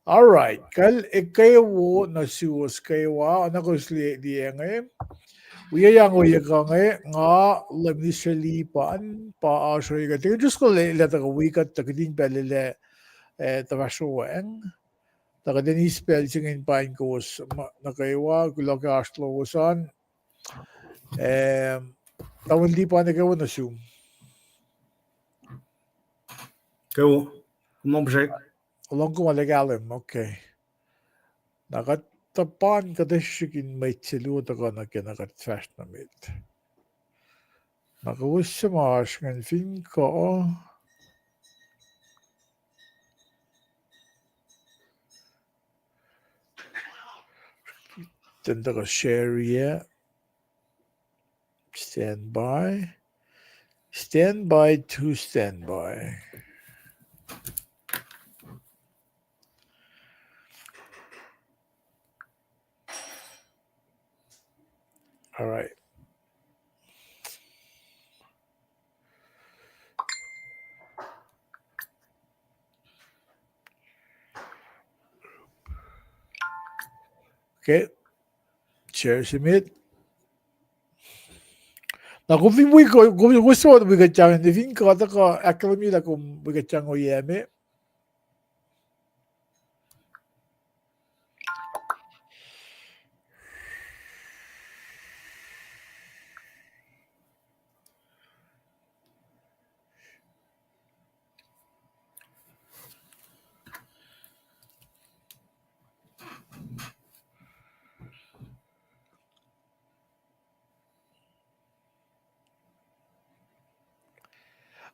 All right. Kal kewo na siwas kewa na kusli di inge. Uya yang uya kange nga lemni seli pan pa ashoy ka. Tingin just ko le ta wikut ta kadin pelile tavashueng. Ta kadin ispel singin pain kowos na kewa kulo ka ashlowosan. Tawon di pa na kewo na siw. Kewo. Kumang bashek. Along ko malagalim. Okay. Nakatapan ka deshikin may tiluta ka na kinakatfast na mit. Nakawusya maash ngan fin ko. Tenda ka share ya. Stand by. Stand by to stand by. All right. Okay. Share submit. Na kung fin wiko, kung gusto mo wikut ni fin ko ta ka academy la kung wikut o yeme.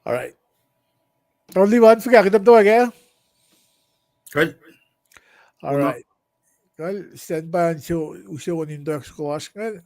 All right. Only one forget kita to again. Kal. All right. Kal stand by until uso ko nindo exclash ngan.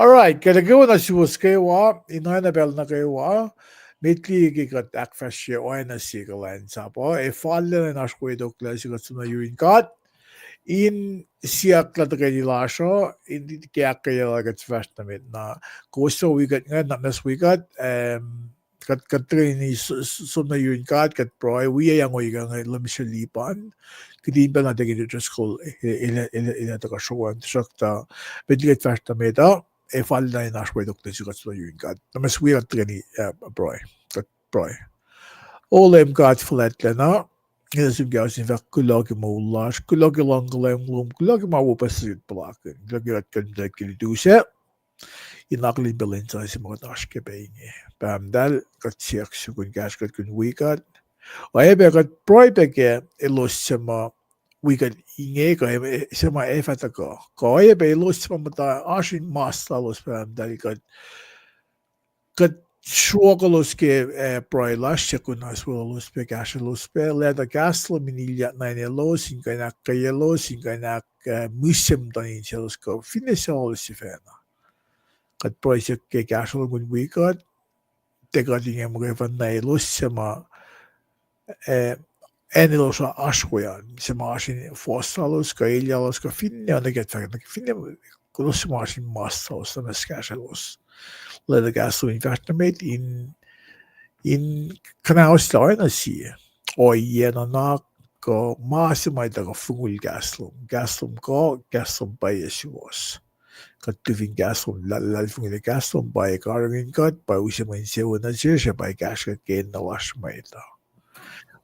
All right, kada gawa na siwas kewa, inanabel na kewa, mitli gigat akfwasrye o na sigalan sapo, falle na ashkuteyac klasikat suna yuin kat, in siak la tagay lasr, in kaya lagat fast na mit na kuso wikat nga na nas wikat, kat ni suna yuin kat, kat proy, wiya yang wiga nga lamishalipan, kadin pa na tagay just kol, ila taga shuwan, sakta, bitligat fast na mit, falle na ashkuteyac klasikat suna yuin kat, na mas wikat tagay ni proy, kat proy. Olem kat flat na, Esam gausin va Kulo mulash, Kulo langlem lum, Kulo mawupasit plakken, Kulo kan duse. Inaklin belinsa si mga taske Paing. Pamdal kat siak sukun gas kat kun wikut. Oebe kat proyeke elos sama wikut inge ka sama efatako. Ka oebe elos sama mata asin mas talos pamdal kat fwakolo proilash sekunas Wulelah Lun God leda gasla minilya na lowos inge kailyac inge musem tanin selosko finesolos sifena. Kat proisek ke gasla gun wikut tegadinge mgevan na elos sama enilos ashkoyan sama asin fwakolo kailyac ka finne anaget finne kulos sama asin mastalos na skaselos. Leda gaslo investment in kanaustar na siya. O yena na ko masimay daga fungul gaslom. Gaslom ko, gaslom pa yesuos. katuvin gasum lalfung ile gasum by karingin kat by usimain sewa na siya by gasket gain na wash maita.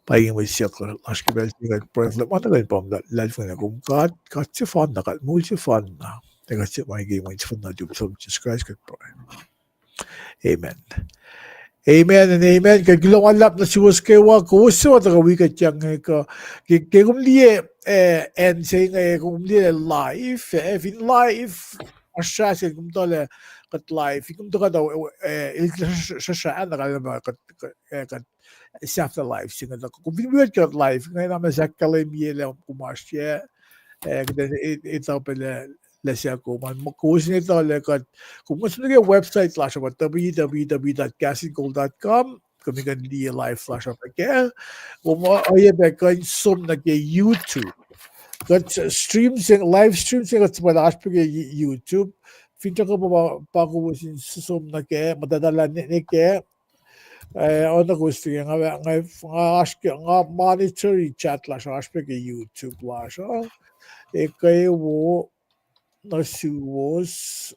Paing mo siya ko askibel siya profile matagal pom lalfung na kat si fun na kat multi fun na. Teka siya may game mo fun na so just Christ kat po. Amen. Amen and amen. Kaya gilong alap na siwas kewa kuso at wikut yang ka kaya kumliye and saying kung kumliye live in live asyasin kung tole kat live kung to ka daw sasaan na kalama kat after live singa na kung binuwet ka live ngayon naman sa kalimye lang kumasya then ito pala lesya ko man makuha nito lekat kung gusto nyo yung website flash up www.kahsinkol.com kami kan di live flash up again kung mo ay kan som na ke YouTube kat streams and live streams kat malakas pa ke YouTube finta ko pa ko sin som na ke madadala ni ke ano gusto nga nga monitor chat flash up ke YouTube flash kayo na suwos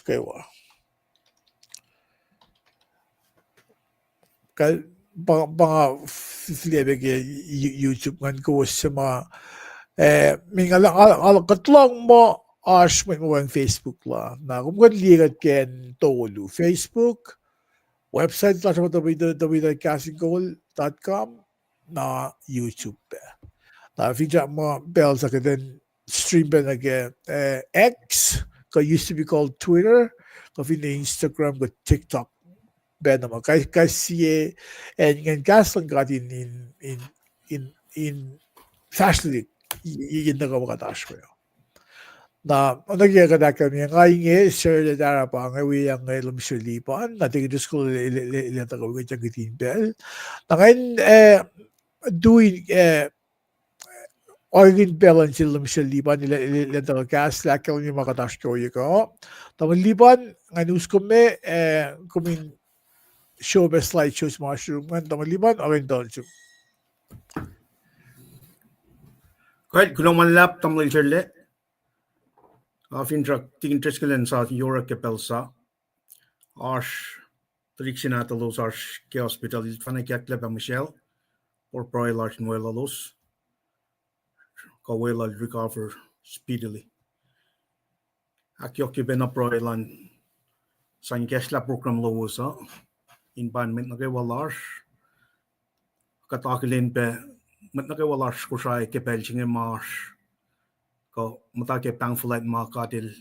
kewa. Kal mga flebe ke YouTube kan ko sa mga minga lang katlang mo ash mo ang Facebook la na kung kan ligat ken tolu Facebook website la sa www.kahsinkol.com na YouTube na feature mo bell sa then stream ba nag X ko used to be called Twitter ko fin Instagram ko TikTok ba naman kasi and gaslan got in fastly in the kamakatas ko na nagyagada kami nga inge sir da dara pa nga wi ang lumsulipan natin just ko ilata ko yung gitin bell na ngayon doing organ balance sila liban nila taga kasreacng yung mga katashkoy ko. Tamang liban nga news ko me kumin show best slide shows mushroom kan tamang liban organ balance. Right, kulong manlap tamlay sirle. Fintra tingin treskelan sa Yora Kepelsa. Arsh triksinata los arsh ke hospital fanakiak leba Michelle or proy large Wulelah Lun God will recover speedily. Akyoki ben proylan san kesla program lowos in ban met nage walar katakilin pe met nage walar kusai kepelching marsh ko matake Paing flight ma katil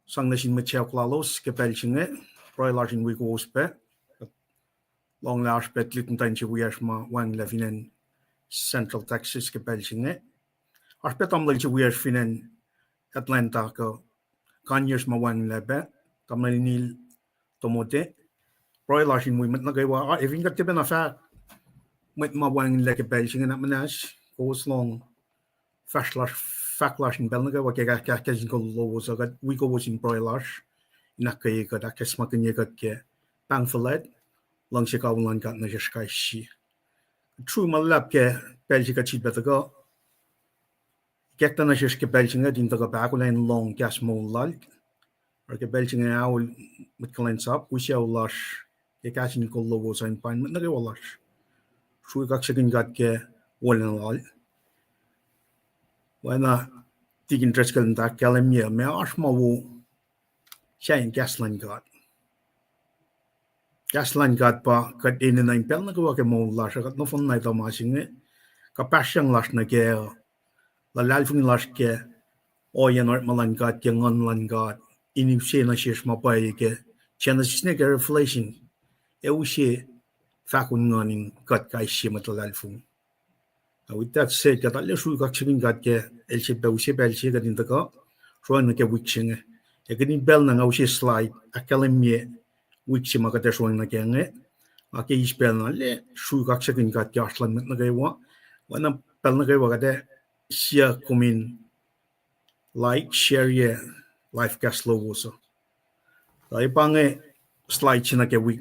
sang nasin Michelle klalos kepelching proylar in wikut pe long lars pe little time wias ma wang levinen Central Texas kepelching arpetam lagi wias finen Atlanta ko kanyers mawang lebe tamanil tomote proylar in movement na gawa if ingat tiba na fa met mawang leke belching na manas kowos long facklash in bel na gawa kaya Kahs In Kol lowos agad wikut in proylar na kaya ka dakes makanya kat ke Paing flight lang si kawalan kat na sky shi true malap ke belching ka chit betaga Gekta na siya belching din taga bakulen long gas mo lal or ke belching awol mit kalens up we shall lush ke Kahs In Kol lowos in pan mit na lash shu kak siya gat ke Wulelah Lun wana tigin treskel ta kalemia me ashma wo siya Wulelah Lun God pa kat in na impel na ke mo lash kat no fun na ita masing ka pasyang lash na ke la lalfung lash ke oyan art malan God ke ngon lan God ini siya na siya mapay ke siya na siya ke reflection siya fakun ngoning God kay siya matalalfung with that said kat alia shu kak siya God ke siya bel siya din taka so na ke wikching ganin bel na siya slide akalemye wikchi makate so na ke ake ispel na le shu kak siya God ke aslan na gawa wana pel na gawa kade siya kumin like share ye life gas lowos dai pange slide china ke week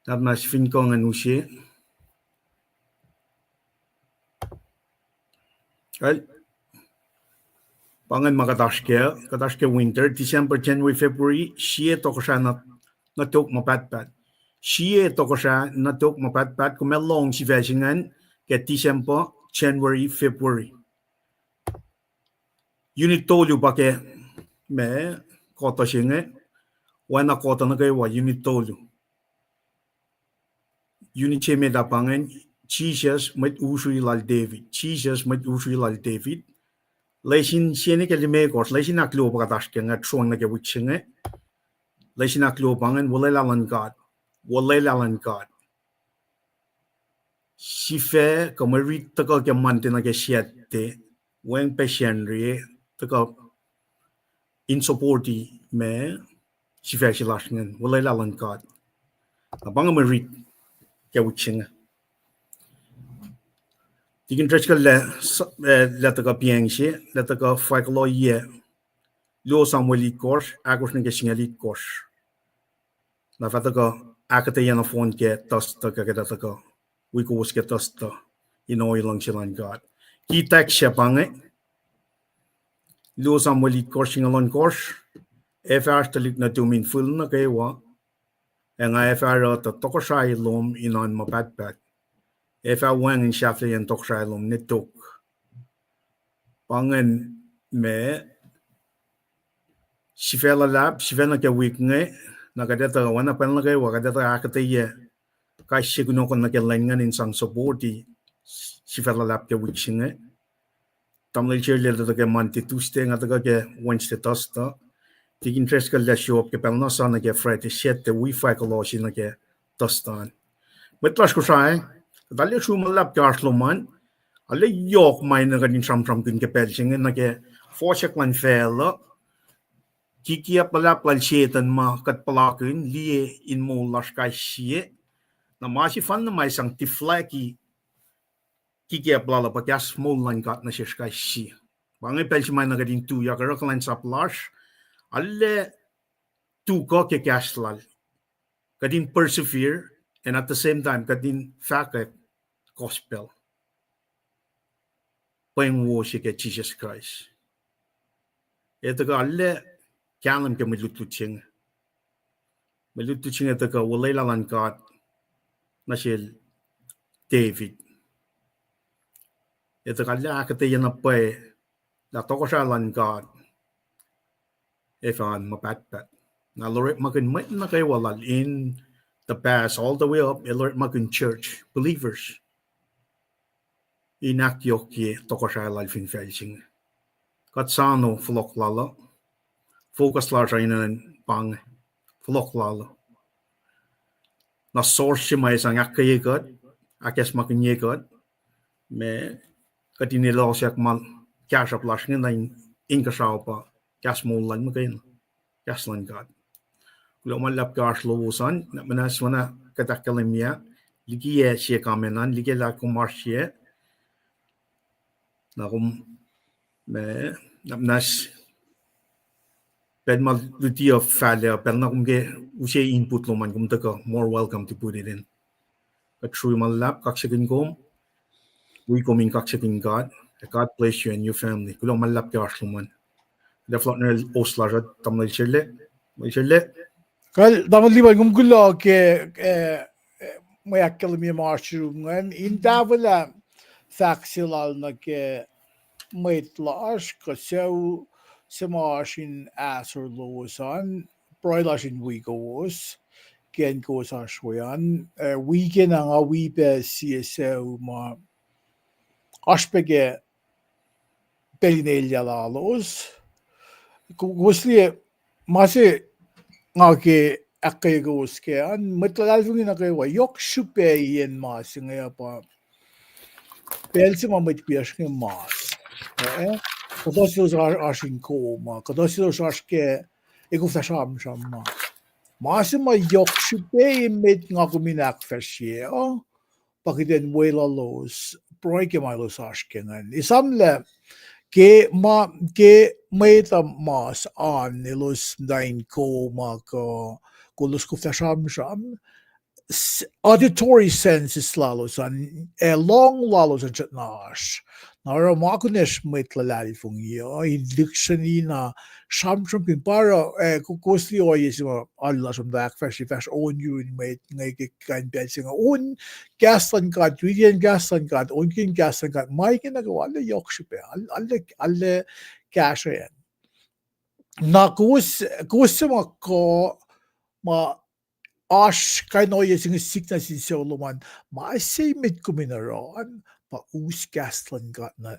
tab mas fin kong anusie Well, pangan makatashke winter, December, January, February, siya to ko siya na tok mapatpat. Siya to ko siya na tok mapatpat kumelong si Vasingan ke December, January, February. Unit tolu ba ke me kota singe, wana kota na kayo wa unit tolu. Unit cheme da pangan, Jesus met usui lal David. Jesus met usui lal David. Leisin siene ke lime kos, leisin aklo pakatashke nga truang na ke wiksinge. Leisin aklo pangan, Wulelah Lun God. Wulelah Lun God. Si fe, Mwe Read taka ke mante na ke siete, weng pe Sanri, taka in supporti me, si fe si lasngen, Wulelah Lun God. Abang Mwe Read ke wiksinge. Tikin trechka le taka Paing si, le taka fwakolo ye, lo samweli kors, akos na ke singalit kors. Na fa taka akkuteyac na phone ke tasta ke taka wikut ke tasta inoilang silang God. Kita siya pange, lo samweli kors singalon kors, FR talik na tumin full na kewa, nga FR ta tokosay lom inon mapatpat. FR wang in shafli yan tokosay lom nitok. Pangen me, si fela lab, si fela ke week nge, nakadeta wana pan na kewa, kadeta akkuteyac, kay signo kon na ke lengan in sang supporti, si fela lab ke week singe. Tamlay chirle ta ke Monday, Tuesday, nga ta ke Wednesday, Thursday. Tig interest ka le show up ke pelna sa na ke Friday, Saturday, we fwakolo si na ke Thursday. Metlas ko siya, dali sumalap ke Arsloman, ale yok may na kanin sam-sam kun ke pelsinge na ke fosyak lan fela, kikiap palap lan sietan ma kat palakun, liye in mo laskay siye, na masi fan na may sang tiflaki, kikiap lala pa kya small lan kat na siya skay siye. Bangay pelsimay na kanin tuya, karak lan sa plash, alle tuku ke kaslal, kadin persevere, and at the same time, kadin fakat gospel. Paing si ke Jesus Christ. Ito ka alle kyanam ke malutuching. Malutuching ito ka Wulelah Lun God na siya David. Ito ka alle akkuteyac na pay na toko siya Lun God. Ifan mapatpat. Na Lord makin may na kayo walal in the past all the way up, Lord makin church, believers. Nunak Yohk toko siya lalfin felsing. Katsano flok lala. Focus large in pang flok lala. Na source siya may isang akkuteyac, akes makin yekot. Me katinilo siya mal cash up lash nga na inge pa. Kas mo lan mo kayo. Kas Lun God. Kulo malap ka lowosan, na manas wana katakalimya, ligiye siya kamenan, ligiye la kumarsye, na kum me na manas pedmal lutiyo fale, pero na kum ke usye input loman kum taka more welcome to put it in. Katruy malap kaksakin kum, we coming kaksakin God, God bless you and your family. Kulo malap ka loman. The floatner oasr tamlay chile, may chile. Kal daman liban Kulo ke may akkalmi marshroom in davula faxilal na ke may tlash ka sew semashin asr lowosan broilashin wikos ken kowos weekend ang wipe CSO ma aspege pelinelyalos kusli masi ngake akegos ke an matlalfungin na kayo yok shupe yen mas ngaya pa pelsi mamit piyash ke mas kadasilos ashin ko ma kadasilos aske ikufasham shamma mas ma yok shupe mit ngakumin akfwasrye pakiden Wulelah los proike malos ashkenan isamle ke meta mas an nilos dain ko maka kulos kufasham sham auditory senses lalos an long lalos an chatnash Nara makunesh maitlala ifung yo in dictionary na samsung pin para kukosli o yesima alla som dak fashi fash on you in mate ngay kan belsing on gaslan god region gaslan god on kin gaslan god mai ginagawa alle yokshipe alle kasreacng na kus ma Ash kain oye sing sickness in Solomon, ma say mit kuminaron, pa gaslan got na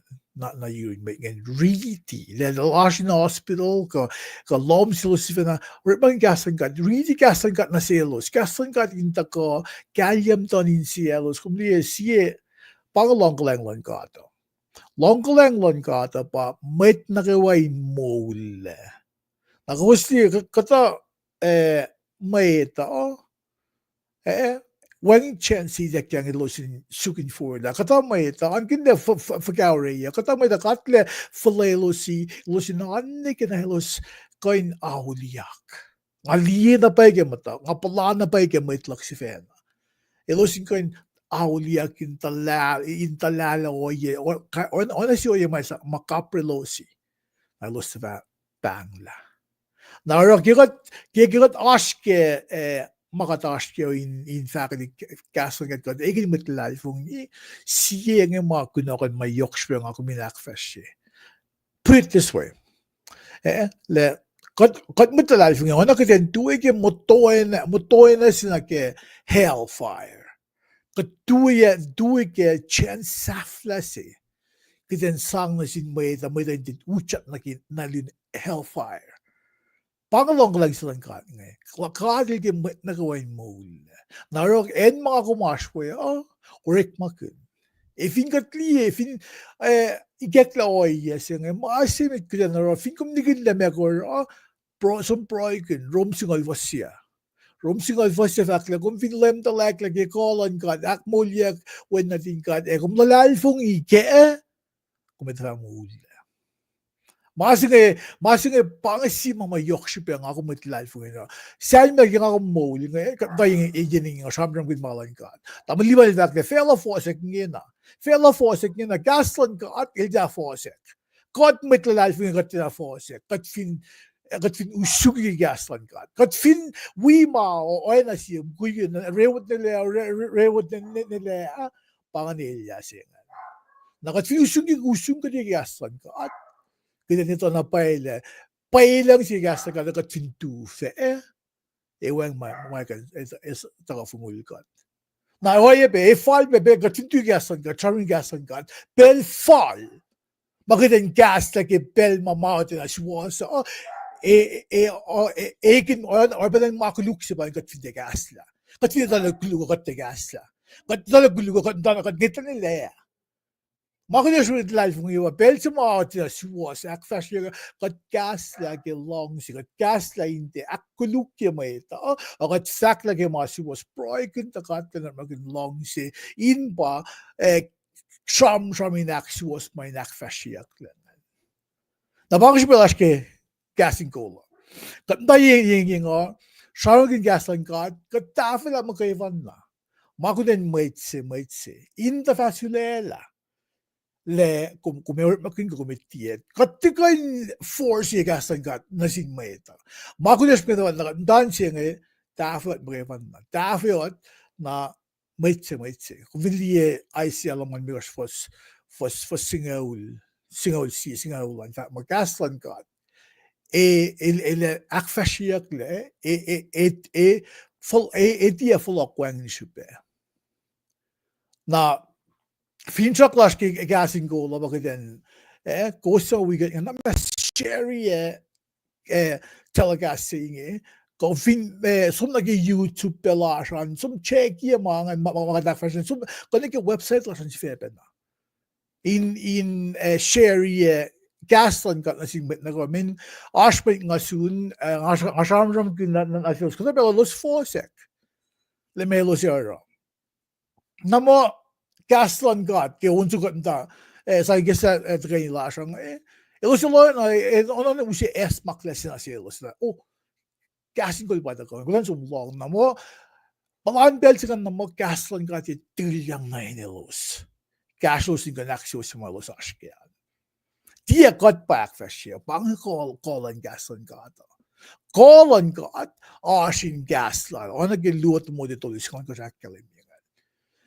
yun making really le lash in hospital ka lom silusifina ribbon gaslan got really gaslan got na selos gaslan got in ta ko gallium ton in cielos kumli sie pang Lun God Lun God pa met na kaway mole nakawasli kata may ito when chance that yang ilusin sukin for la kata may ito ang kinda fagawre kata may da katle falelosi ilusin anne kinahilus koin ahulyak ngaliye na pa mata ngapala na pa itlak si fen ilusin koin ahulyak intalala oye honestly oye may sa makaprelosi ilus sa bangla Nara gigat aske makataske in fact gaslan got egen mit life i sienge ma kunokan ma yoksprung ako minakfasrye. Put it this way. Le got mit life ngi ona kiten tuige motoena sinake hellfire. Got tuige chance saflasi. Kiten sang na sin may din uchat na lin hellfire. Pangalong lang silang God ngay. Kadil ki nagawain mo. Narok en mga kumashwe, urik makun. Ifin katli, ifin igetla oy yes ngay. Maasimit ko yan naro. Fin kum nigin lamegor, som proikin, romsingal wasya. Romsingal wasya fakla. Kum fin lem talak lagi kolon God, akmulyak, when natin God, kum lalalfong ike, kumitra mo Masinge pangasi mama yokshipe ang ako mitlal fo ina. Saan maging ako mole nga kaya ejening nga samram with malan ka. Tama liba ni dakle fela fosek ngena. Fela fosek ngena gaslan ka at ilja fosek. Kot mitlal fo nga tina fosek. Kat fin usugi gaslan ka. Kat fin wima o ena siyam kuyin rewot nila panganilya siya. Nakat fin usugi ka di gaslan ka at kita nito na pailang siya sa kada katfintu fe ewang kan taga fumulkat na oye be fall be katfintu gasan ka charming gasan ka bel fall makita gas like bel mamaw na siwasa kin or ba lang makuluk siya ba katfintu gasla katfintu na gulugo kat gasla katala gulugo kat dana kat gita nila Makunis with life ng iwa. Bel sa mga tina siwas. Akfwasrye kat gas lagi long si kat gas la hindi. Akkuluk ya may ito. O kat sak lagi mga siwas. Proy kinta kat na maging long si. In ba sham inak siwas may akfwasrye aklan. Nabang siya belas ke Kahs In Kol. Kat na yung sharagin gas lang kat tafi lang magkaivan na. Makunin maitse. In the fasulela. Le kumewer makin kumitiet katikain force gastan gat nasin maita makunes pero na danse nge tafot brevan na tafot na maitse kuvilie ICL man miras fos singaul an fa magastan gat akfwasrye le full dia full akwang ni super na Finchak las ki Kahs In Kol ba kiten kosa wigat na sherry telecasting ko fin som nagi YouTube pelashan som check ye mga dakfashion som kaniki website lasan si fepen na in sherry gaslan kat na singbet na ko min ashpit nga soon ashamram kin na asos ko pero los fosek le melos yaro namo Gaslan God, ke unsu kat ta sa gesa train la sang ilus lo na ono na usi esmak lesson as ilus na Kahs In Kol ba da ko kulan sum long na mo palan bel sikan na mo Gaslan God ti tilyang na ilus Gaslos inge naxios malos ashkean. Die got back for shit. Bang call and gas on God. Call on God. Ashin gaslan. On a gelut moditolis con cosackel.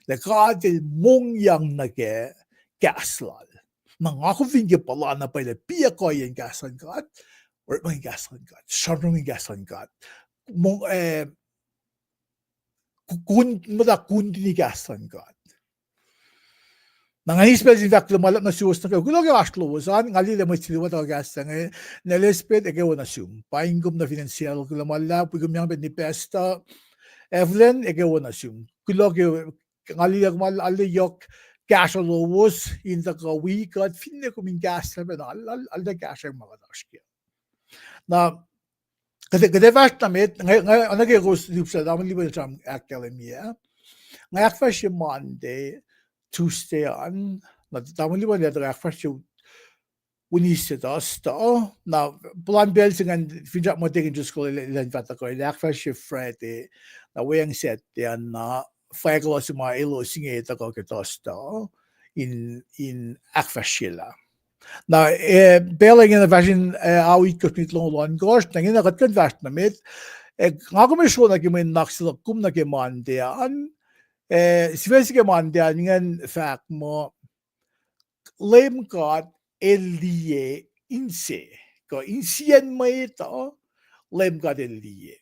The God il mong yang nage gaslal. Mga ko finge pala na pa ile pia ko yung gas on God. Or my gas on God. Sharping gas on God. Mong kun ni gas on God. Nanganispel sin vak lumalap na siwas na kayo. Kulo kayo lowos. Ngali lemay siliwa tayo gasta ngayon. Nalespet, kewa na siyum. Paing na financial lumalap. Pagum yang ni pesta. Evelyn, kewa na siyum. Kulo kayo, ngali Wulelah Yohk cash lowos. In the wikut. Finne kuming gas na ba. Alda cash ang mga daskya. Na, kada vast namit, ngayon, kayo sa daman liba sa akademiya. Ngayon fa siya Monday, Tuesday on, na tamang liba niya taga akfwasrye unisset asta, na plan belsingan finjak mo tekin just ko ilan vata ko akfwasrye Friday, na wayang set yan na fwakolo si mga ilo singe tako kitasta in akfwasrye la. Na beling in the version wikut mit Wulelah Lun God, na ginagat kan vast namit, nga komisyon na kimin naksilak kum na kiman diyan, Svenske mandian ngan fact mo lem God elie inse ko insien mai to lem God elie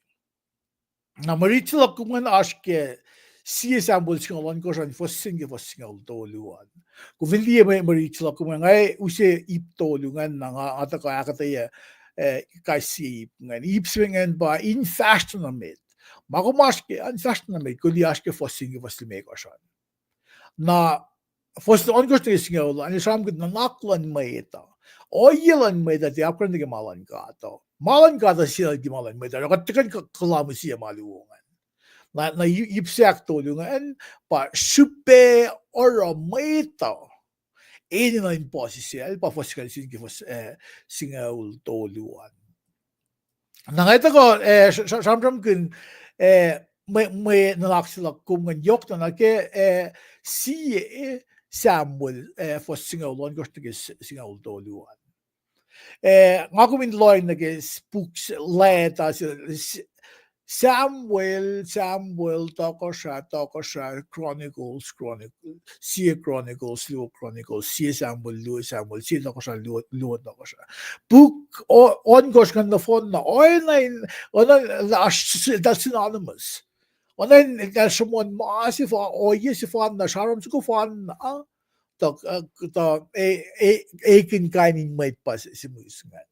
na marichla kungan aske si sambol sing lon ko ran fossing toluan ko vilie mai marichla kungan ai use ip tolungan na ata ka akate kasi ngan ip swingen ba in fashion amit Magomaske an fastname kuliaske fossinge vaslimekoshan. Na fos ongostinge an samgud na naklan meita. Oyelan meita de aprendige malan gato. Malan gata sila di malan meita. Katikan kalamusia maluungan. Na ipsak tolungan pa supe ora meita. Edi na imposisiel pa fosikal singe fos singaul toluan. Nangita ko samsam kun Mwe Nunak Yohk na ke si Samuel for Wulelah Lun God singaul toluan. Nga kumin loy nage spooks leta Samuel toko siya Chronicles si Chronicles Luo Chronicles si Samuel si toko siya Luo toko siya book on gosh kan the phone na that's synonymous on there's someone massive yes if on the sharam to go on to kin kainin may pas si musingan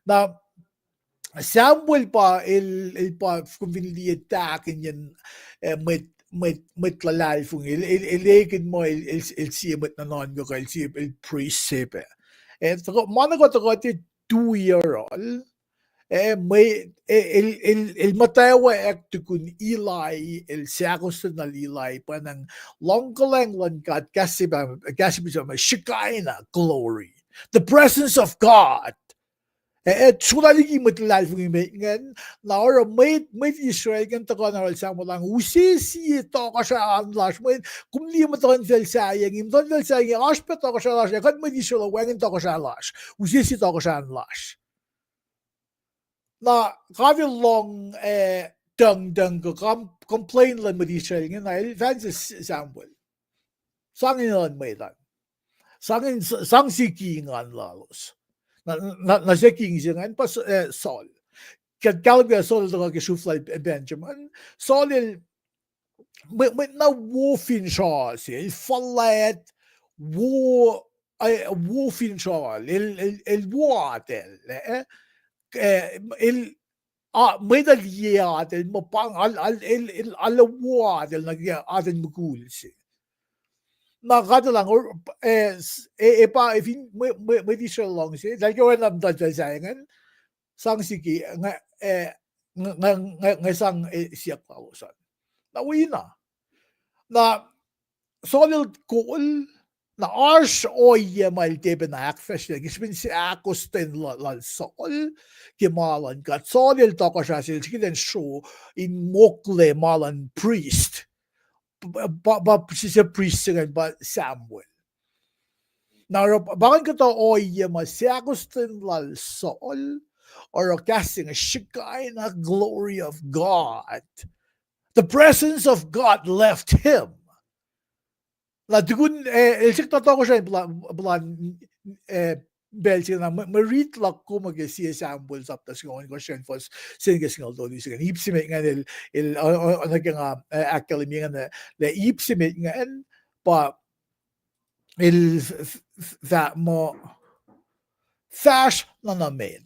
na Samuel pa il pa conveniently attack yan met lalal fung ileken mo il siya met nanon ko il siya il priest sepe so mana ko to 2-year-old may il mutawauk tukun Eli il sakos na Eli pa ng Wulelah Lun God kasi bisa may Shekinah glory the presence of God Tsunaligi matlal fung ngan na ora may Israel kan to na sa mo lang usisi to ka sa anlash may kumli mo to vel sayang imton vel sayang aspet to ka sa lash kan may Israel wangen to ka sa lash usisi to ka sa anlash na kavil long dang ko complain lang med Israel ngan na fans Samuel sangin on may dan sang siki ngan lalos na siya king siya ngayon pa Saul. Kalga Saul ito ka shuflay Benjamin. Saul may na wofin siya siya. Fallet wofin siya. Il watel. May daliyatel mapang alawatel nag-aten magul siya. Nakata lang pa if may Israel long siya dahil ko alam dahil sayangan sang sige nga sang siya klausan na uwi na solid cool na ars oye maltebe na akfwasrye gisbin si akosten lal sol kimalan kat solid toko siya sila show in mokle malan priest siya priest ba Samuel. Now, bakit ko to siyakustin lal Saul, or casting a Shekinah glory of God. The presence of God left him. La tuken ilsik ko siya blan belsi na Mwe Read ko magsi Samuel saptas ko siya fos singes ngal do siya ipsimet nga il nga actually nga le ipsimet nga pa il that mo fash na namin.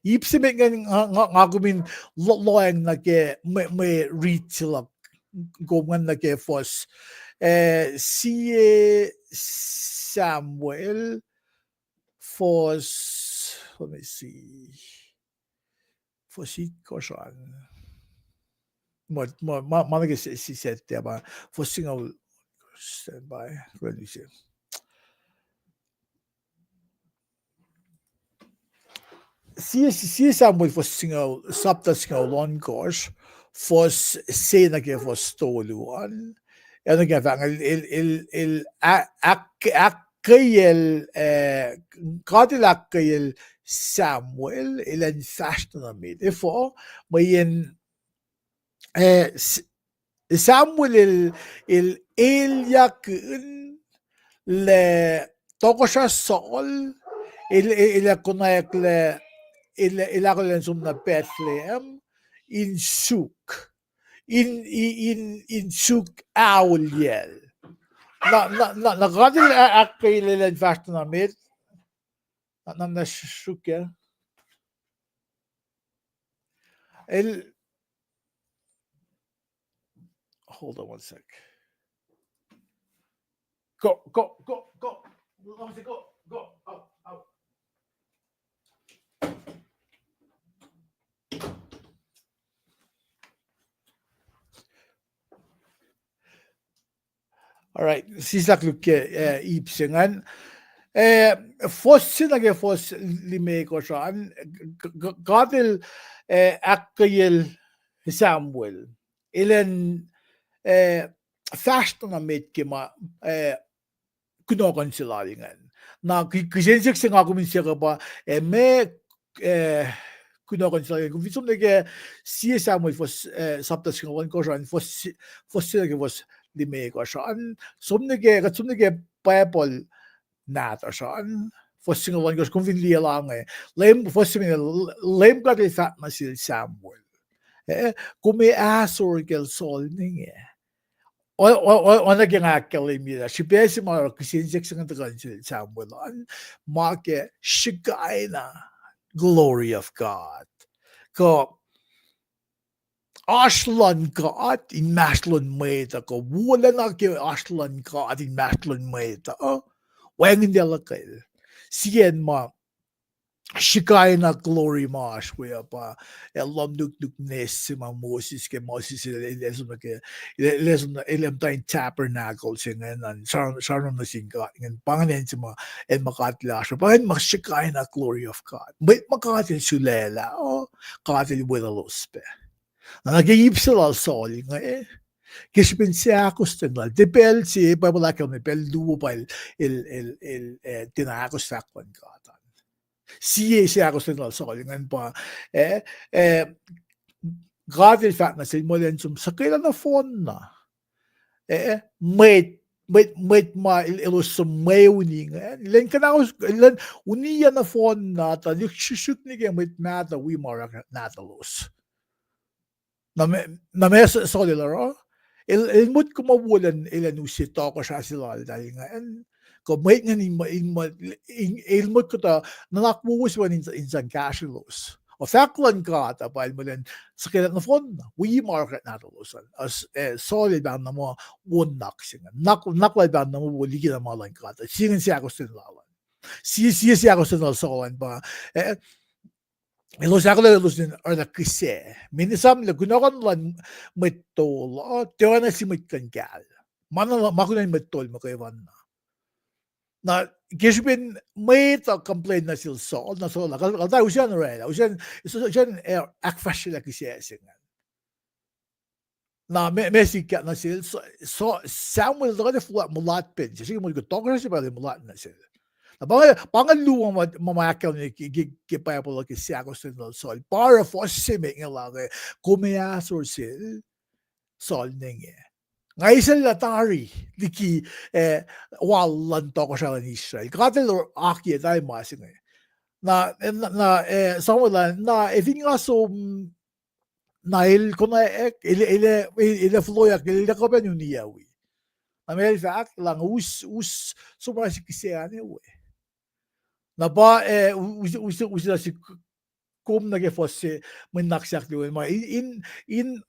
Ipsimet nga gumin loeng na ke Mwe Read sila guman na ke fos si Samuel fos, let me see, fos kosan man si sette ba fos single standby, let me see. Si Samuel fos single sapta single Lun God fos sena ke fos stoluan. Ano nga il keilyac Samuel ilan fashioned na med. Ifo mayen Samuel il keilyac le tokosha Saul il konayak le il sum na Bethlehem in suk. In suk auliel. Na gadil akailan fast na med. Na suk ya. Hold on one sec. Go. Out. All right, sisak lukke ipsengan. Fos sinage fos lime ko saan gadil akayel Samuel ilan fast na med kima kunokan silalingan. Na kisensik sing ako min siya ba me kunokan silalingan. Kung visum nage si Samuel fos saptas kong ko saan fos sinage fos lime ko saan sumnige Bible nat or saan fos singawan ko kung vinli lang lem fos lem ka de fat na si Samuel kung oasr gel sol ninge o naging akali mi si pesi mo kisensik sa kantagan si Samuel an make Shekinah glory of God ko Aslan God in Maslon Meta ko Wulelah Lun God Aslan God in Maslon Meta wang hindi lakay siyan ma Shekinah glory ma ashwaya pa elam nuk nes si ma Moses ilam tayong tabernacle siya ngayon sarang na singka ngayon panganin si ma en makatila siya panganin mak Shekinah glory of God may makatil sulela katil Wulelah Lun nag-iip sila soli nga kasi pensakos tangal depel si babalakan ni pel duopal il tinakos sakwan katan siya ako tangal soli nga pa gadil fat na sin mo len sum sakila na phone na may ma ilos sa may uning len kanakos len uniya na phone na ta yukshuk ni ga may mata we mara natalos na may solilaro ilmut ko mabulan ilan usito ko siya sila dahil nga ko may nga ilmut ko ta nanakbuwis man insan kashilos o faklan ka tapal mo lang sa kilat na phone we market natalosan as solid ba na mo wunak singa naklay ba na mo buligi na malang ka singin siya ako sinlalan siya ako sinlalan ba Elos ako lang din or na kise. Minisam la gunakan lan metol. Tewa na si metkangal. Mana makunan metol makaiwan na. Na kisipin may ta complain na sil sol na sol. Kalta usian na. Usian akfwasrye kise singan. na mesikat na sil so Samuel da fuat mulat pen sige mo ko tokra si bali mulat na sil na pangaluwa mamakal ni kipaya po ki siya ko sin sol para for sime ngala kumaya sur sil sol ninge ngay sila tari diki walan to ko siya ni Israel katel aki dai masing na Samuel na evin nga so nail kuna ile floyak ile ko ben uniyawi amel faak lang us sumra si kiseane we na ba us si kom na ge fosse men naksak do ma in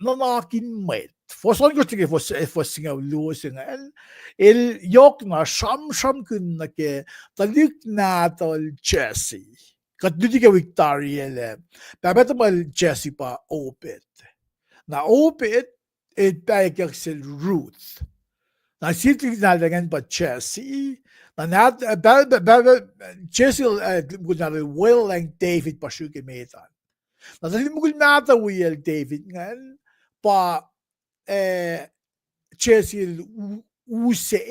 nanakin met foson ko tige fosse nga lowos nga el yok na sham kun na ke talik na tol Jesse kat dudi ke Victoria le babet mal Jesse pa opet na opet et baik sel Ruth na sitting na dengan pa Jesse na nat Jesse guna well lang David pa shuke metan na dali mo nata wel David ngan pa Jesse use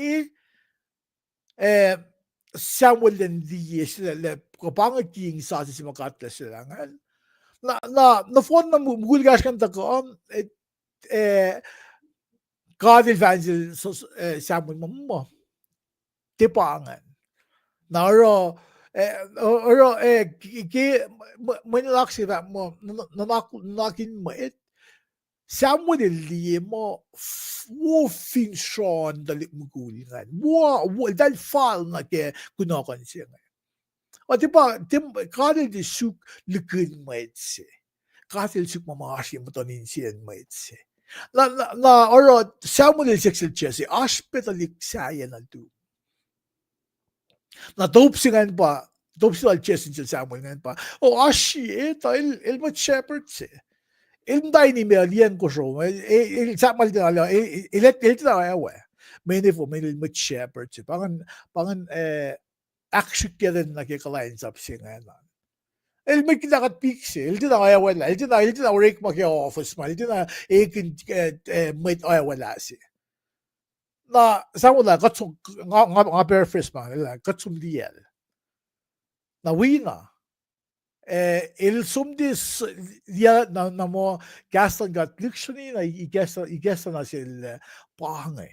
Samuel den di sila le kapang king sa si makatla sila ngan na fon na mugulgas kan ta ko God evangel Samuel mo tipangan na oro ki manilak si mo nakin mo Samuel li mo wo fin shon dali mugulingan wo dal fal na ke kunokan siya o tim kadel di suk lukun maitse kadel suk mamashi motonin siya maitse na oro Samuel sexel Jesse hospitalik saya na tu na topsingan pa topsil Jesse Samuel ngan pa o ashi ta il mat shepherd se il dai ni melian ko so il Samuel da la il da ya we mene fo mene mat shepherd se pangan action keden na ke kalain sap singan el may kinakat pixel, el na kaya wala, el na rake maki office man, el na ekin mate ay wala si. Na sa wala katsum nga bare first man, katsum diel. Na wina el sumdis dia na mo gastan gat luxury na igesta na sil pange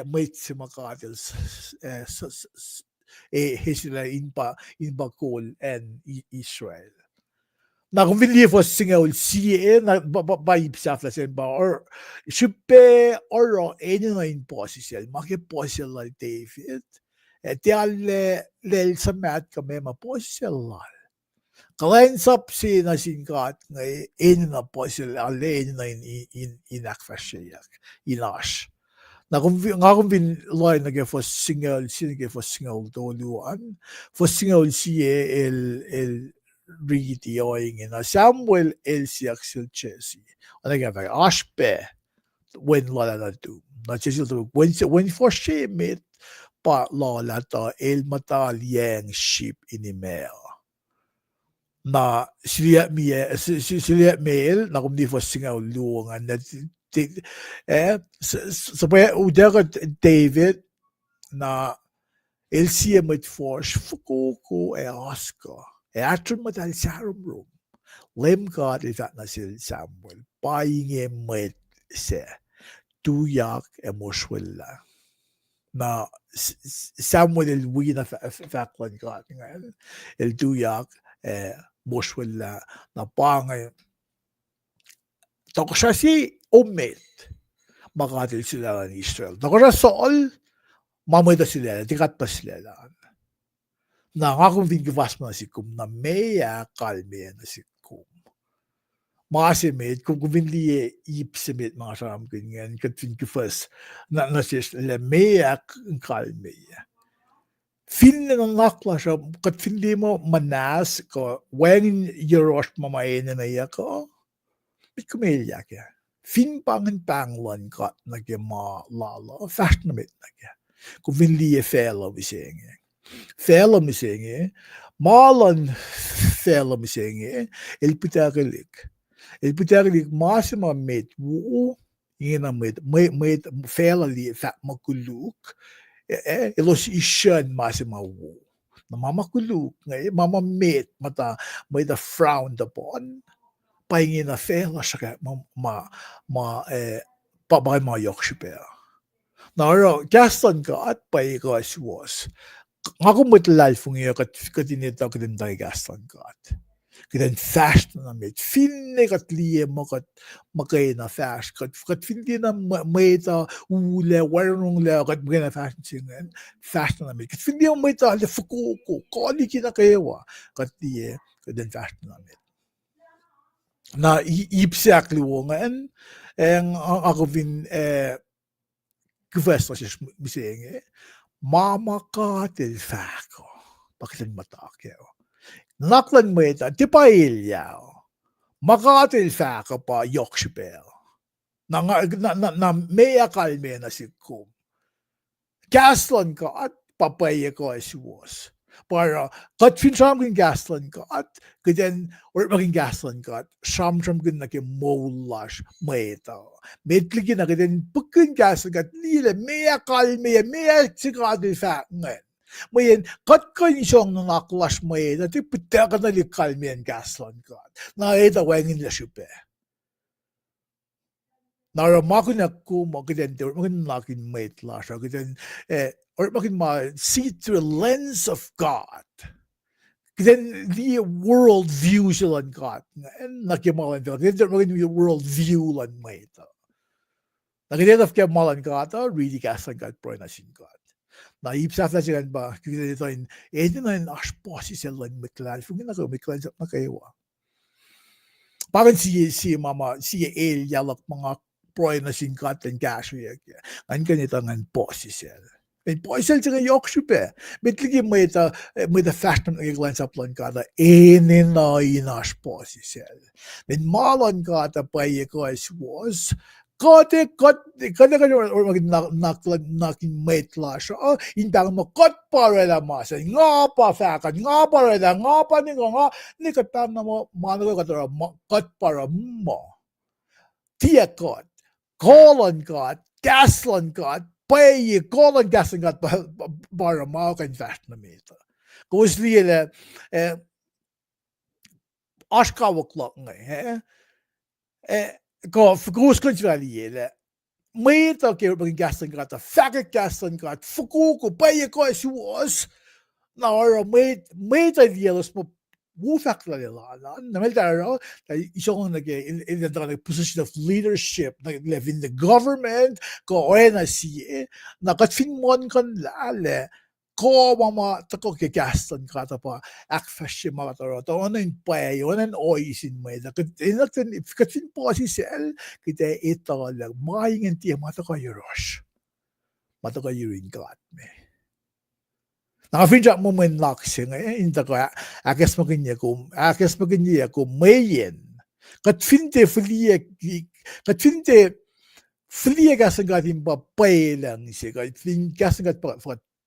mate si makadils hisila in Kol and Israel. Na kung vilje for singaul sie na baib safla sen ba or shupe or ene na in posisel make posisel la David te alle lel samat kame ma posisel la kalain sap si na singat ngay ene na posisel alle ene na in akfwasrye inash na kung vin loy na for singaul do luan for singaul sie el Read yoing na Samuel el siaxil Jesse. Ano nga ba? Ashpe when lola na tu. Na Jesse tu when for shemit pa lola to el matalyang sheep inimel. Na siliat mail na kumdi for singaw luangan na sabay udera David na el siya mit for fwakolo oasr. Atron mo dahil sa room. Lem God is at na si Samuel. Paing met se. Tuyak Wulelah. Na Samuel el wina faklan God. El tuyak Wulelah. Na pangay. Tako siya si Omet. Makatil sila ng Israel. Tako siya Saul. Mamay da sila. Tikat pa sila. Na nga kung vingivas mo na si kum na meya kalme na si kum. Mga simit, kung vinliye ip simit mga saram ganyan, kat vingivas na sis le meya kalme. Fin na nakla siya, kat finli mo manas ko, when yerosh mamayin na iya ko, bit kumelyak ya. Fin pangan panglan kat nagima lalo, fast na mit nagya. Kung vinliye fellow visenge. Fela misenge, malan fela misenge, el pitakelik. El puterlik massima met wu ina met fela li fat makuluk elos isyan massima wu. Na mama kuluk ngay mama met mata may the frowned upon paing na fela siya pabay ma yokshiper. Na gaston ka at pay ko was. Ako mutlal fungiyo kat inita ko din tayo gaston ka at. Kiden fast na mit finne kat liye mo kat makay na fast kat finne na may ta ule warung le kat makay na fast singen fast na mit kat finne mo may ta le fwakolo kali kita kewa kat liye kiden fast na mit na exactly wo ngayon ako vin kowos misenge mama ka til fako bakit matakyo naklan mo ito, ti pailyac. Makatil faka pa yokshiper. Na mea kalme na si kum. Gaslan ka at papaya ko as was. Para kat finsham kin gaslan ka at kiden or maging gaslan ka at shamsham kin na ki molash maita. Medligin na kiden pukin gaslan ka at lile mea kalme mea sikatil fak ngayon. Mayen kat siyang nanaklas mayen at ipitaka na likal mayen gaslan ka. Na ita wangin la siya. Naramako na kuma kiden or makin nakin mate lasha kiden or makin see through the lens of God. Kiden the world view sila ng God. Nakimalan ka. Kiden makin yung world view lan maita. Nakiden of kimalan ka ata really gaslan ka at proinasin God. Na ipsafla siya ba kaya ito na asposi sila miklal fungin ako miklal sa kewa parang si mama si el yalak mga proy na singkat and kasreacng an ganito ngan posi sila en posi sila yok super bitligi may the fashion iglan sa plan kada na inash posi sila men malan kada pa ko was Kote or nakin mate lasha. Oh, indang mo kot para la masa. Nga pa fakan, nga para la, nga pa ni katam na mo mano ka tara kot para mo. Tia kot, kolon kot, gaslan kot, pay kolon gaslan kot para mo kan fast na mita. Kung liye ashkawak lang ngay, Groß kunstvalue. Meter ke op gaston gat fakke gaston gat fwakolo baie ko was na meter dielos mo wofakla la na melta isong in the position of leadership live in the government ko na si na kat fin mon kan lale ko mama tako ke gaston kata pa akfwasrye mata to onen pay onen oisin may da kat fin po si sel kita ito lang maingin tiya mata ko yurosh mata ko yurin God me nakafin mo men lakse nga inta ko akes maginya ko mayen kat finte flie gaston gatin pa pay lang siya kat fin gaston gat pa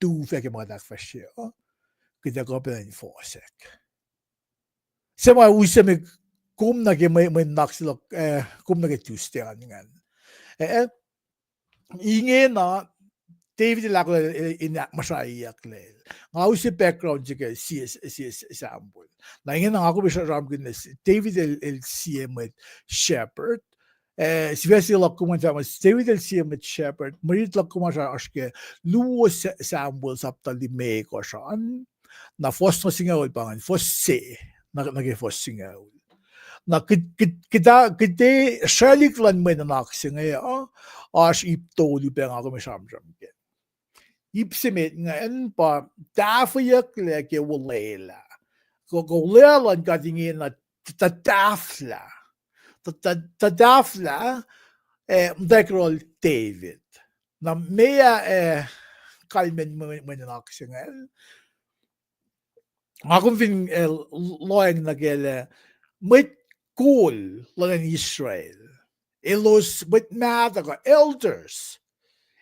du fik mga akfwasrye. Kita ko pa yung fosek. Sa mga usa may kum na may naksilok kum na tustean ngan. Inge na David lako in akfwasrye klel. Nga usa background siya si Esam. Na inge na ako bisa ram goodness David el CM with shepherd. Svesi lakkuman sama David el shepherd marit lakkuman sa aske lowos Samuel sapta lime ko saan na fos na singaw pangan fos se nage fos singaw na kita shalik lan may nanak singaw as ipto lupeng ako may samjam ke ipsimet ngayon pa dafayak leke wulelah ko Wulelah Lun God na tatafla Tadafla mdekrol David. Na mea kalmen Mwe Nunak Yohk. Akong fin loyang nagele mit cool lang Israel. Ilos mit mata ko elders.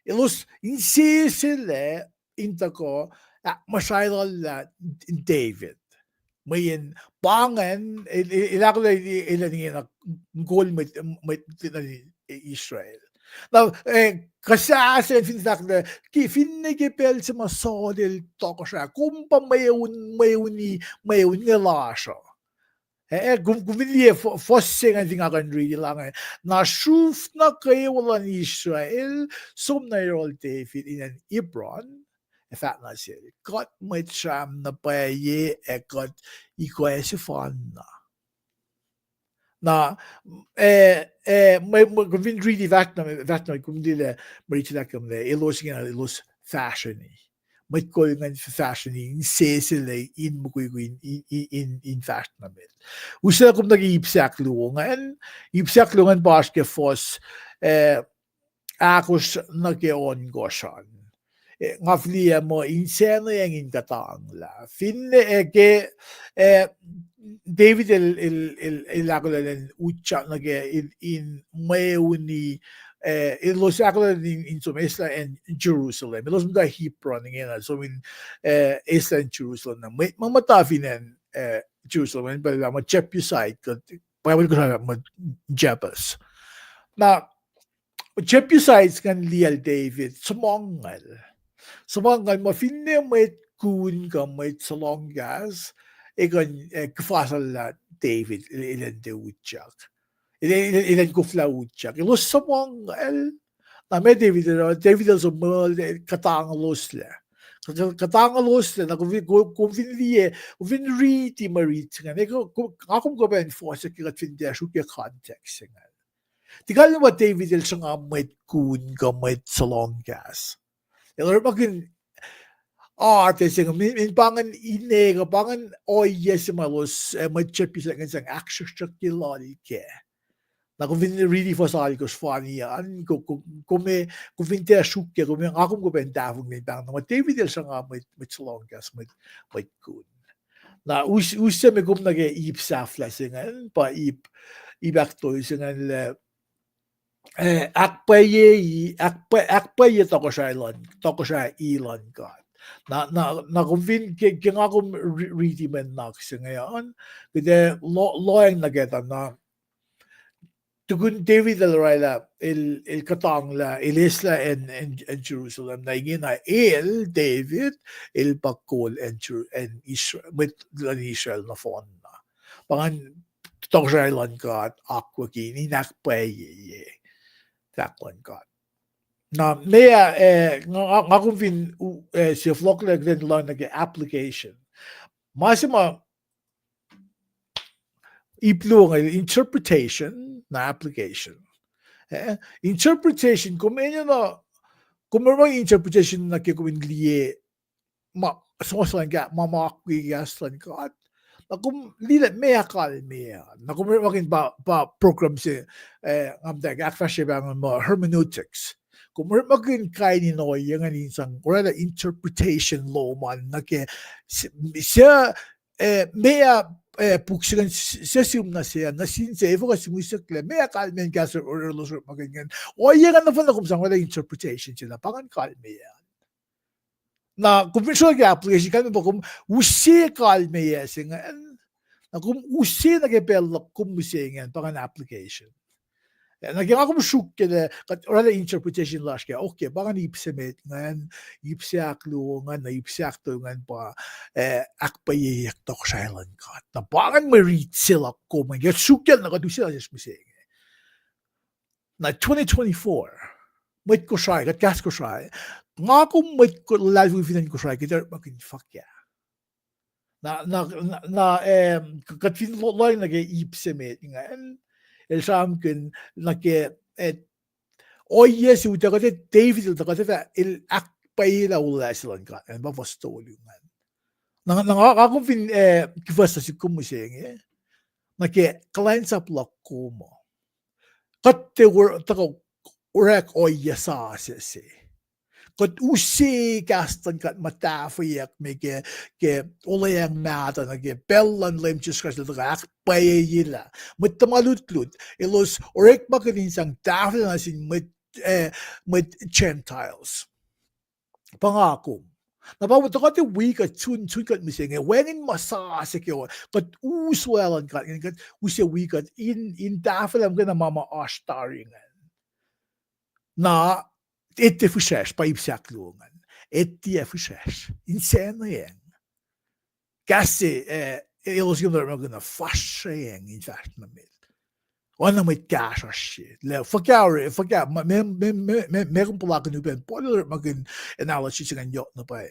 Ilos insisile inta ko masayal David. Mayen pangan ilakla ilan nga goal mit Israel. Now kasasen finns dakle ki finne gepel som solil tokosha kumpa mayun nga lasr. Gumili fossing ang tingakan rin lang na shuf na kayo wala ni Israel som na yol David in an Hebron fat na siya got may tram na paye got ikwesi fan na may gumvin really vat na gumdile maritina kamle ilos nga ilos fashion may ko yung fashion in sesile in mukuy in fashion na bit usa kum nag-iipsak lungan baske fos akos nag-eon goshan ngaflia mo inseno yang in katang la finne eke David el ucha nage in Meuni los akla in Somesla and Jerusalem los mga Hebron ngena so in Esam and Jerusalem na mamatafinen Jerusalem but ma Jebusite pa ko sa ma Jebus na Jebusites kan lial David sumongal mo finne met kun kam met salongas egon kfasrye David ilan de utjak ilan kufla utjak los sumongal na med David also mal katang losle na kung read ti marit nga akum ko ben force ki finde shu ki context nga tigal mo David el sanga met kun gamet salongas Eller makin artist min pangan inge pangan yes malos matchepis like sang akfwasrye lari ke na kung really for sali ko funny an ko vinte shukke ko akum ko ben davon min bang na David el sanga met salongas met kun na usse me gum nage ipsafla singan pa ibaktoy singan le akpaye tokosha Wulelah God na kumvin kingakum ritimen naks ngayon kaya loyang nageta na tuken David el katang la Isla and Jerusalem na ingin na David el pakol and Israel with Israel na fon na pangan tokosha Wulelah God akoo kini nakpaye Wulelah God. Na mea ngakong fin si fwakolo glen lang nag application. Masima iplo ng interpretation na application. Interpretation kung may interpretation na kikumin liye sumasalan ka mamakwigas lan ka na kung lilat mea kal mea na kung may ba program si akfwasrye bang hermeneutics kung may kay ni Noy yung isang wala interpretation law man na siya mea puksigan siya na siya na sinse evo kasi musikle mea kal mea kasreacng or lasr maganyan o yung na kung saan wala interpretation sila pangan kal mea na conventional application kami ba kung usi kalme yesingan na kung usi nagepelok kung musingan pangan application nagyang ako musuk kaya wala interpretation lash kaya okay pangan ipsemet ngan ipsiak luongan na ipsiak tungan pa akpayeyak tokosha Wulelah God na pangan Mwe Read sila ko man kaya sukyan na kadusila jes musingan na 2024 may koshay kat kas koshay nga kung may lalo finan ko siya kita makin fuck yeah na kat fin loy nage ipsemet nga Esam kun nage yes uta kat David uta kat el akpayla Wulelah Lun God and ba fastolungan nga kung fin kivasa si kumuseng nage clients up ko mo kat te were tako urek yasa se Kat usi kastan kat matafayak me ke olayang nata na ke pellan lem Jesus Christ akpaye yila met tamalutlut elos orek bakanin sang tafel na sin met Gentiles pangako Nabawa to kat wikut chun kat missing when in masasa kewa kat uswell and kat usya wikut in tafel am gonna mama ashtaringen. Na ette försers på ipsaklungen. Ette försers. Insane. Gassi illusioner magna fasceng in färtna med. Ona med gasasje. Le forget me kumpulakan uben polar magin analysis ng yot na pa.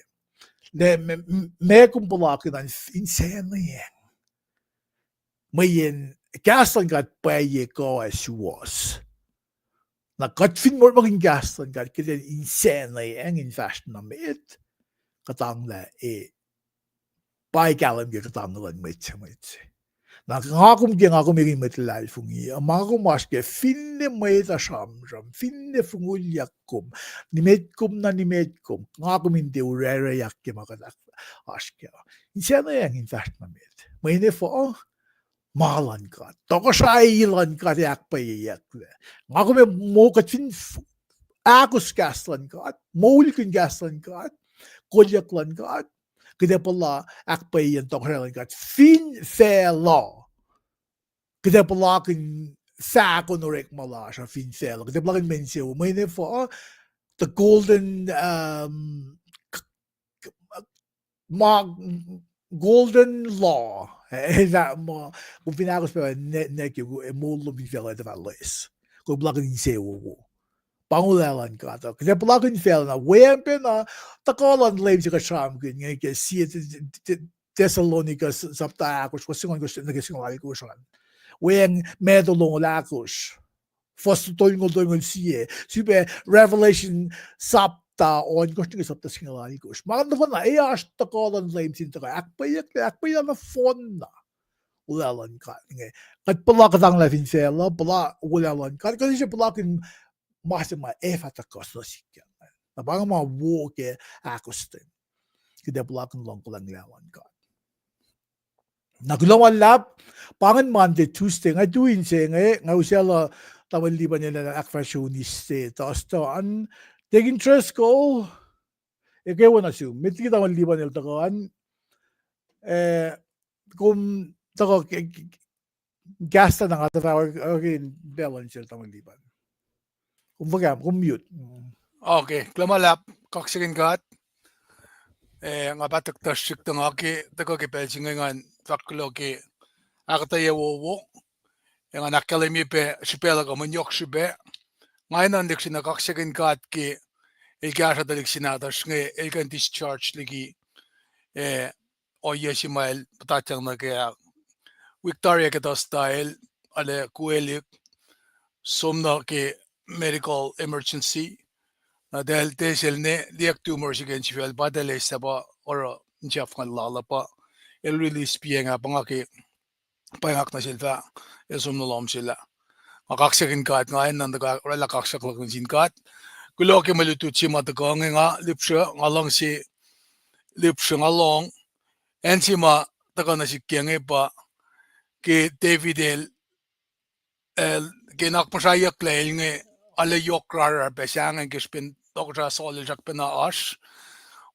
Le me kumpulakan an insane. Mayen gaslan gat pa ye kowos. Na gat fin mo magin gaslan gat kiden insane ang in färtna med. Katang la by galam ge katang lan mit. Na ngagum ge ngagum ing mit lalfungi. Amagum maske finne meita samjam. Finne fungulyakum. Nimetkum na nimetkum. Ngagum in de urere yakke magadak aske. Insana yang in fast na mit. Mayne fo malan ka. Tokosai lan ka yak pa yak. Ngagum mo katin akus gaslan ka. Moulkin gaslan ka. Kolyak lan ka. Kede pala akpay yan tokosai ka. Fin fair law. Kede pala kin sa konorek mala sa fin fair law. Kede pala kin mensiyo. Mayne fo the golden golden law. Kung pinakos pa nek yung mulo bifela de valis. Kung blakin sewo. Pangulelan ka to. Kasi blakin fel na wempe na takalan lem si kasam kin ngay si Thessalonica sapta akos ko singon ko nagisingon ko san. Wen medolong lakos. First toingol siye. Sibe Revelation sapta on ko tinga sapta singalani ko. Maganda fa na as takalan lem sin taka. Akpayak na fon na. Wulelah Lun God. Kat pala katang lefin fela, pala Wulelah Lun God. Kasi siya pala kin masima efatakos na sikyan. Napang mga woke akustin. Kaya pala kin lang kulang Wulelah Lun God. Nagulawan lap, pangan Monday, Tuesday, nga doing siya nga usya la taman liban nila ng akfwasrye. Tapos to, ang taking interest ko, kayo na siya. Mitli taman liban nila takaan, kung tako gasta na nga tatawag balance yung tamang liban. Kumbaga, mute. Okay, klamalap kasreacng God. Nga batak tasik tang aki tako ke pelsingan fwakolo ke akooteyac wo. Nga nakalemi pe sipela ko Mwe Nunak Yohk. Ngayon andik sina kasreacng God ke ikasa dalik sinatas nge ikan discharge lagi oyesimail patachang na kaya Victoria kita style ale kuelik somna ke medical emergency na dahil tesel ne liak tumor sigen sifel badale saba oro njaf kan lala pa el release piang apa ke pangak na silva Esam nolom sila makaksakin God ngayon nanda rela kaksak lagun sin God Kulo ke malutut si mataka nga lipsha ngalang si lipsha ngalong ensima taka na si kiange pa ke David ke nakmasaya klail nge ale yok rar besang ke spin dokra solil jak pena ash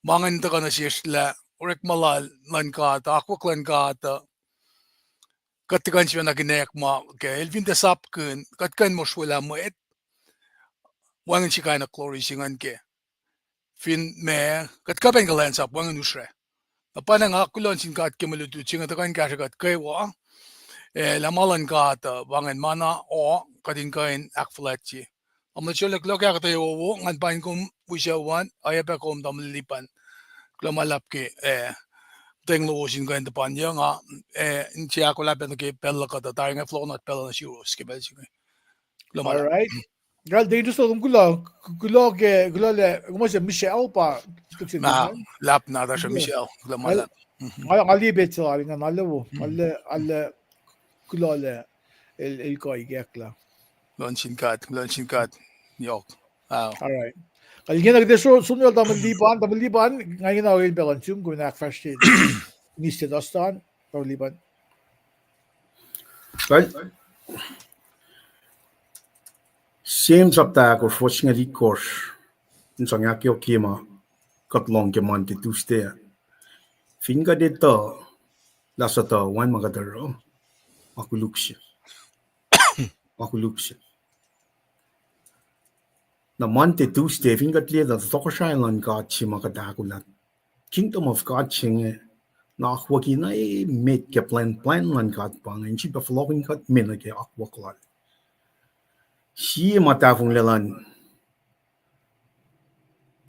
mangan taka na si isla urek malal lan ka ta akwa klan ka ta katikan siya na ginek ma ke elvin de sapkun katkan mo shwala mo et wangan si kana glory singan ke fin me katkapen galan sap wangan usre apana nga kulon sin kat ke malutu singa takan ka kewa lamalan ka wangan mana o kadin kain akfwasrye amacholek lo ka tayo wo ngan pain kum wisyawan ayape kom damlipan klamalap ke teng lowos in kain tapan ya nga inchi ako lapen ke pella ka tayo nga flow not pella na euros ke belsi klamalap. Alright. Gal de just kung kulo le mo siya Michelle pa. Na lap na da siya Michelle klamalap. Ngalibet sa nga nalawo. Alle kulo le el koy gekla. Launching cut yok. Alright. Kalingin nagdeso sunod taman liban ngayon na rin balance yung kung akfwasrye nisya dastan taman liban. Right? Same sapta ko forcing a recourse in sang yakyo kima katlong ke monte tuste finga dito lasata wan magadaro akuluksya na monte tuste finga tle da tokosha lan God chi magadakulat kingdom of God chinge na akwaki na met ke plan lan God pang en chi ba flowing God minake akwaklat si matafung lelan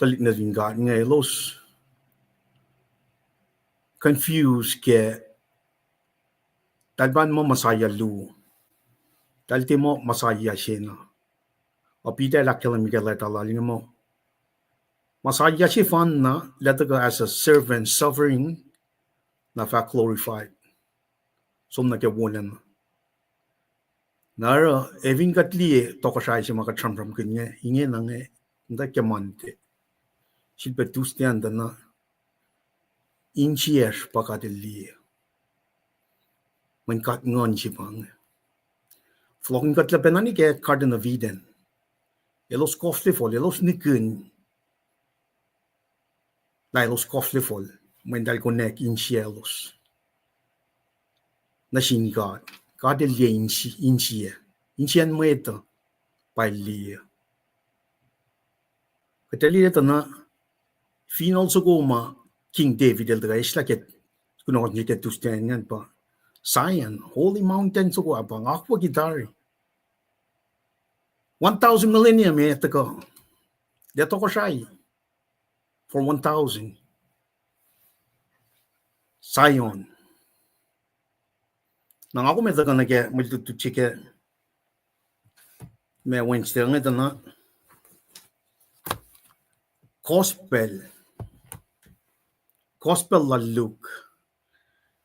talit na rin God ngay los confused ke talban mo masaya lu talte mo masaya siya na o pita lakilam migala talaling mo masaya siya fan na let go as a servant suffering na fa glorified som na ke wonan nara evin katli to ko sai siya makatram kinye inge na nge nda ke mante silpe tustian na inchier pakadeli man kat ngon siya pang flocking kat la penani ke garden of Eden elos koflefol elos nikun la elos koflefol men dal konek in cielos na sin God el ye in mueta pa lia katali ito na final so goma King David el da isla ket kuno ni ket tustengan pa Zion holy mountain so ko abang akwa gitari 1,000 millennium ito ko dito ko siya for 1,000 Zion nang ako may daga nage multituchike may Wednesday ang ito na gospel la Luke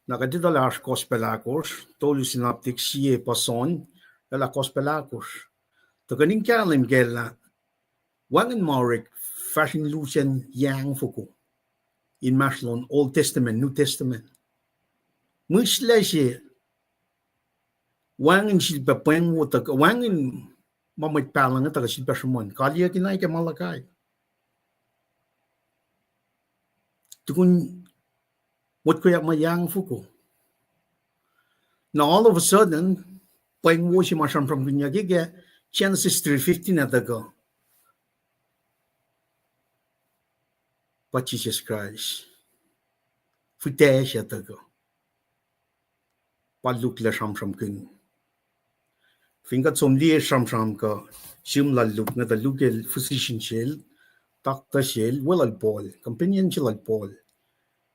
nakadito la gospel akos tolu synoptic siye pason la gospel akos to kaning kalim gela wangan marik fashion lucian yang fuku in Maslon Old Testament New Testament musleshe wangan silpa peng wota wangan mamait palang ta silpa shumon kailyac kinai ke malakai tukun what ko yak mayang fuko now all of a sudden peng wo si masam from dunya gige Genesis 3:15 at ago but Jesus Christ fitesh at ago paluk la sham kun fingat som li sham ka sim la luk na the local physician shell doctor shell well al ball companion shell al ball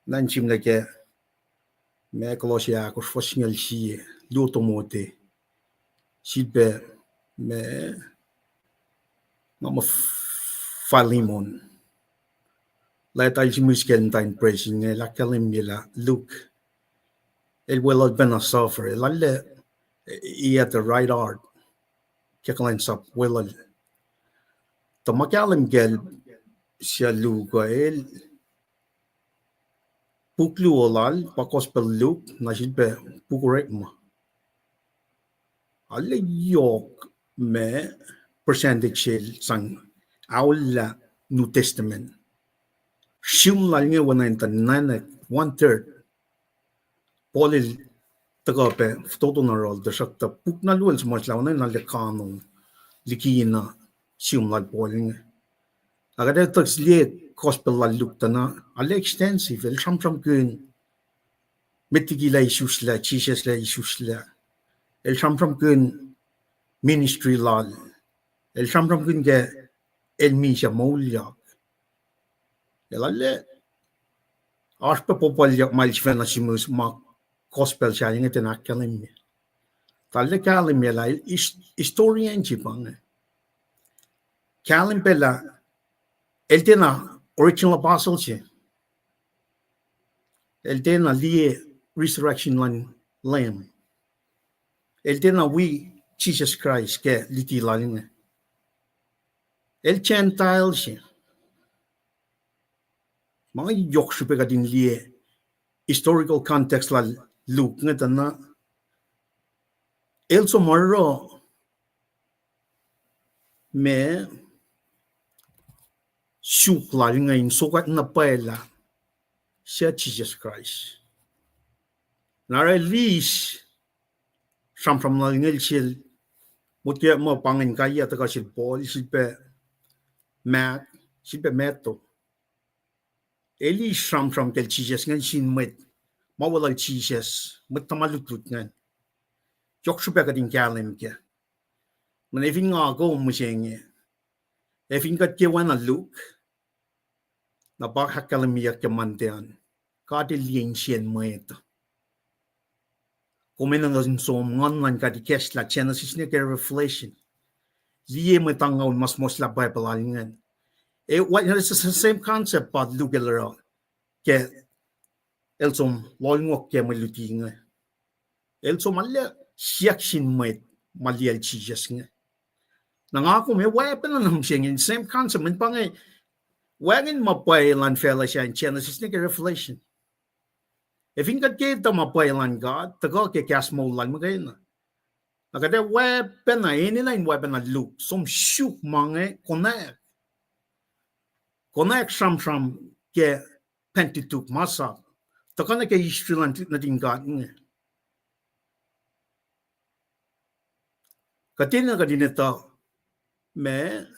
nan chim la ke me kolosia ko fosngal si l'automote silbe me mama falimon la tal simuskel time pressing la kalim mila look el well al ben a suffer la le he had the right art keklan sap well al to makalim gel sia lugo el puklu olal pakos pel look na silbe pukurek mo alle yok me percentage sang aula New Testament shim la nge wana nana 1/3 polil tagope todo na rol de shakta pukna luel smach la na le kanon likina shim la poling agade tax le gospel la luktana alle extensive el sham kun metigila isusla Jesus la isusla el sham kun ministry law el sham kun ge el misha molya elalle aspe popolya malchvena simus ma gospel sharing eten akalim talle kalim la historian chipang kalim pela el tena original apostle che el tena lie resurrection lamb el tena we Jesus Christ ke liti lalinge el gentile che mga yok supe ka din lie historical context la Luke nga na el somaro me suk la ngayon sukat na pala siya Jesus Christ. Nara lis sam na ngel sil mutya mo pangin kaya ta sil Paul silpe mat silpe meto. Eli sam kel Jesus ngel sin met mawala Jesus met tamalutut ngan. Jok supe ka din kalim ke. Men efin nga go mo senge. Efin ka kewa na Luke na bak hakalimia ke mantean. Ka de lien sien met. Komen ang som ngan ka di kes la Genesis ne ke Revelation. Ziye mo tangaw mas la Bible alingan. What it's the same concept but lugelera ke elsom loingok ke malutinga. Elsom alle siaksin met maliel Jesus nga. Nangako me weapon na namsing same concept men pangay wangin mapay lan fella siya in Genesis ne ke Revelation. If ingat kita mapay lan God, tago ke kas mo lan magayna. Nakade weapon na ini weapon na Luke som shoot mange connect sam ke Pentateuch masa. Takana ke history lan na din God nga. Katina kadinita me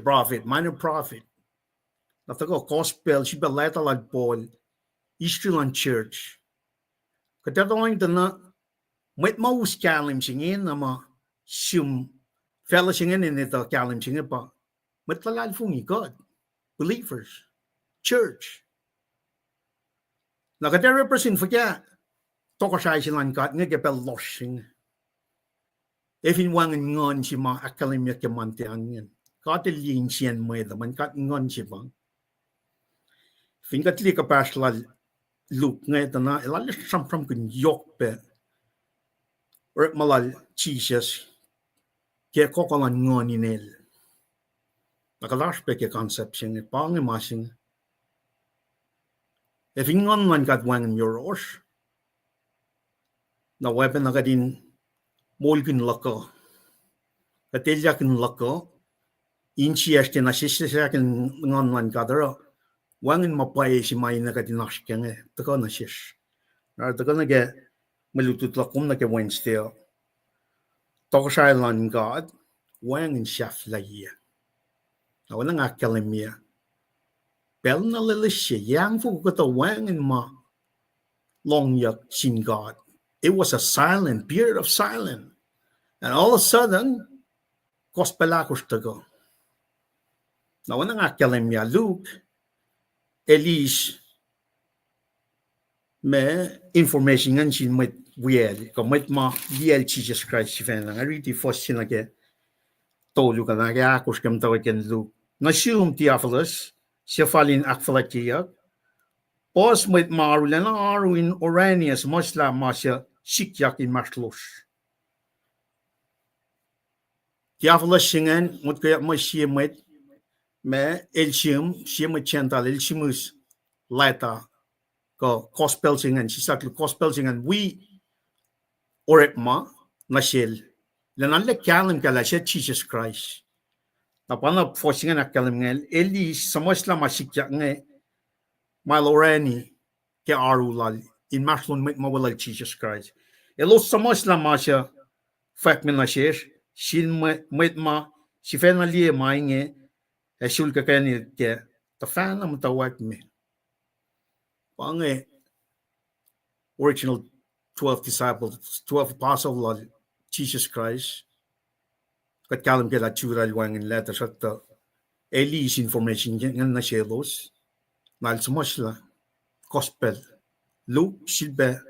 prophet, minor prophet. Natago gospel si baleta lan Paul history lan church. Katatoing na met maus kalim singin nama sum fella singin in ito kalim singin pa. Met lalal fungi God, believers, church. Nakata represent for kya toko siya silang God nga gapel lossing. Efin wangan ngon si ma akalimya ke mantian yan. Kata liin siyan mo ito man kat ngon si bang. Fingat li kapas lal Luke nga ito na ilalis sampram kun yok pe. Or malal Jesus kaya kokolan ngon inel. Nakalas pe ke conception e pang masing. Efin ngon man kat wangan yoros. Na weapon na kadin molkin lako. Kailyac lako. Inchi este na sisyakin ngon man kadaro. Wangin mapay si may na kadinashkang eh. Tako na sis. Tako na ke malutut lakom na ke Wednesday. Tako siya lan God. Wangin chef laya. Na walang akalimia. Pel na lilisya. Yang fu ko to wangin ma long yak sin God. It was a silent period of silence. And all of a sudden, kospelakos to go. Now, when I tell him, Luke, Elise, me information and she might weird, come with my real Jesus Christ. I read the first thing again. Told you can I akos come to again, Luke. Nasum Theophilus, Shefalin akfwasrye, pos with Marulan Arwin Oranius, Mosla Masha, Shikyak in Maslos. Theophilus singen, what get my shame with me, Elshim, Shim Chantal, Elshimus, Lata, go gospel singing, she started gospel singing, we Oretma, Nashil, Lanale Kalim Kalasha, Jesus Christ. Napana forcing an akalimel, Eli, Samosla Mashikyak, Malorani, Ke Arulal, in Maslon make Mawala Jesus Christ. Elo Samosla Masha, Fakmin Nashish, Shin Mitma, Shifena Lie Mange, a Shulka Kenny, the fan of mutawauk me. Pange, original 12 disciples, 12 apostles of Jesus Christ. Kat kalam ke la chural wang in letters at the Eli's information yan na shelos. Nal sumasla, gospel, Luke, silbe,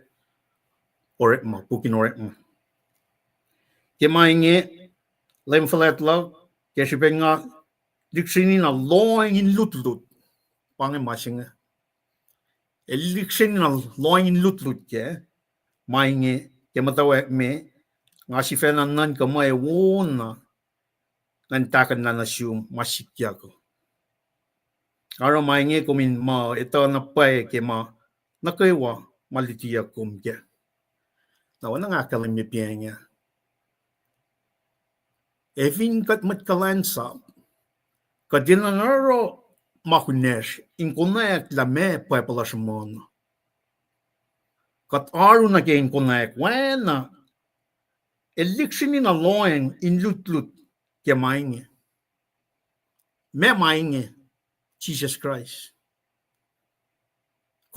oretma, pukin oretma. Kemainge, lemfalet love, kesipe nga, diksini na loing in lutlut, pange masinga. Eliksini na loing in lutlut ke, mainge, kematawauk me, nga si fenanan kamay wona, nantakan na nasyum masikya ko. Araw mainge kumin ma ito na pay ke ma kewa malitiya kumke. Na wana nga kalimipya niya. Evin kat matkalansa Kadinanaro makunesh in konayak la me puepelasmon. Kat aru na gain konayak wena. Election in a loin in lut ke mainge. Me mainge Jesus Christ.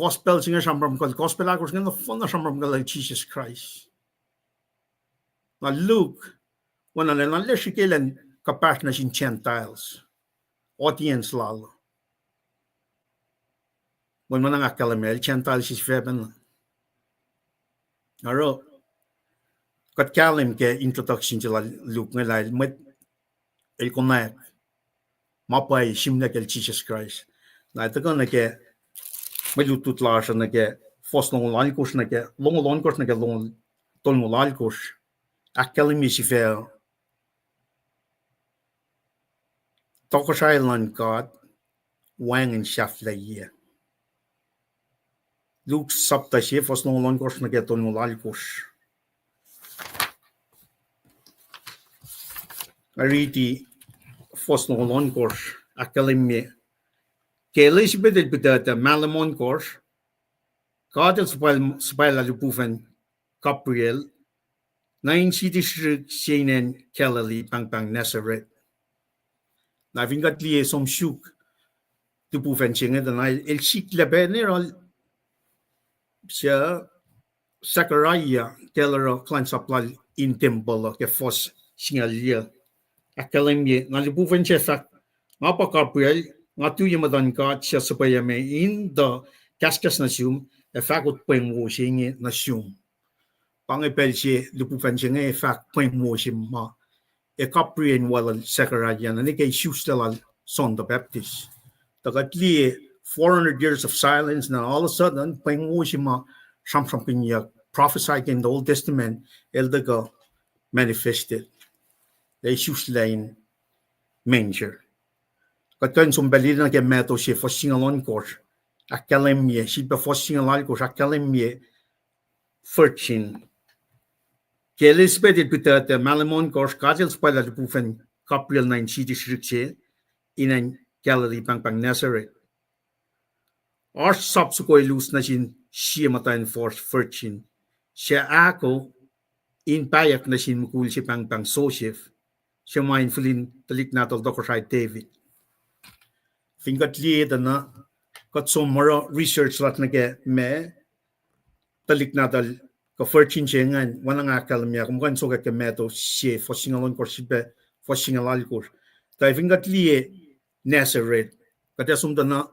Gospel singer sambram kal gospel akos ngin the fun sambram kal Jesus Christ. Na Luke wana le na le shikelen kapas na sin Gentiles. Audience lalo. When man nga kalamel Gentiles is feben. Aro kat kalim ke introduction to Luke ngalai met el konak mapai simna kel Jesus Christ. Na ito na ke may lutut lasr na ke fos long lalikos na ke long kos na ke long tolong lalikos akalim si fel tokosay lan God wang and shafla ye Luke sapta si fos long kos na ke tolong lalikos ariti fos long kos akalim me ke Elizabeth bidata malamon kos God is spoil la lupufen Gabriel 9 Shenen Kelly Pang Nazareth. Na vingat liye som shuk lupufen chinga dan el shik lebener siya Zachariah Keller clan supply in temple ke fos singalia akalemye na lupufen chefak ngapa Gabriel ngatu yamadan God siya supaya me in the kaskas na sum efakut Paing mo singe na sum pangipelsi lupufen singe efak Paing mo simma e Gabriel wala Zachariah na ni kay shustela son the Baptist tagatli 400 years of silence now all of a sudden Paing mo simma something prophesied in the Old Testament eldaga manifested they shustela in manger Katan sumbalina ke meto si fosingalon course akalemye si be fosingalal course akalemye fortune ke Elizabeth pitata malamon course kajel spala bufen Gabriel 9 city shrikse in an Galilee pang Nazareth or subsequent lose na sin siya matayin force fortune siya akoo in payak na sin mukul si pang Joseph siya mindfulin talik natol dokosay David Fingat liye na kat so mara research lat na ke me talik natal ka fortune chengan wana nga kalamya kung kan so ka meto si fosingalon ko sibe fosingalal ko ta fingat liye Nazareth kata sumda na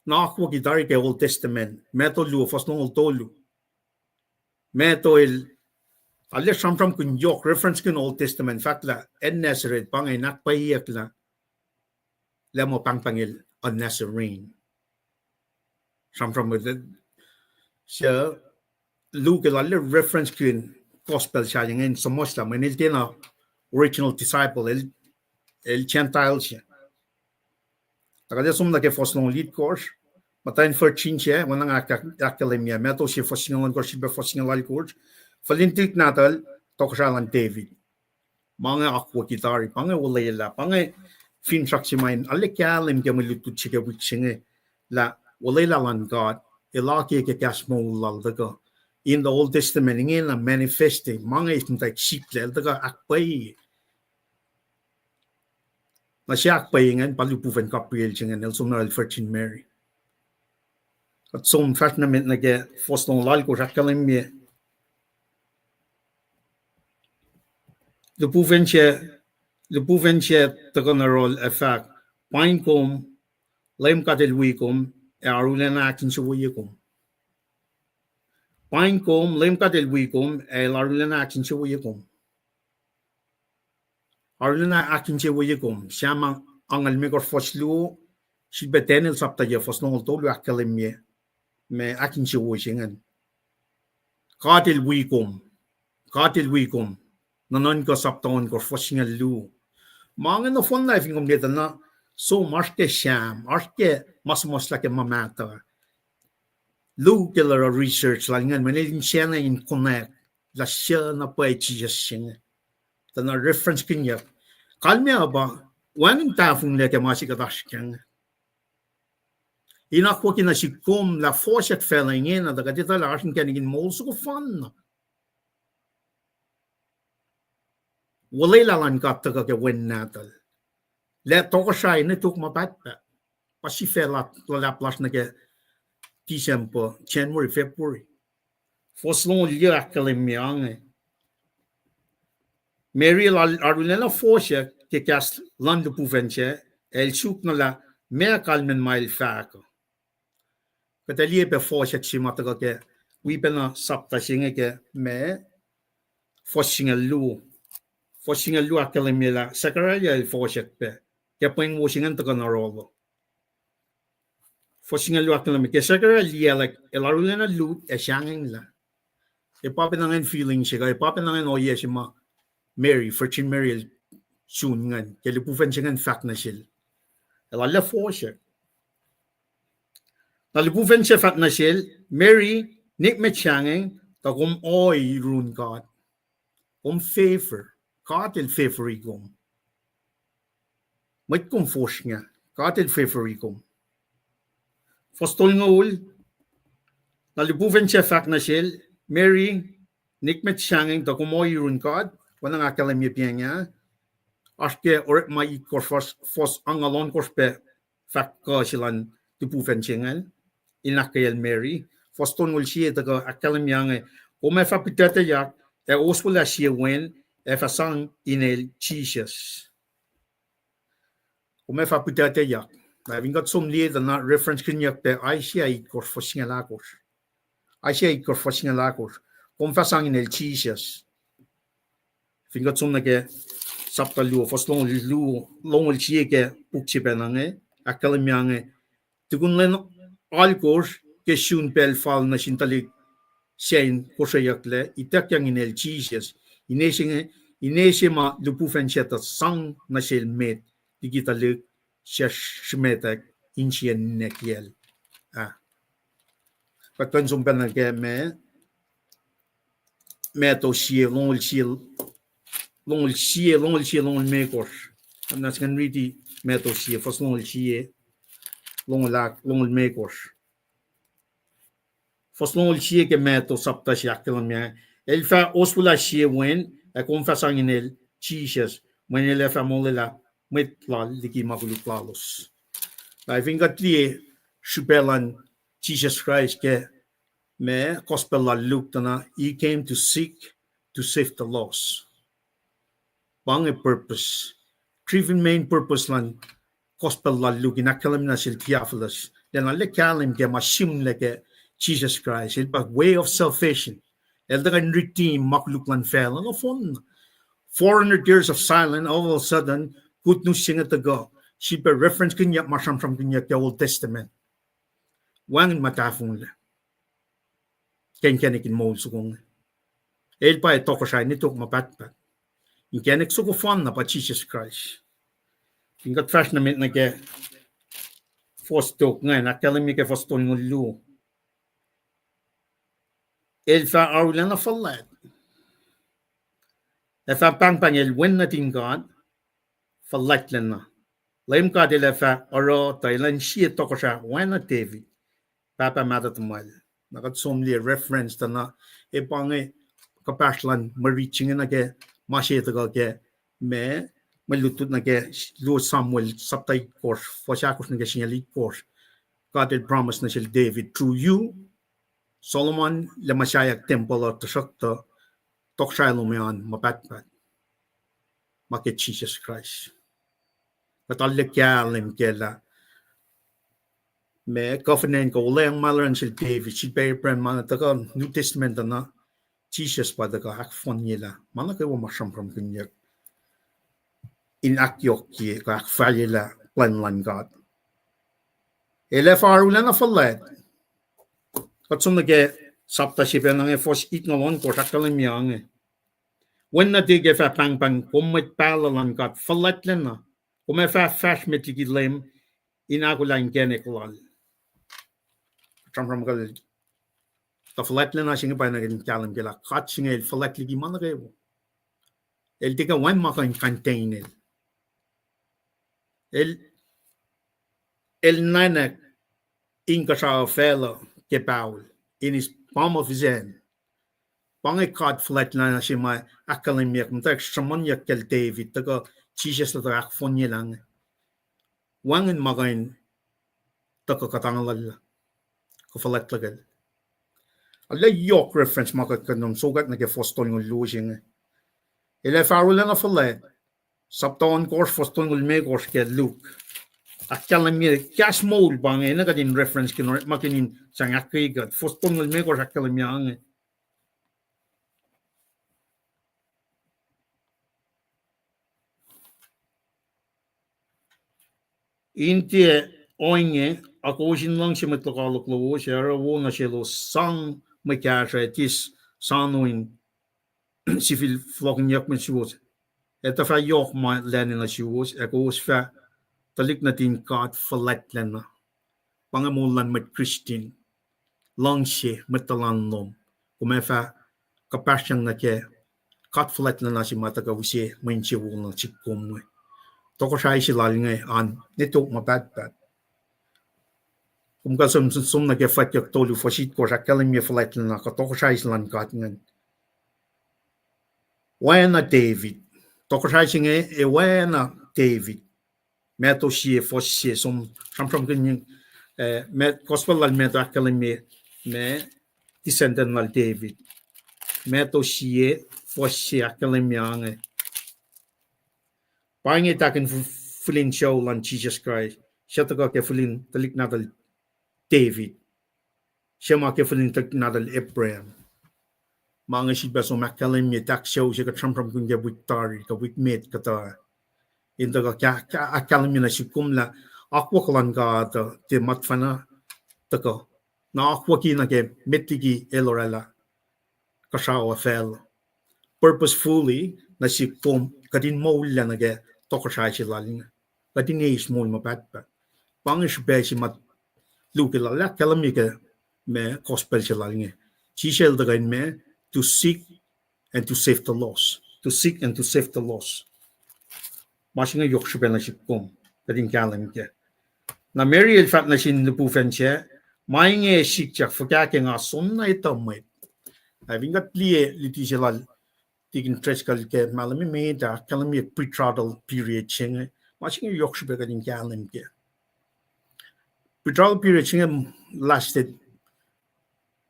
akwo gitari ke Old Testament meto lu fosnong tolu meto el alle samram kun yok reference kun Old Testament fact la en Nazareth pangay nakpayak la lemo pangpangil a Nazarene. Some from the so Luke a little reference to gospel sharing in some Muslim and it's a original disciple el Gentiles. Tagad sum na ke fosnong lead course matain for chinche wana nga academia meto si fosnong course be fosnong course falintik natal toksalan David. Mga akwo kitari panga wulelah panga fin saksimain alle kalim ke melutut chike wichinge la Wulelah Lun God elaki ke kasmo laldaga in the Old Testament ingin la manifesting mga isntak siple daga akpai na siya akpai ngan palupuven Gabriel chingan el sumnal Virgin Mary at som fastnament na ke fosnong lal ko rakalim me lupuven siya taganarol effect Paing kom lem katel wikom e arulena akin sa wikom Paing kom lem katel wikom e arulena akin sa wikom arulena akin sa wikom siya ang almigor foslu si betenel sapta ya fosnong tolu akalemye me akin sa wisingan katel wikom nanon ko saptaon ko fosingal lu mga no fun life ngom dito na so marke sham marke mas la ke mamata lu ke la research la ngan manilin siya na in connect la siya na pa Jesus sing ta na reference kinya kalmya ba Wan tafung le ke masih kasreacng. Ina ko kina si kom la forset fellingen na daga dita la asin kenigin mol so fan. Wulelah Lun God ke win natal. Le toko sai ne tuk mapat pa. Pasi felat la plas na ke December, January, February. Foslong liya akkalemiang. Mary arulena forset ke kas land puvenche el suk na la mer kalmen mail fako. Katalie be forset si mataga ke we bena sapta singe ke me Forsinga lu akkalemela sakaraya el forset pe. Ke Paing Washington to na rolo. Forsinga lu akkaleme ke sakaraya like el arulena lu Esam la. E papenangan feeling siya, e papenangan oye si ma Mary, Virgin Mary soon ngan, ke lipuven siya ngan fact na siya. El ala forset. Nalipuven siya fact na siya, Mary, nik met siyangeng, ta kum Mwe Nunak God. Kum favor. God el favor ikom. Met kum force nga. God el favor ikom. Fostol nga ul. Nalipuven siya fact na siya, Mary, nik met siyangeng, ta kum Mwe Nunak God. Wanang akalamya piya nga. Aske or mai kors fos angalon kors pe fact ka silan lipuven siya nga. Inakayel Mary. Fostol ngul siya taga akalamya nga. Kung fa kowos e oswala siya wen, e fa sang inel Jesus. Kung fa kowos. Na vingat som liya na reference kinyak pe ay siya ikors fos singalakos. Ay siya ikors fos singalakos. Kung fa sang inel Jesus. Vingat som na ke sapta luo, fos longol siya ke pukchipe nange, akalamya nga. Tukun len alkos, ke syun pel fal na sintalik siya kasreacng le, itak yang inel Jesus. Inesi ma lupufen siya ta sang na siya met, digitalik siya shmetak insyen nekyel. Pagkan sumpen na ke me to siya, longol mekos. Nas kan riti me to siya, fos longol mekos. Fos longol siya ke me to sapta siya akkalamya. El fa oswala siya wen, e confessang inel Jesus, when el fa molela, met lal, liki makuluklalos. I think at liye, shupelan Jesus Christ ke me gospel la luktana, he came to seek to save the lost. Bang a purpose. Three main purpose lan gospel la luk in akalam na sil Theophilus. Then alle kalim ke masim leke Jesus Christ. Il bag way of salvation. El dagan redeem makluk lan fel. Ano fun? 400 years of silence, all of a sudden, good news singa to go. She be reference kinyak masam from kinyak the Old Testament. Wangin matafung la. Ken kenikin mo sukong. El pa ito ko siya nitok mapatpat. In kenik suko fun na pa Jesus Christ. Ingat fresh na mit na ke fostok nga, nakalami ke fostok ng lu. El fa arulan na falat. Fa pang el wen na ting God, falat lan na. Laim ka de fa aro Thailand siya to ko siya, wen na David. Papa matatumal. Nakatsumli reference ta na pange kapaslan mariching na ke masya to ke me malutut na ke Lord Samuel saptay course fosyakos na ke sinyali course. God had promised na siya David through you Solomon le masyayak temple at sakta tokshay lumayan mapatpat makit Jesus Christ. Katalle kyalim kela me covenant ko wala ang malaran si David si Paypren mana taka New Testament na Jesus pa daga akfwasrye mana kayo masam from kewa inakyok ki ka akfwasrye Wulelah God elefar ulan na fallet katsum nage sapta si penang fos itnalon ko sakalim yang when na dige fa pang kummet palalan God fallet len na kumefa fash metigilem inakulan geneklal from gal ta flat na singa pa na gin kalam gela kat singa el flat ligi man rebo el diga wan ma kan contain el el nanak inga sa fela ke Paul in his palm of his hand. Pange card flat na si ma akalimyak mta extramon ya kel David taga Jesus la akfonye lang. Wangin magain taga katangalal ko flat lagal. Alla York reference maka kanum sogat na ke fostol ng losing. Ele farula na flat. Saptaon course fostol ng me course ke Luke. Akalimyak cash mold bange na kadin reference kin makinin sang akigat fostol ng me course akalimyak. Intie inge akoo lang si mutawauk lowos era wo na silo sang kasreacng tis sanoin si fwakolo men siwos. Eta fa yok ma len na siwos akos fa talik na tin God falet len na. Pangamulan met Christian lang si metalan nom. Kumefa kapasyang na ke God falet len na si mataga wisi men si wo na si kumwe. Toko siya sila ngay an nito mabad. Kung kasum na gefat yak tolu fasit ko sa kalim ya flight na ka toko siya sila kat ngan. Wena David. Toko siya singe wena David. Meto siya fosye som samsam ganyan met gospel lal meto akalim me descendant lal David. Meto siya fosye akalim yang Paing taken filin show lan Jesus Christ. Siya taga ke filin talik nadal David. Siya ma ke filin talik nadal Abraham. Mga si baso makalim ye tak show siya ka trampram kung ya wiktari ka wikmet kata. Inda ka akalim na si kumla akwalan ka te matfana taka. Na akwaki na ke metigi elorela kasawa fel. Purposefully na si kum kadin maulla na ke toko siya sila linga. Kadin is mo mabat pa. Pangish besi mat luke la kalami ke me gospel sila linga. Chisel dagain me to seek and to save the lost. To seek and to save the lost. Masinga yok siya na si kum. Kadin kalam ke. Na Mary el fat na sin lupufen siya. Mainge sikyak fwakake nga son na itamay. Vingat liye liti sila tikin treskal ke malami me da kalami pretrial period chinge matching yok shbe gadin kalim ke pretrial period chinge lasted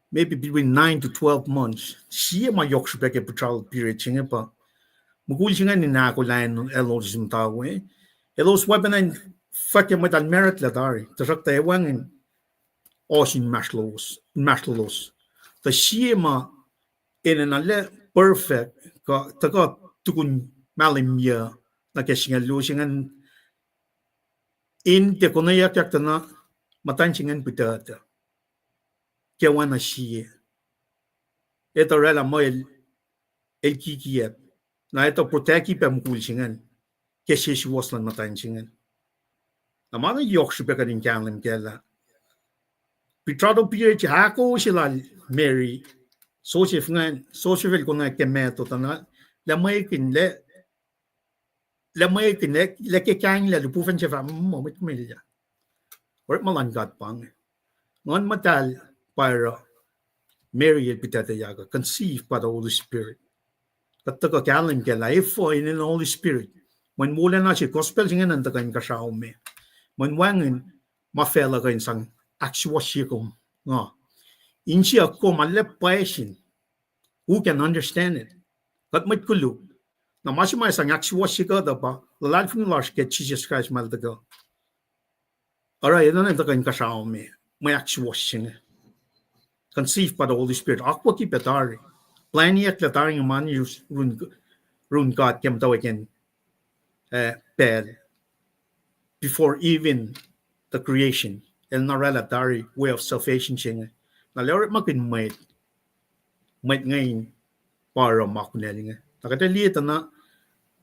maybe between 9 to 12 months siya ma yok shbe ke pretrial period chinge pa mugul chinge ni na ko line elogism tawe elos weapon fuck mo dal merit la dari tasak ta wangin osin mashlos the siya ma in an perfect ka taka tukun malimya na kesingan lusingan in te konayak yak na matansingan pitata kewa na siye ito rela mo el kikiyat na ito proteki pa mkulsingan kesish waslan matansingan na mana yok siya ka din kanlim kela pitrado piye akoo sila Mary social ko na kemeto tana lamay kin le ke kang le lupufen che fam mo mit milya or malan God pang ngon matal para Mary el kowos conceived by the Holy Spirit kataga kalim ke life for in the Holy Spirit when mula na si gospel singen ang tagan kasao me when wangin mafela kain sang akfwasrye ko nga inchi akko malep paesin who can understand it kat mat Kulo na masima sang akfwasrye ka da pa lalal fung lars ke Jesus Christ mal daga ara yan na tagan kasao me may akfwasrye conceived by the Holy Spirit akwa ki petari planiak lataring man use run God kem taw again pel before even the creation el narela dari way of salvation ching na leret makin might ngayon para makuneling nakatali ito na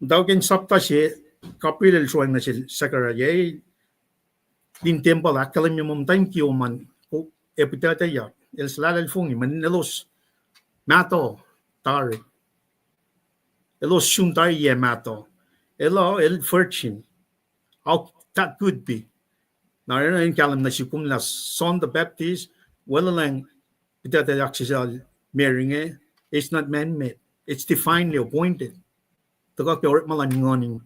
daw ken sapta siya kapilel suwang na siya sakaraya din temple akalim yung thank you man ko akkuteyac el salalal fungi man nelos mato tari elos suntay ye mato elo el fortune that could be. Now, in kalam na sikum na Son the Baptist, Wulelah Lun God, it's not man-made. It's divinely appointed. Tagak the orit malan ngoning.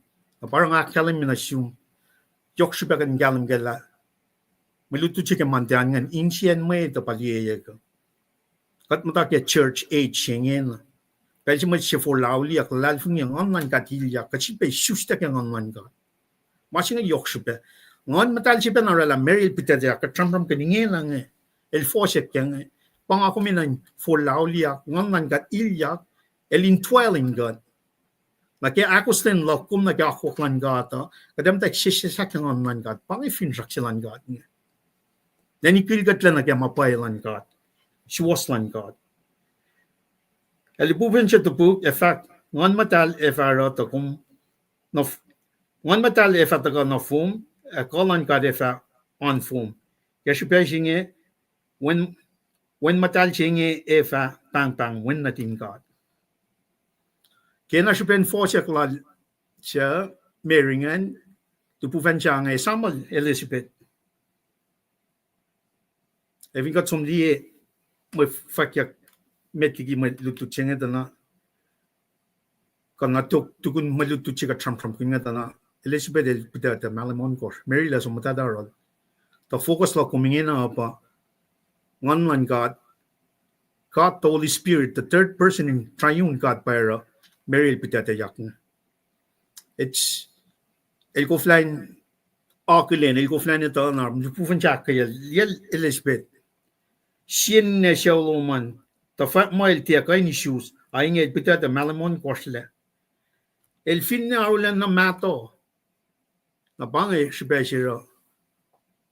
Parang akalam na siyum. Yok sibagan galam gala. Maluto chika mantian ngan insyan may to paliyaya ko. Kat matak ya church age shengen. Kasi mo siya for lauli ak lalfung yang online katilyac. Kasi pa sustak yang online ka. Masing yok siya. Ngon matal siya na rala Mary pitadya ka tram kaningin lang eh. El fosek yang eh. Pang ako minan for lauli ak online katilyac. El intwelling God. Laki ako sten lokum na akok lan God. Kadam tak sisak yang online God. Pang ifinrak silan God. Then ikilgat lang na mapay lan God. She was lan God. El buven siya to book, in fact, ngon matal efara to kum no ngon matal efara to no fum, kolan God efa on fum. Kasi pa singe when matal singe efa pang when natin God. Kena siya pen force klal siya Maringan to buven siya ng Esam Elizabeth. Even got some die mo fakyak metigi maluto chenga dana kana tukun maluto chiga tram kinga dana Elizabeth el pita malamon kor Mary la somata darol the focus la kumingena apa one God the Holy Spirit, the third person in triune God para Mary el pita yakna. It's el koflain akulen el koflain ito na pufan chaka yel Elizabeth sien ne shawloman the fat mile tia kaini shoes inge pita malamon korsle el fin na ulan na mato na bange shibeshiro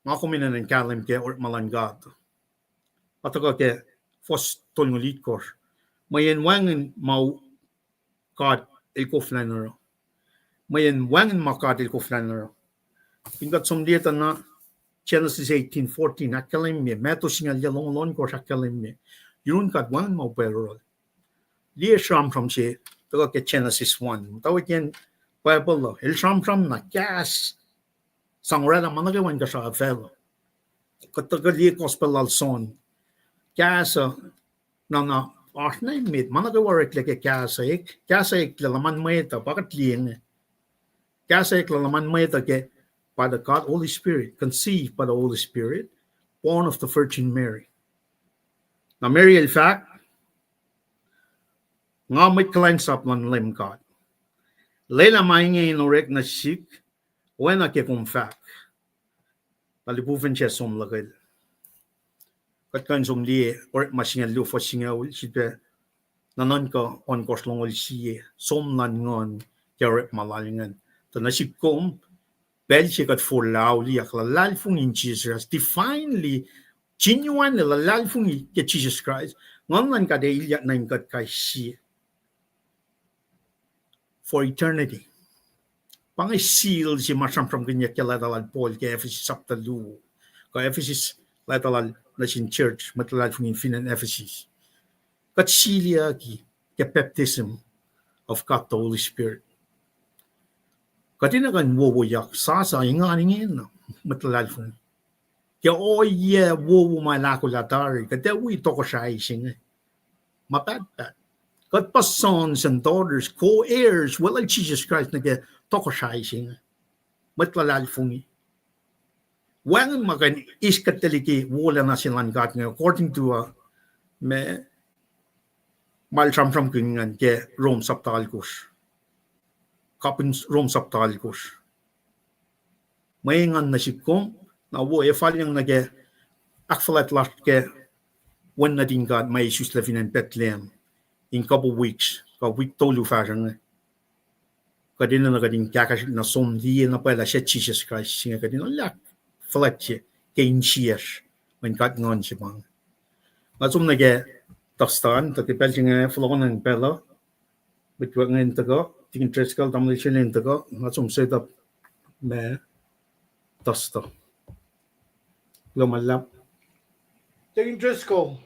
makomina ng kalim ke or malangat ataka ke fos tongulit kor mayen wangen mau God el koflanero mayen wangen makad el koflanero ingat somdieta na Genesis 18:14 akalim me meto singal yalong lon kor akalim me yun kat wangen mau perol li sham from che to ke Genesis 1 tawit yan Bible lo el sham na gas sangrada managawan ka sa fellow katagali gospel al son kasa na artna mit managawarik leke kasa ik lalaman meta pakat lieng kasa ik lalaman meta ke by the God Holy Spirit conceived by the Holy Spirit born of the Virgin Mary. Now Mary in fact nga mit klein sap lan lem God lela mainge inorek na sik wena ke kumfak palibuven siya som lagay kat kan som die or masinga lu fo singa ul sipe nanon ko on koslong ul siye som nan ngon yarep malalingan to nasip kom bel siya kat for lauli ak lalfung in Jesus divinely genuine lalfung ke Jesus Christ ngon nan ka de ilya nan kat kai siye for eternity pangay seal si masam from kanya kaya latalal Paul kaya Ephesus saptalu kaya Ephesus latalal na sin church matalal from infinite Ephesus kat silia ki kaya baptism of God the Holy Spirit katina kan wowoyak sasa inga ningin matalal from kaya oye wowo malako latari kaya wi toko siya ising mapad Kat pa sons and daughters, co-heirs, well, like Jesus Christ, nage toko shaising, matlalal fungi. Wangan makan iskat taliki wala na silang God nga, according to me maltram from kingan ke Rome saptalikos. Kapin Rome saptalikos. Mayangan na sikong, na wo e falyang nage akfwasrye ke when na din God may Jesus living in Bethlehem. In couple weeks, ka week tolu fashion kadina na kadin kakash na som di na pala siya Jesus Christ singa kadina lak fletche kain sias when kat ngon si bang masum na ge tastan to kipel singa flon ng pelo bitwa ngin tago tingin trescal tamli sinin tago masum set up me tasta lumalap Tingin Driscoll.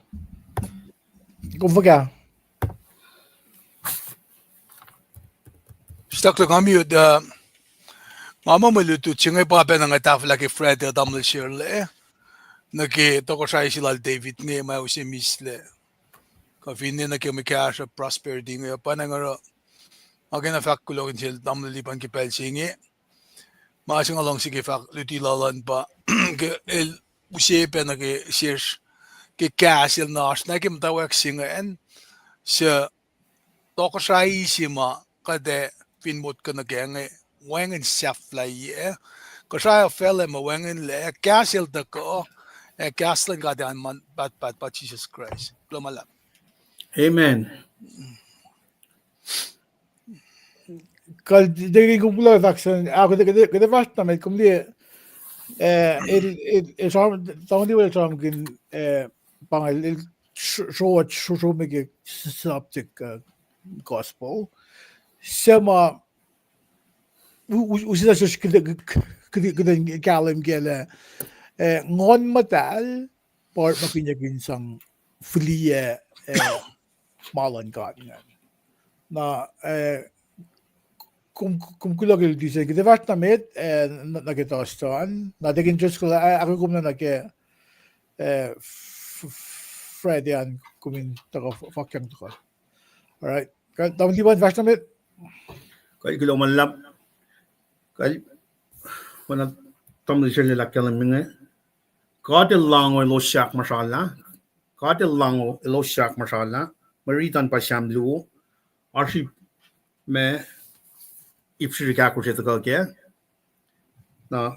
Kumbaga. Stuck lang on mute. Mama maluto chingay pa pa nang tafla ke Fred damle shirle. Naki toko siya sila David nge may usi misle. Kafine na kyo mikasha prosperity nge pa nang agin na fwakolo kinsil damle lipan ki pelsinge. Maasing along sige fak lutilalan pa ke el usi pa na ke shirsh ke kasil nash na ke mutawauk singe siya toko siya isima kade pinmut ka na kenge wengen saflay Kasi felle mo wengen le kasil da ko kaslan ka dan man pat Jesus Christ. Lumala. Amen. Kal degi kumplo faksen ako de vasta med kom det el som de väl som gin pang el så mycket subject gospel sema usida så kede kalem gele ngon matal por mapinjagin sang flie malan garden na kung Kulo dice que vart med na ke tostan na de just ko ako kum na ke Friday an kumin to fucking to all right kan tawon di ba vart med Kay Kulo malap. Kay wana tam di sila lakyan minge. Kate lango lo syak masala. Kate lango lo syak masala. Maritan pa siyam luo. Arshi me ipsiri kako siya to ke. Na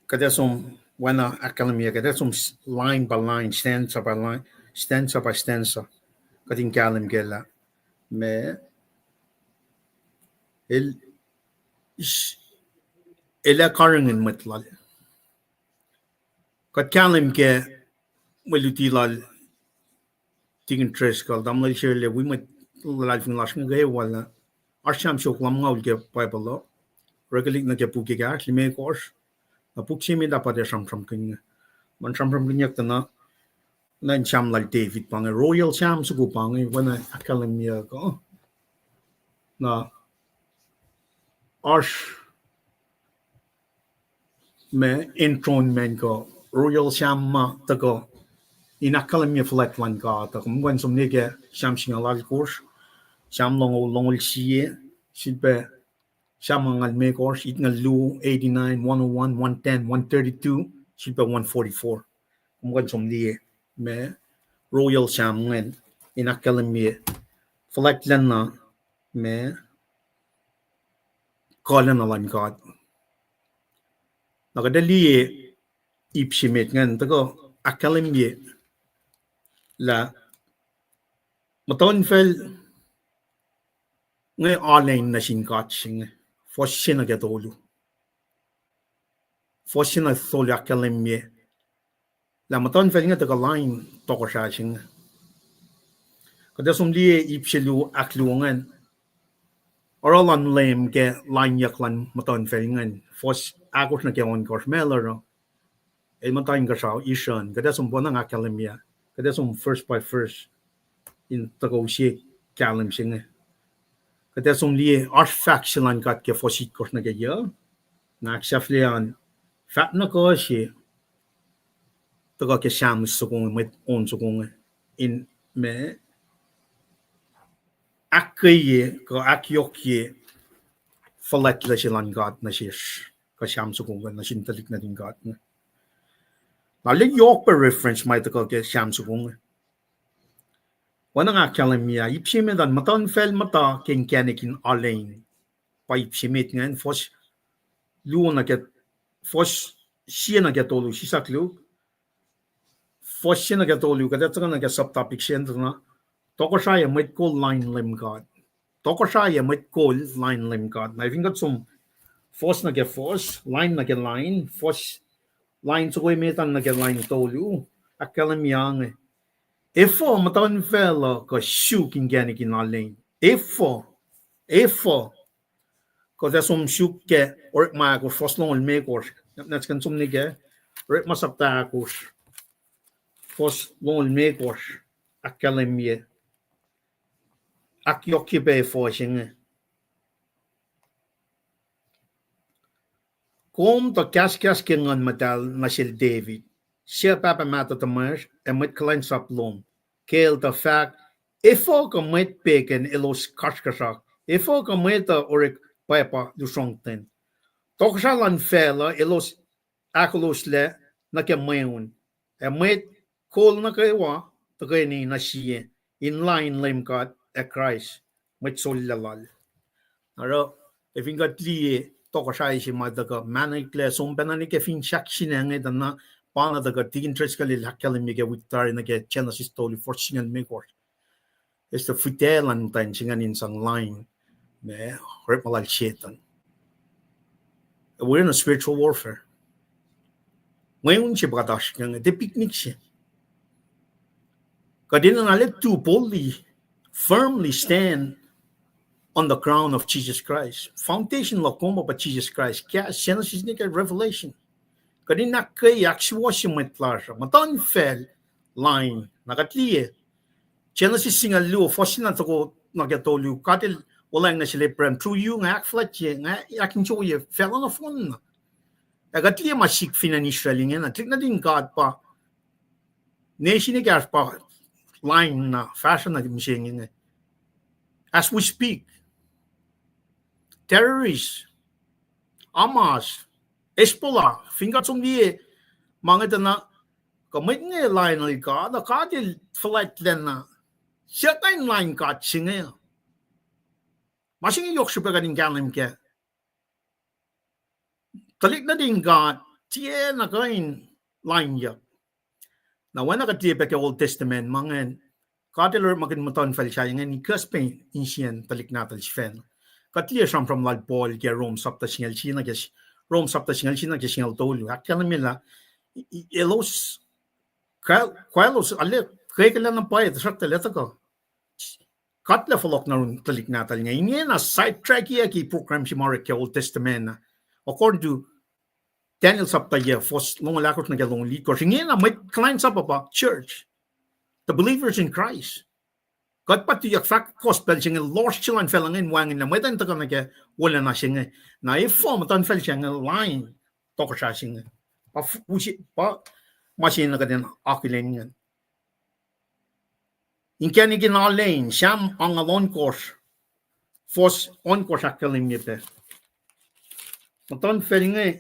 kada som wana academia kada som line by line, stanza by line, stanza by stanza. Kading kalim gela me ela karangin matlal. Kat kalim ke malutilal tingin tres kal damlal shirle we mat lalal fin lashng gay wala arsham shok lam ngaul ke bible regalik na ke puki ga lime course na pukchi mi da pade sham kin man sham kin yak na nan cham lal David pang royal cham su gu pang wana academia ko na arsh me enthronement ko royal cham ma ta ko in academia flat Lun God ta kum wan som ne ke sham sing lal course sham long siye silpe Shamangal Makors, it Lu 89, 101, 110, 132, Silpa 144. Kung som liye, me Royal Shaman, in Academy, Falaklan na, me Kahs In God. Nakadaliye, ipsimit ngan, tago Academy, la Matonfel, ngay online na sinkatching, Fossin na gatolu. Fossin na tholi Academy, la Matonfel nga taga line, toko shaching. Kada som liye ipsilu akluangan, oralan lem ke line yaklan Matonfel ngan, Fos akos na kewan kors meller, el Maton kashaw ishan, kada som bonang Academy, kada som first by first, in tago siye kalim singe. Kada som liye artifact lan kat ke fosit kors na kaya, na aksaflian, fat na ko siye, taga ke sham sukong met on sukong in me akkuteyac ko akkuteyac falat la silan God na shish ka sham sukong na sintalik na din God na. Lali Yohk pa reference may taga ke sham sukong. Wana nga kalamia ipsimit dan matan fel mata ken kanikin alain pa ipsimit ngan fos luo na ke fos siya na ke tolu sisaklu fos siya na ke tolu kada tsaka na ke subtopic siya na toko siya might call line lim God toko siya might call line lim God na ifingat som fos na ke fos line na ke line fos line so metan na ke line tolu akalamia nge Efo matan fel ko shuk ingani kin alain efo ko da som shuk ke or ma ko foslong me ko nats kan som ni ke or ma sapta ko fos long me ko akalemie akyoki be fo shinge Kom to kasreacng metal nasil David. Siya papa mata tamas met klein saplom. Keel the fact ifo ka met peken elos kasreacng. Ifo ka meta orik papa du songten. Toksalan fela elos akoo le na ke mayun. Met kol na kewa to ni na siye. In line lemkat a Christ. Met solalal. Aro, if you got three tokasai si madaka manikle sompenani ke fin shakshinange dana pana daga interest kali lakali mige wiktar na ke Genesis toli for singan mekor. It's the fitelan tan singan in sang line me hurt malal shetan. We're in a spiritual warfare. Ngayon si bradash kang de picnic siya. Kadina na let to boldly, firmly stand on the crown of Jesus Christ. Foundation lo como ba Jesus Christ. Kaya Genesis ni kay Revelation. Kadina kay akfwasrye lasr. Matan fel line nakatliye. Genesis singa lu fosina to nagatolu katil walang na sila prem through you nga akfwasrye nga aking choye fel na fon. Agatliye masik finan Israel nga trik na din God pa. Nation ni gas pa line na fashion na dimsing nga. As we speak, terrorists, Hamas, Hezbollah, fingat som die mga na kamit nga line na ka, da katil flight len na siya tayo line ka singa. Masing yok siya pa din kanim ke. Talik na din God, tiye na kain line ya. Na wana ka tiye pa ke Old Testament, mga katil magin matan fel siya, nga ni kaspe insyan talik natal si fen. Katliye som from like Paul ke Rome sapta singal China ke Rome sapta singal China ke singal tolu akala mila elos kowos ale kaya ng payet sakta leta ko katla folok na rin talik natal nga inge na sidetrack ya ki program si Mark ke Old Testament according to Daniel sapta ya fos mga lakot na galong likos inge na may client sa pa church the believers in Christ. God pati yak fak gospel singa lost chilan felangin wangin na medan taka na ke wala na singa na ifo matan fel singa line toko siya singa pa usi pa masin na kadin akilen yan inkani ginalain siyam ang alon course fos on course akalim nite matan felinga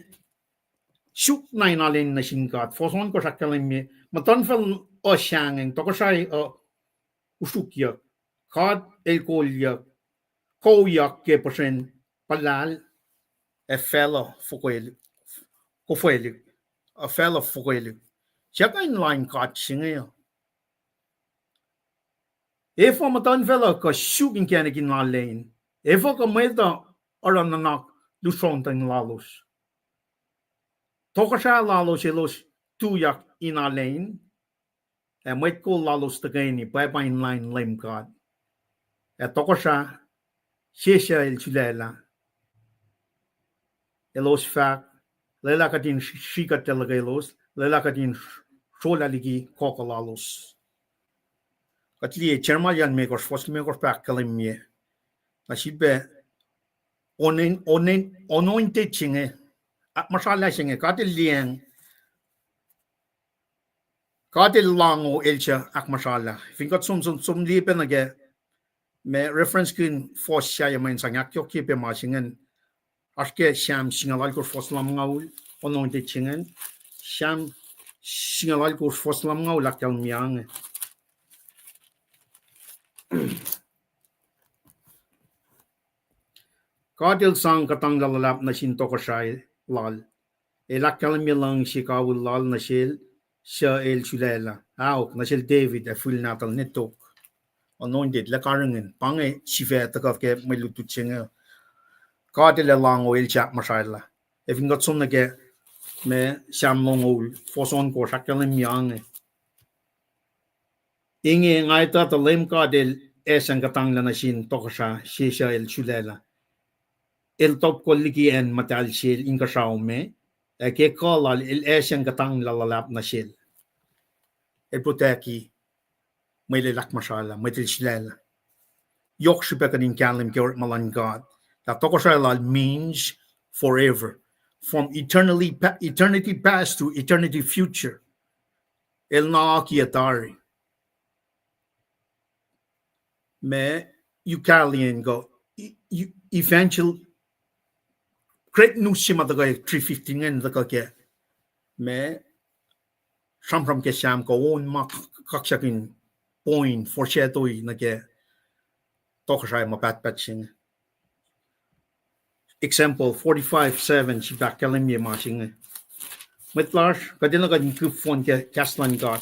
shuk na inalin na singkat fos on course akalim ni matan fel o siyangin toko siya usukyak, kad elkolyak, koyak ke persen palal a fellow fwakolo, a fellow fwakolo. Siya in line kad singa. Efo matan fellow ka shugin kaya ginalain. Efo ka meta aram nanak lusontan lalos. Toka siya lalos elos tuyak inalain. May ko lalos tagay ni Papa in line lame God. At toko siya el chulela. Elos fak, lela ka din shikat talaga elos, lela ka din shola ligi kokolalos. Katliye, cherma yan mekos, fos mekos pak kalimye. Nasibe, anointed singe, at masala singe, katil liang, katil lango elcha ak masala. Finkat sum lipe na ge me reference screen fos siya yung sangyak yok kipe masingen. Aske sham singalal ko fos lam ngaul anointed singen. Sham singalal ko fos lam ngaul lakal miyang. Katil sang katang lalap na sinto ko siya lal. Lakal milang si kawul lal na sil. Siya el Wulelah Awk na siya David full natal netok anointed lakarangan pange sife takaf ke may lutut siya kadila lang o el chak masayla if ngot som na ke me siam long ol foson ko sakalim yang inge ngai ta ta lem kadil Esam katang la na sin toksa siya el Wulelah el top ko ligi en matal sil inga saume ke kalal el Esam katang lalap na sil el proteki may lelak masala may Wulelah yok siya ka din kalim ke malan God that toko siya means forever from eternity past to eternity future. El na kiatari. Me Eucalian go eventual great new shima the guy 315 and the kake me from ke sham ko on mak kakshakin point for shetoi na ke tokashai ma pat patching. Example 45:7 she back telling me marching. With large kadina ka group phone ke Kaslan God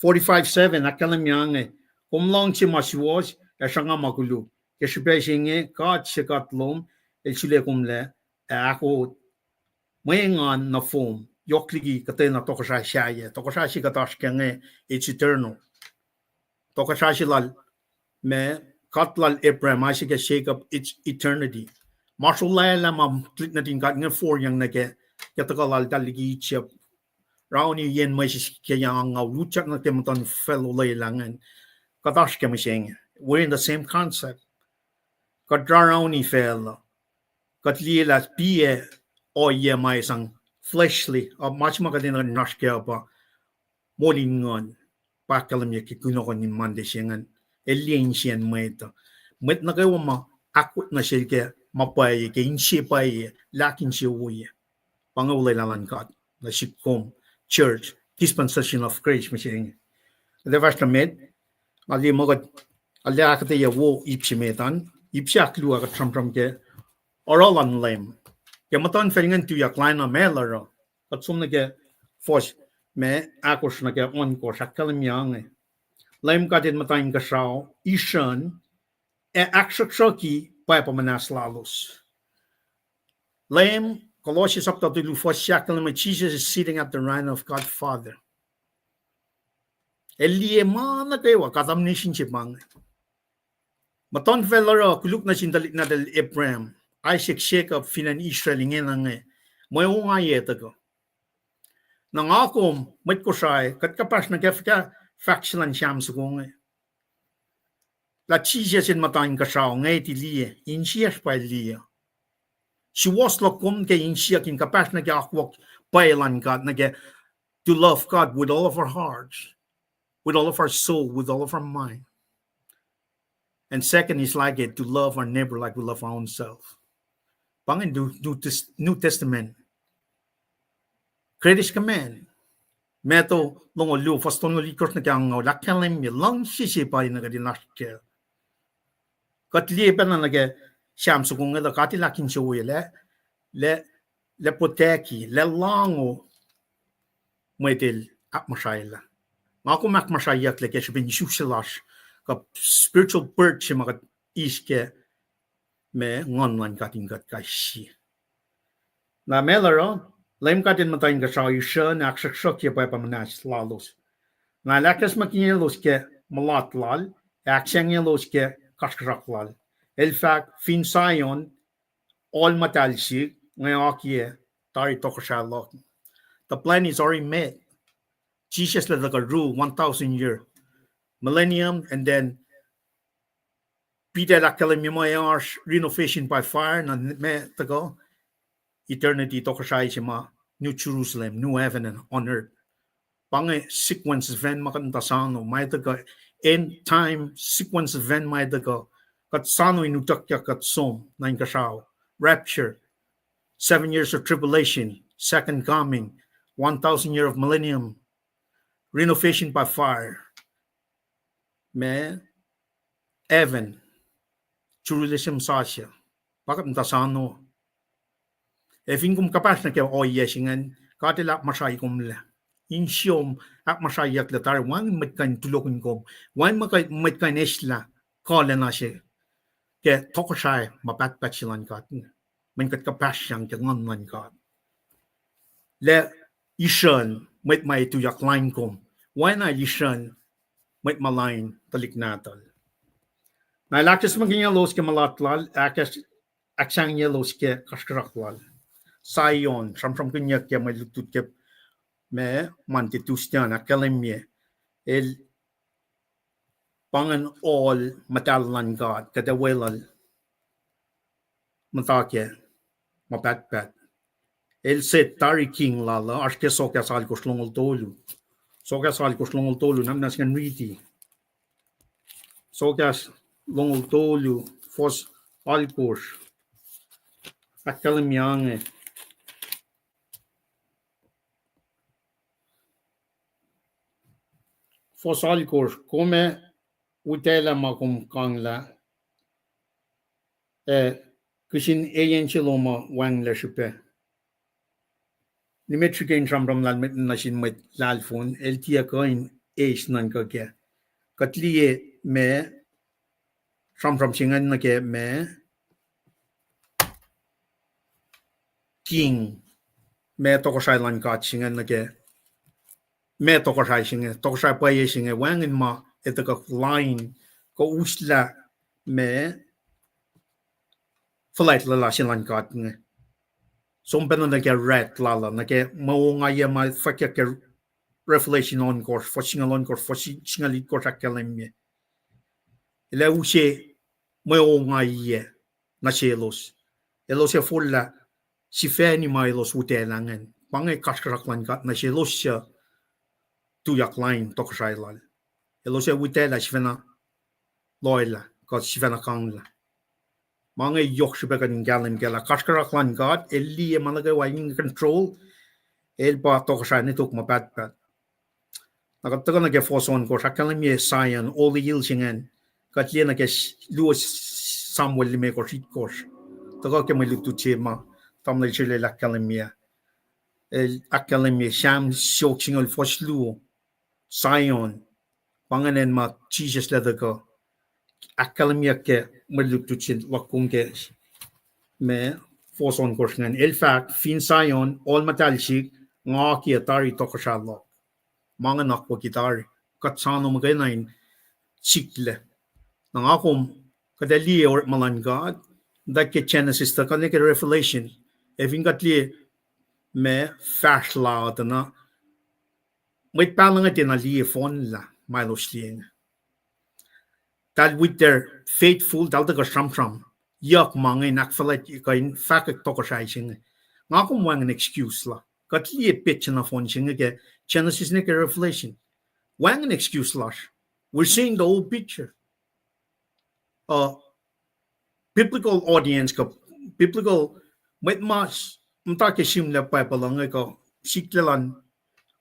45:7 akalam yang long chi masiwas ya shanga makulu ke shpeshinge God shikatlom el chule kumle akoo Mwengan na form yokligi katena tokasha shaye tokasha shikatash kenge it's eternal tokasha shilal me katlal Abraham I should shake up its eternity marshal la mam click natin got nge for yang nage yatakalal daligi chip Rauni yen mai ke yang ngau luchak na temutan fellow langan katash ke machine we're in the same concept kat rauni fel kat lila pie o ye mai sang fleshly or much magadina nashke apa molingon pakalam ye kikuno ko ni mande shengan elien shen meta met na kayo ma akut na shirke mapai ke inshi pai lakin shi wuye Wulelah Lun God na shikom church dispensation of grace machine the first med ali mogad ali akkuteyac wo ipsimetan ipsiak lu ak tram ke oralan lem ke matan feringen tu ya kleiner meller at sumne ke fos me akos na ke on ko shakalam yang lem kadin matan ka shao ishan akshakshaki pa pamanas lalos lem Colossians chapter 2 for shakalam Jesus is sitting at the right of God Father Elie mana kewa katam nation chipang. Maton fellow kuluk na sindalik na del Abraham. Isaac Jacob finan Israel ngenange. Mwe nga yetago. Nang akom met ko sai kat kapas na kefka factional sham sugonge. La Jesus in matan ka sao ngai ti lie in sias pa lie. She was lokum ke in siak in kapas na ke akwok pailan God na ke to love God with all of our hearts. With all of our soul, with all of our mind. And second is like it, to love our neighbor like we love our own self. Pangin New Testament. Greatest command. Meto longo liu faston li kurs na kyang lakkalim mi lang sisi pa na gadin lakke. Katli pa na nage sham su kung da kati lakin chuwe le poteki le lango metel atmosphera. Ako mak masayat like bin susilash ka spiritual bird si magat iske me ngonlan kating kat kashi. Na melaro lem katin matayin ka sa yushan akshakshak ya pa pamanas lalos. Na lakas makinelos ke malatlal aksyangelos ke kasreacng. In fact fin sayon all matalsik ngayakye tari tokashalok. The plan is already made. Jesus let like a rule 1,000 year millennium and then Peter Lakalimiyars renovation by fire na me tago eternity tokashay sima New Jerusalem, new heaven and on earth. Pange sequence event makantasano may tago end time sequence event may tago katsano inutakya katsom na inkashaw rapture 7 years of tribulation second coming 1,000 year of millennium renovation by fire. Me Evan Churalism Sasha. Bakit ntasano? Efin kum kapas na kaya oyesingan katilak masay kumla. Insyom ak masayak latar wan matkan tulokun kom. Wan matkan esla kala na siya. Kaya tokosay mapatpat silang kat. Mankat kapas siyang kangan man kat. Le isyan met may tuyak line kom. Why na isyan met malain talik natal. Na lakis maging yalos ke malatlal akas aksang yalos ke kasreacng. Sayon from kunyak ke may lutut ke me mantitustian akalimye el pangan all matalan God kada welal matake mapatpat el set tari king lala aske soka sal ko slongol tolu soka sal ko slongol tolu nam nas kan riti soka longol tolu fos alkos akalemyange fos alkos come utela makum kangla kushin eyen chiloma wang la shupe Nimetriken Shambram Lal Nashin with Lalfun, Eltia coin Ace Nanka Katlie me Shambram Singan Nake me King me Tokoshai Lankat Singan Nake me Tokoshai Singa, Tokoshai Paye Singa, Wang in Ma at the line ko Usla me Flight Lalashin Lankat. Som ben na ke rat lala na ke maunga ya ma fakya ke revelation on course for singalon course for singalit course akalemye ele use maunga ya na chelos elos ya fulla si feni mailos utelangen pangai kaskraklan kat na chelos ya tu yak line tokshailal elos ya utela sivena loila kat sivena kangla Mange yokshibegan galim gala kaskaraklan God eli malaga wing control el ba toksha tok ma pat nagataga na ge foson ko shakalim ye sayan all the yilsingen katlena ke lowos Samuel me ko shit kosh taga ke melu tu chema tamle chile la kalimia el akalimia sham shokingol foslu sayon panganen ma Jesus ledaka akalimia ke melu tu chin wakum ke me foson korsngan el fact fin sayon all matalshik nga ki atari tokashalo mga nakwa kitari katsano magainain sikle nang akom kadali or malan God that ke Genesis ta kaneke revelation evin katli me fashla na mit palanga tinali fon la milosling that with their faithful dalda sham yak mange nakfalet kain fakak tokashing ngakum wang an excuse la katli pitch na fon singe ke Genesis neke revelation wang an excuse la we're seeing the whole picture biblical audience ka biblical mit mas mtake sim la pa palang ko siklelan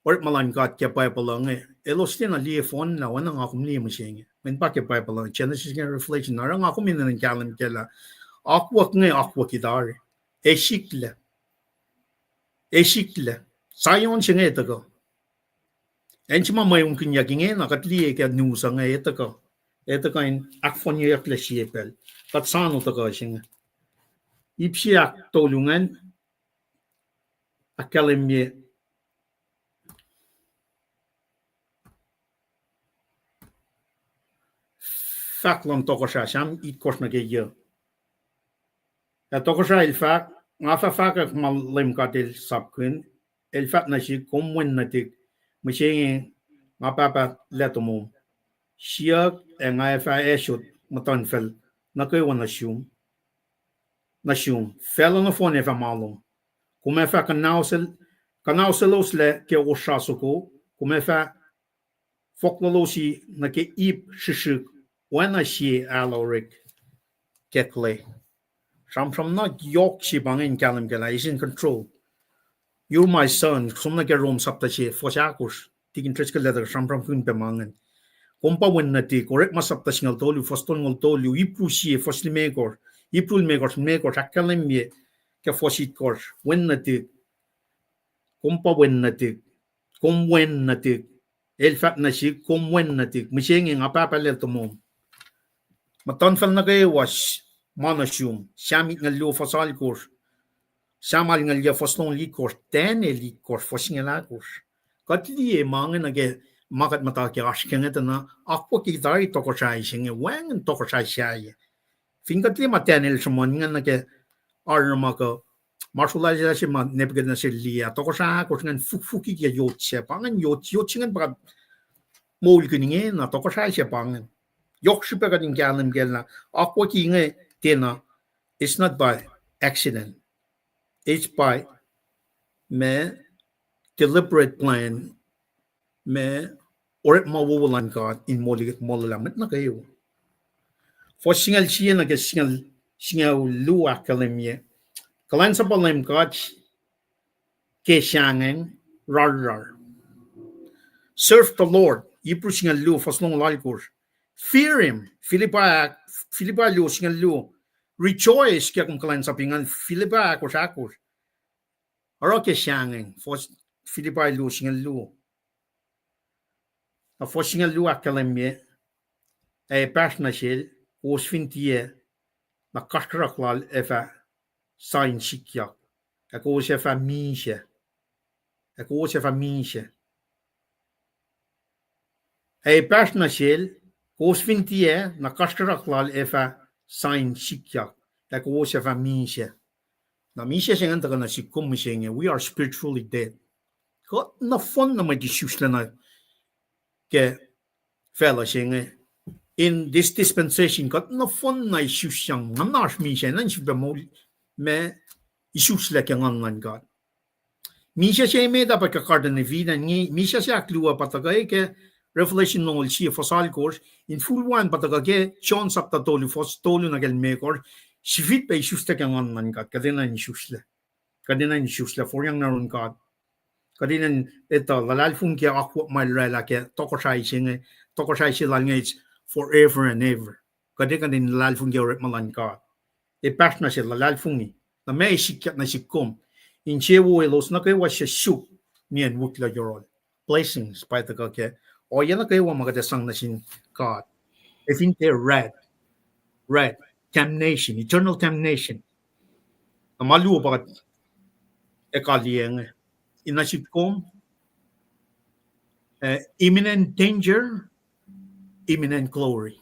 or malan kat ke pa palang elostin ali fon na wana ngakum li machine men pa ke pa palang Genesis neke revelation na ngakum in an kalam kela akwa kidari esikle sayon singe etako enchima mayung kinyaginge na katli ke news nga etako in akfwasrye le siepel kat sano tako singe ipsiak tolungan akalemye faklon tokosha sham it korsna ge yo tokosha il fak ngafa fakak mal lem katil sapkun el fak na si komwen natik machine ngapa letomo siak ngafa eshut matonfel na koy wana shum fel na fon eva malum kuma fa kanauselos le ke oshasuko kuma fa fwakolo si na ke ip shishik wana si alorik kekle Sham not York si bangin kalam kala is in control. You're my son. Sumna ke rom sapta si fwakos tikin triska leather sham kun pemangan. Kompa wen nati korek masapta singal tolu foston ngol tolu ipru si foslimegor iprul megor akalam ye ke fosit kor wen nati kompa wen nati kom wen nati el fat na si kom wen nati mishengi ngapa palel tomom. Maton fel na kay was Monashum, Shamit Nalo Fosal course, Samal Nalia Foston Lee course, 10 elite course for Singalacos. Katli Mangan again, Makat Mataki Ashkenetana, Akkuteyac Tokoshai, Wang and Tokoshai. Fingatli Matan Elshamon and again, Armaka, Marshalization, Nebuchadnezzar, Tokosha, and Fuki Yot Shepang and Yotching and Brad Molking in, Tokoshai Shepang. Yorkshire in Galam Gella, Akkuteyac. It's not by accident. It's by me deliberate plan me oret ma Wulelah Lun God in Wulelah Lun God for single chien na single lu akalemie kalan sa balem God keacreacng rar serve the Lord yipru single lu for long lalkur fear him Philippi lu single lu rejoice kaya kung kalan sa pingan Philippi akur aro keacreacng for Philippi lu single lu a for single lu akalemie e pasnashil osfintie na kasreacng efa sain sikyak akoo efa minche e pasnashil osfintie na kasreacng efa sain sikyak akoo efa minche na minche sengan taga na sikum senge we are spiritually dead ko na fon na may disusla ke fella senge in this dispensation got no fun na isusang nanar minche nan sibe mo me isusla ke ngan God minche se me da pa ka karda ne vida ni minche se aklua pataga ke revelation no si fosal course in full one pataga ke John sapta tolu fos tolu na gel me course sifit pe isusta ke ngan God kadena isusla for yang narun God kadena eta lalal fun ke akwa mal la ke tokosai singe langage forever and ever. Kadang din lalal fung oret malan God. E pas na siya lalal fungi. Na may sikat na sikum. In siya wuelos na kayo siya shuk niyan wukla yorol. Blessings by the God ke. O yan na kayo magadasang na sin God. I think they're red. Damnation, eternal damnation. Amalu ba kailyac ina sikum imminent danger, imminent glory.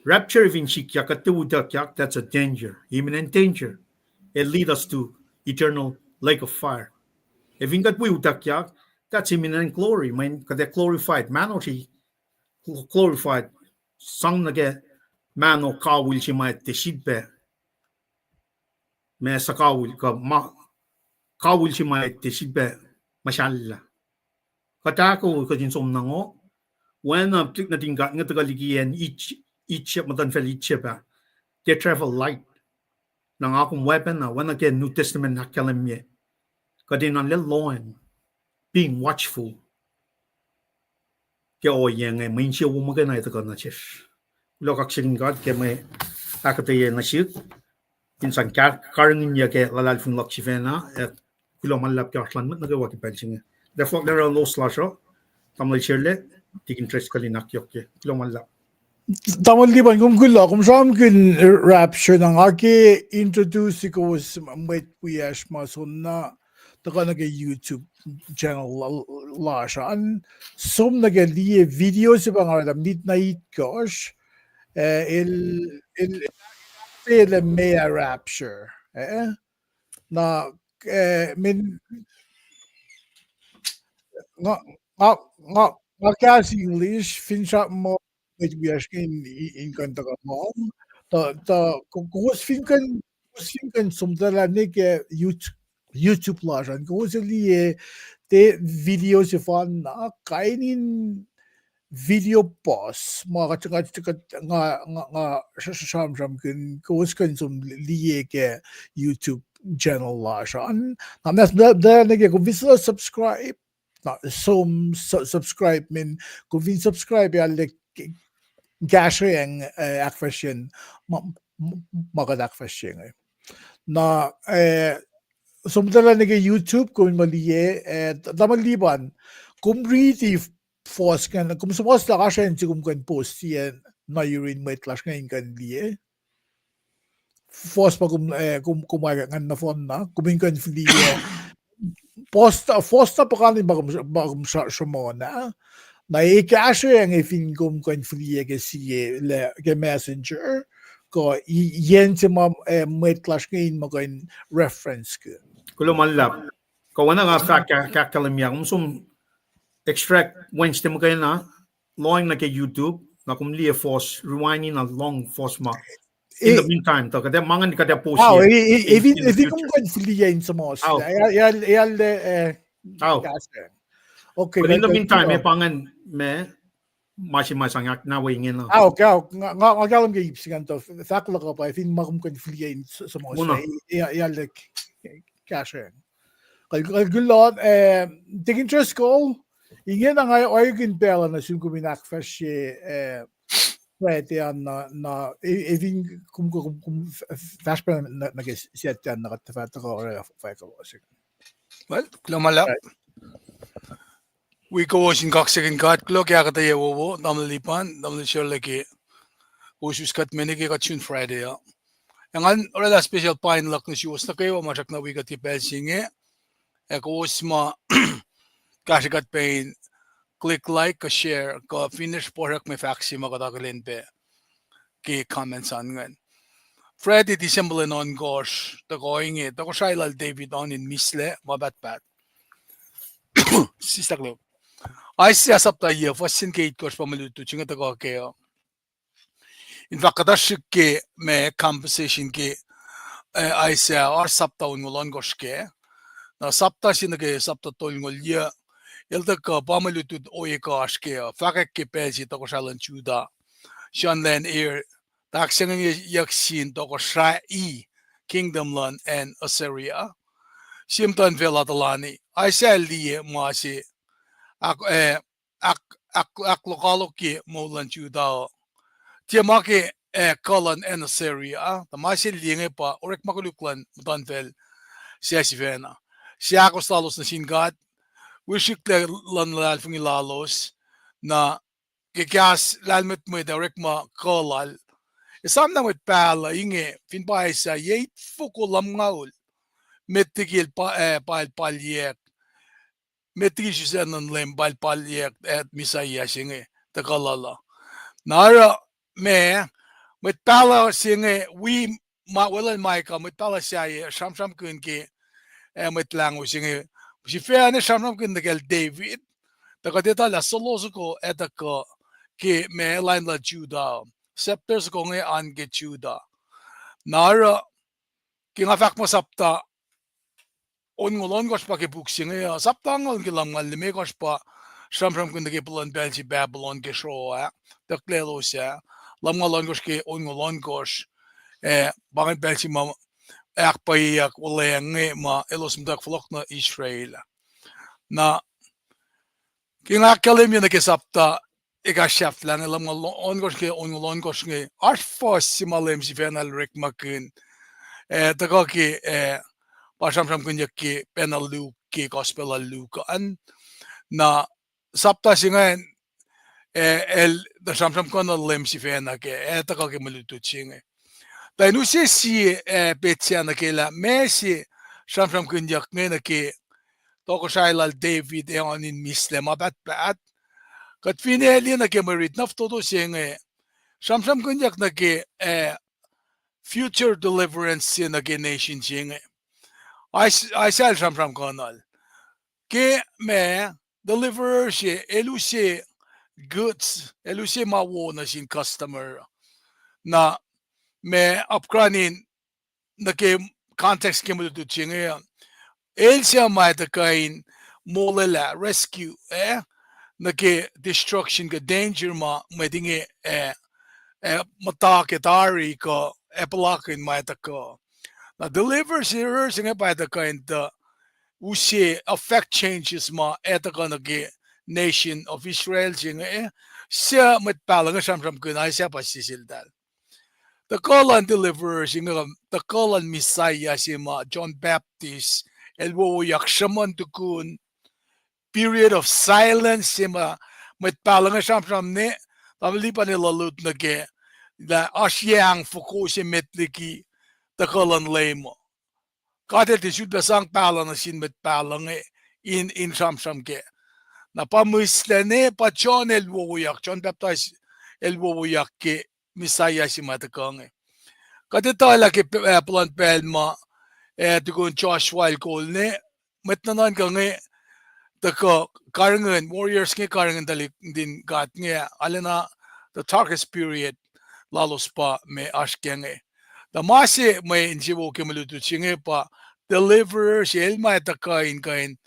Rapture if in akkuteyac, that's a danger, imminent danger. It leads us to eternal lake of fire. If in akkuteyac, that's imminent glory. Man, kada glorified man or she glorified. Sang nage man o kawil si may teshidbe. Me sa kawil ka kawil si may teshidbe masyalla. Katako ka din somnango. When tik na tingkat nga tagaligian each matan felice ba they travel light nang akong weapon na when again New Testament nakalamye kadin ang leloan being watchful ke o yang ay main siya umaga na ito ka na chef lo kaksing God ke may akooteyac na siya insan karangin niya ke lalal fun lakshifena at Kulo malap ka aslan mat nagawa ki pensing therefore there are lows lasr tamlay shirle tikin tres kalinak yok ke Kulo malap Taman liban kung Kulo kung saan kin rapture ng aki introduce ko was may puyash mason na taka naga YouTube channel lasha an som naga liye videos sa mga midnight gosh il Mwe rapture na min nga kasi English fincha mo with wish in kanta ka mo kung finkan sumdala nike YouTube lajan kung liye te video si fan na kainin video pause mga nga sham kan kan sum liye ke YouTube channel lajan namas da nike kung visa subscribe na subscribe min kung vin subscribe ya like kasreacng akfwasrye akfwasrye na sumdala nige YouTube kung maliye damaliban kung really force kan kung sumos la kasyen si kung kan post yan na urine may clash ngayon kan liye force pa kung kumaga na phone na kung kan liye post na pa kanin bagum shamona na kasreacng ifin kung kan liye ke siye ke messenger ko yen si may clash ngayon mo kan reference ka Kulo malap kawana nga kakalamya sum extract Wednesday mo kayo na long na kay YouTube na kung liya force rewinding na long force ma in the meantime to kada mangan kada po Oh, siya in the if you future. kan fliehen som oss. Au. Jeg Au. kasreacng. Okay, But in the meantime, may pangan may masangak na wingin no. okay, nga galam ge ipsigan to. Fakla ka pa, fin makum kan fliehen som oss. Muna. Jeg kasreacng. Kalgulot, det interest goal. Ingen ang ay organ bella na sun kuminak akfwasrye pwede yan na even kung flashbang nag-set yan nakatafata ko or fwakolo. Well, klamala. We kowos in Kahs In Kol Kulo akooteyac wo namlipan namlishorleke usus kat menike katchun Friday ya. Angan orala special pain lak na siwas na kewa masak na wikut EPS inge. Kowos ma kasreacng Paing click like, share, ka finish porak me faxi makatagalin pe ki comments on ngan. Friday December non gosh the going it the Wulelah David on in misle mabat pat. Sistaklo. I see as up the year for sin gate gosh pamalutu chinga the go keo. In fact kadashik ke me conversation ke I say or sapta ungolon gosh ke. Na sapta sinage sapta tolngol year. Ilda ka pamalutu oye gosh ke fakak ke pezi the Wulelah Juda. Sean Len ear taksang yaksin to kasreacng kingdom lan and Assyria. Simtan velatalani. I say li masi aklokalo ki molan Juda. Tiamake Colon and Assyria. The masi linge pa orek makuluklan mutanvel siya si Vena. Siya ako stalos na sin God. Wishik lan lalfung lowos na kikas lalmet mo direct ma kolal. Esam na met pala inge fin pa sa yeit fwakolo ngaul metigil kailyac metigil nan lem kailyac at misaya singe ta kalala. Nara me met pala singe we ma wala maika met pala siya sham kun ke met lango singe si fe ne sham kun de David ta kadeta la solos ko etaka ke me line la Juda. Scepters ko nga ange Juda. Nara kingafak mo sapta ongolon gosh pa ke buksi nga sapta ngon kilang malime gosh pa sham kun de pulan belsi Babylon ke shoa taklelo siya lamngalon gosh ke ongolon gosh bangin belsi ma akpayak wala nga ma elos mdak flok na Israel. Na kingakalim yun na ke sapta ega chef lang alam nga ongolon gosh nga arfos si malem si fenal rek makin taga ki pasam kun ki penal luke gospel luke an na sapta singa el da samsam kun lem si fena ke taga ki malutu singa dai nu si petiana ke la mesi samsam kun nga na ke toko Wulelah David on in misle mabat pat kat finali na ke Mwe Read naftodo singa samsam kun na ke future deliverance in the nation singa I sell samsam kanal ke me deliverer si elusi goods elusi mawo na sin customer na me upgranin na ke context ke mo tu singa el siya may kain molela rescue na ke destruction ka danger ma medinge mataketari ko epalakin may ko na deliver siya singa pa kain the usi affect changes ma etaka na ke nation of Israel singa siya matpalang samsam kunay siya pasisildal the call on deliverer singa the call on Messiah si ma John Baptist elwoyak shaman tukun period of silence sima met palang samsam ne pamlipan nila lut na ke la asyang fwakolo si metliki takalan lemo kate ti should basang palang na sin met palang in samsam ke na pamuslene pa John elwoyak John Baptist elwoyak ke Messiah si matakang kate tala ke plan pelma tukun Joshua Kol ne met nanan ka the karangan warriors ke karangan dalik din gat nga alena the darkest period lalos pa me ashkenge The masi may injibo kimalutu chinge pa deliver shel may takain kain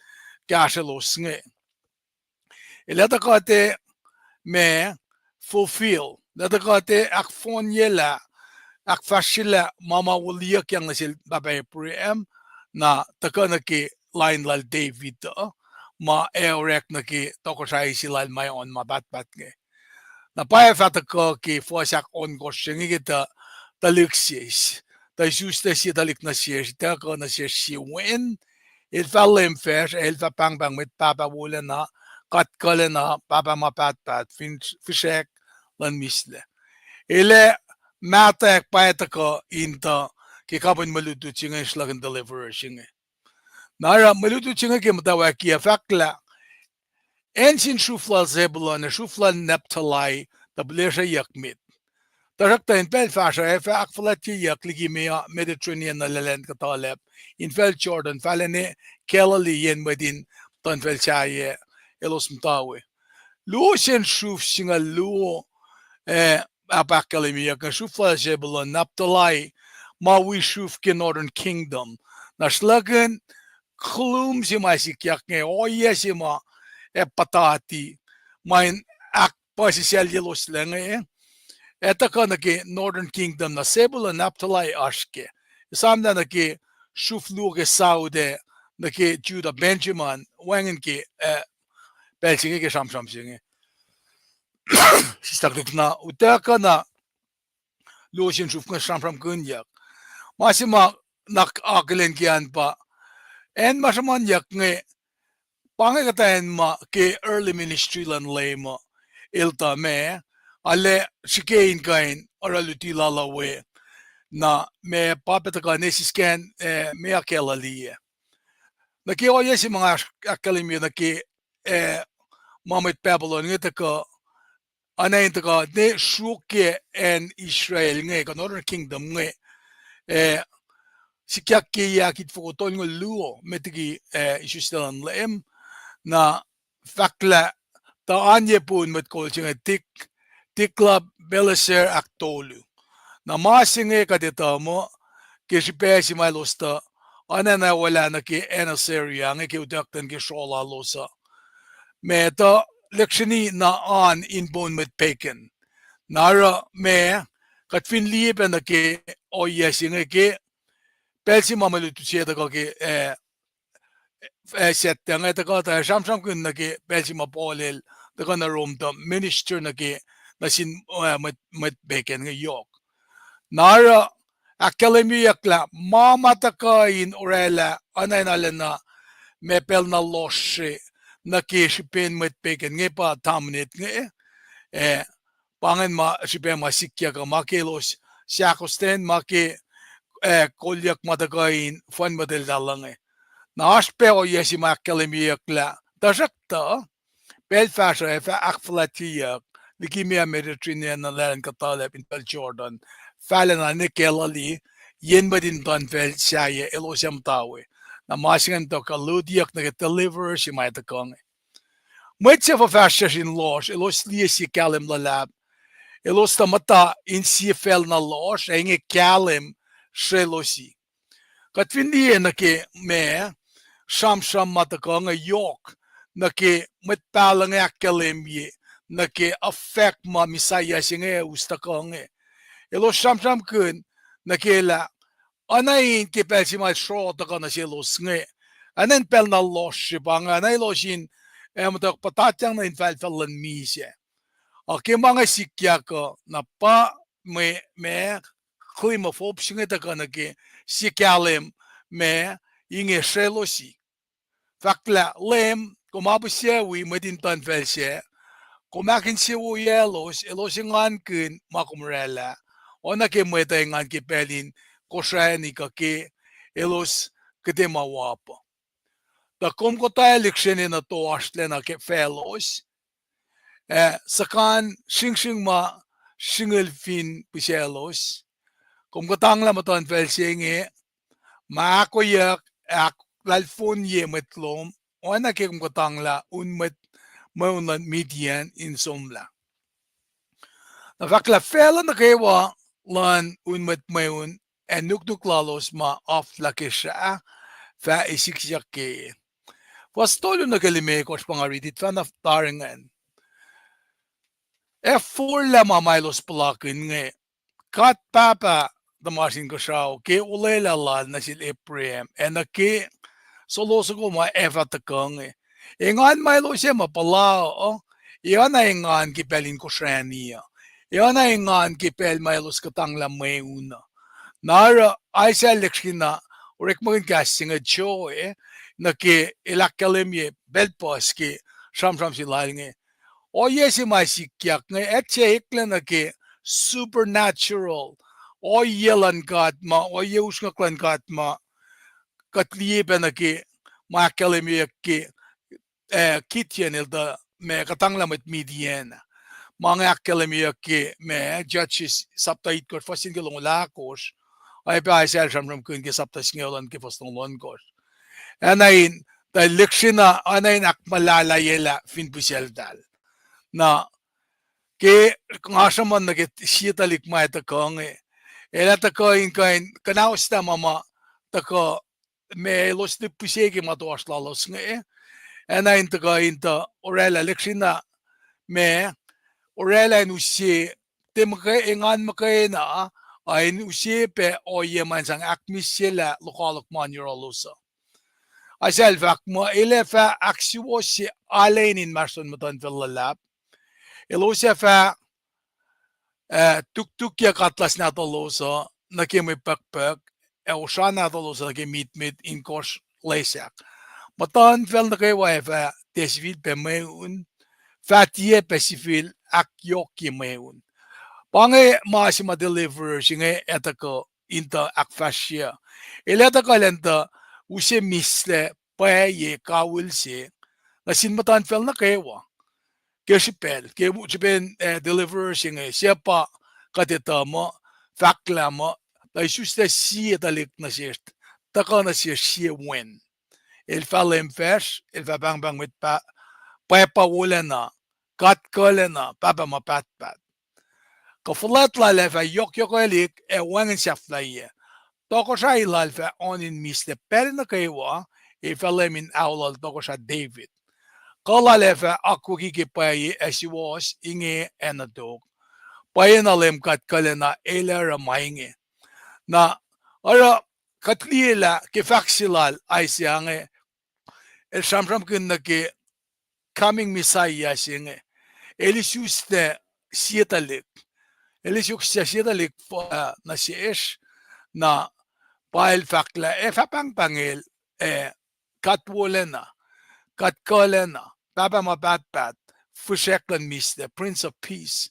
kashalos nge. Ilatakate me fulfill. Latakate akfwasrye akfwasrye mama wuliyak yang nasil babay prem na takanaki line lal David ma eurek naki tokosay silal may on mabatbat nge. Na paya fataka ki fwasak on goshing kita taliksis. Da juste si talik na siya taka na siya si win. Il fa limfers, il fa pang mit papa wula na kat kale na papa mapatpat fishek lan misle. Ile matek paetaka inta ki kapin malutu chinga islagan deliverer chinga. Nara malutu chinga ki mutawauk ya fakla ensin shufla zebulon shufla neptalai da blesha yakmit. Darakta in fel fasha efa akfwasrye ligi mea Mediterranean na lelen katalep in fel Jordan falene kelali yen medin tan fel chaye elos mtawe. Luo sen shuf singa luo apakalimi ka shufla zebulon naptalai ma we shuf ke Northern Kingdom. Na slagen klum sima sikyak nge oye sima patati main ak pasisel yelos lenge. Eta kanaki Northern Kingdom na sebula naptalai ashke. Esam na naki shufluge saude naki Judah Benjamin wangen ki belsinge ke shamsham singe. Sistaklik na utaka na losin shufka shamsham kunyak. Masima nak akelen kian pa. En masaman yak nge pangakatayan ma ke early ministry lan lema ilta me ale shikein kain oraluti lalawe na me papetaka nesisken me akela liye. Naki oye si mga akalimyo naki mamit Babylon ngitaka anayin taka ne shuke en Israel nge ka Northern Kingdom nge si kyaki yakit fukotol ng luo metiki isustalan laim na fakla ta anye pun met kol singa tikla belaser aktolu. Na masinge kadita mo kisipe si mailosta anana wala na ki enaseria nge ki udaktan ki shola losa. Meta lekshini na an inbon met Paing. Nara me katfin liebe na ki oye singe ki pelsi mamalutu siya ka ki sette nga ta ka ta shamsham kun na ki pelsi mapolil ta ka na rom ta minister na ki na sin met Paing nga yok. Nara akademiyakla mamatakain orela anaynalena mepel na loshe na ki shipen met Paing nga pa tamnit nga pangen ma shipen masikya ka makilos siyakosten maki kailyac matakain fun model dalang na aspe o yesi ma akademiyakla tasakta pelfasha efa akfwasrye likimia Mediterranean na len katalep in Jordan falen na nikelali yen badin ton fel shaye elosem tawe na masingan to kaludiak na deliver si may takong mwetse fa fasha in losh elos liesi kalem lalab elos tamata in CFL na losh enge kalem shelosi katwindi na ke me sham matakong yok na ke metpalang akalemye na ke affect ma misaya singe ustakong elos sham kun na kela anayin ki pel si mal short ka na silos nge anen pel na losh bang anay loshin matak patatyang na infal falan misye okay mga sikya ko na pa me klimophobe singe ta ka na ki sikyalem me inge shelosi fakla lem kumabusya wi medin tan fel siya kumakin siya wo yelos elosingan kun makumrela ona ke mweta ngan ke pelin koshaini ka ke elos kete mawapa da kom ko ta election na to astle na ke fellows sakan sing ma single fin piselos kom ko tangla maton fel singe ma ko yak ak lalfon ye metlom ona ke kom ko tangla unmet maunan median in somla na fakla fela na kewa lan unmet maun nuk lalos ma aflakisha fa isiksyakke. Pastolo na kalime ko pangaridit fa naftaringan. F4 la mamailos palakin nga. Kat papa damasin ko siya ke Wulelah Lun na sil Ephraim and ke soloso ko ma evatakang ingan mailo siya mapalao iyan na ingan kipelin ko siya niya iyan na ingan kipel mailos katang la may una nara ay siya leksyon na urik maging casting a show na ke ilakalim belpos ke sham sila nga o yes may sikyak nga et siya ikla na ke supernatural o yelan God ma o yeus nga klan God ma katliebe na ki makalimie ki kityen ilda me katanglamet midien mga akalimie ki me judges saptait ko fasin gilong lakos ay pa sel shamram kun ki saptas ngelan ki fastong lonkos anain ta liksina anain akmalala yela fin buseldal na ke ngasaman na ke sitalik mai ta kong ela ta ko in kain kanaus ta mama ta ko me los de pusege matos lalos nge anain ta ko in ta orela leksina me orela nu se tem ke engan makae na ay nu se pe o ye man sang akmisela lokalok man yorolosa asel vak mo ele fa aksiwo se alenin mason matan velalap elosa fa tuk ya katlas na toloso na kimi pakpak usha na toloso na kimi mit in kos lesak matan fel na kewa fa desvid pe meun fatie pesifil akyoki meun pange masima deliver singe etako inta akfwasrye eleta kalenta use misle pa ye kawul se nasin matan fel na kewa Kesipel, ke bujiben deliver singe siapa katita mo fakla mo dai susta si etalik na sist taka na si wen el falem fesh el va bang bang mit pa wulena kat kolena papa ma pat ko flat la le va yok elik wangen saflaie toko sai la va onin misle perna kewa e falem in aula toko sa David Kalalefa akoo kikipayi esiwas inge enadok. Payanalem kat kalena elera mainge. Na ara katliela kifaksilal ay siyange el shamram kun na ke coming messiah singe. Elisyuste sietalik. Elisyuste sietalik na si ish na pael fakla fapang pangil katwolena katkolena Baba Mabatbat, Fusheklan Mis, the Prince of Peace.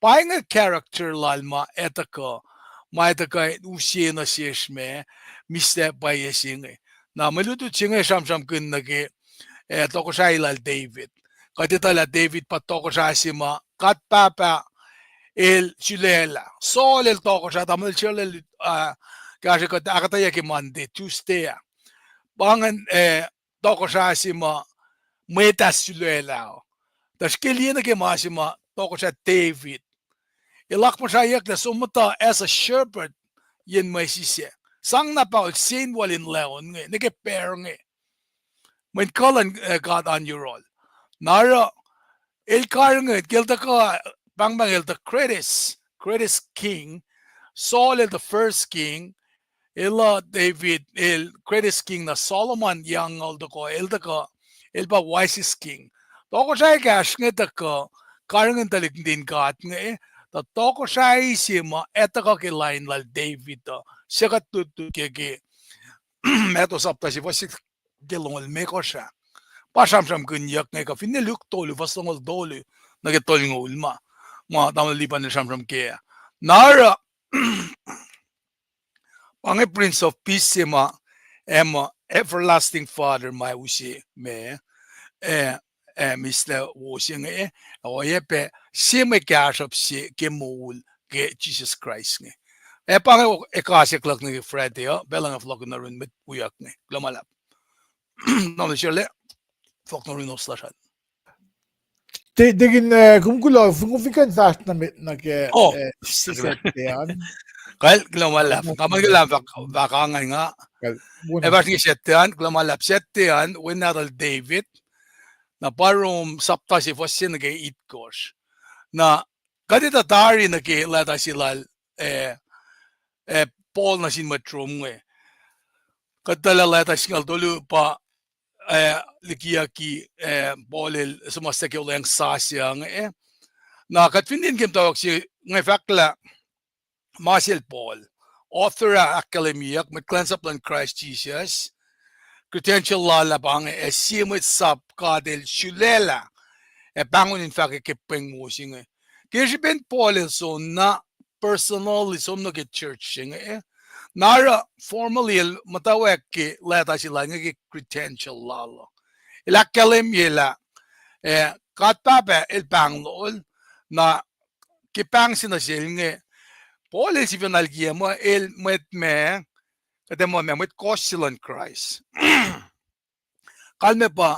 Paing a character lalma etako, maitaka usie na sieshme, Mr. Bayesing. Na maluto chinge sham kun nage, toko siya ilal David. Katitala David patoko siya sima, kat papa el chulela. Sol el toko siya, tamal chulel, kasi akkuteyac Monday, Tuesday. Pangan toko siya sima, Mwe Nunak Das kilien ke masima toko siya David. Ilak mo siya yak na sumata as a shepherd yin may sisya. Sang na pa sin walin leon nge nike per nge. When calling God on your role. Nara il kar nge gilta ka bang bang il the Credis king. Saul il the first king. Ila David il Credis king na Solomon yang al ko il ka il ba wisest king. Toko siya cash nga tako, karang talik din kat nga toko siya isima, eto ka kilain lal David to, siya katutu kiki, eto sapta si wasik gilongol me ko siya. Pasam-sam kunyak nga ka, finiluk tolu, fastongol tolu, nagitol ng ulma, mga tamalipan na sam-sam kaya. Nara, pangi Prince of Peace sima, ema, everlasting Father, may usi, me, Mr. Washing o yepe sime kashop si ke moul ke Jesus Christ nge. Pang kasi klak ni Fred yo, belang flok na rin mit uyak nge. Glamalap. Naman siya flok na rin oslashan. Digin kung Kulo, kung fikan fast na ke Oh, siset yan. Kal glamalap. Kaman glam vakangay nga. Muna. Ever ni setian glamalap setian winaral David na parum sapta si fosin nag itkos na kadita tari nag lata silal Paul na sin matrum kadala lata singal dulu pa likiaki Paul sumasta ke ulang sasyang na katfindin kim tawag si ngay fakla Marcel Paul, author akademiak mit cleanse up on Christ Jesus, credential lalabang simit sap kadel shulela bangon in fact kipeng musing kaya si Ben Paul so na personal isom na ke church nara formally mutawauk ke leta sila nga credential lalo ila akademia katpape il banglol na kipang sinasil Paul si vinalgia mo el met me kademo me met kostilan Christ. Kalme pa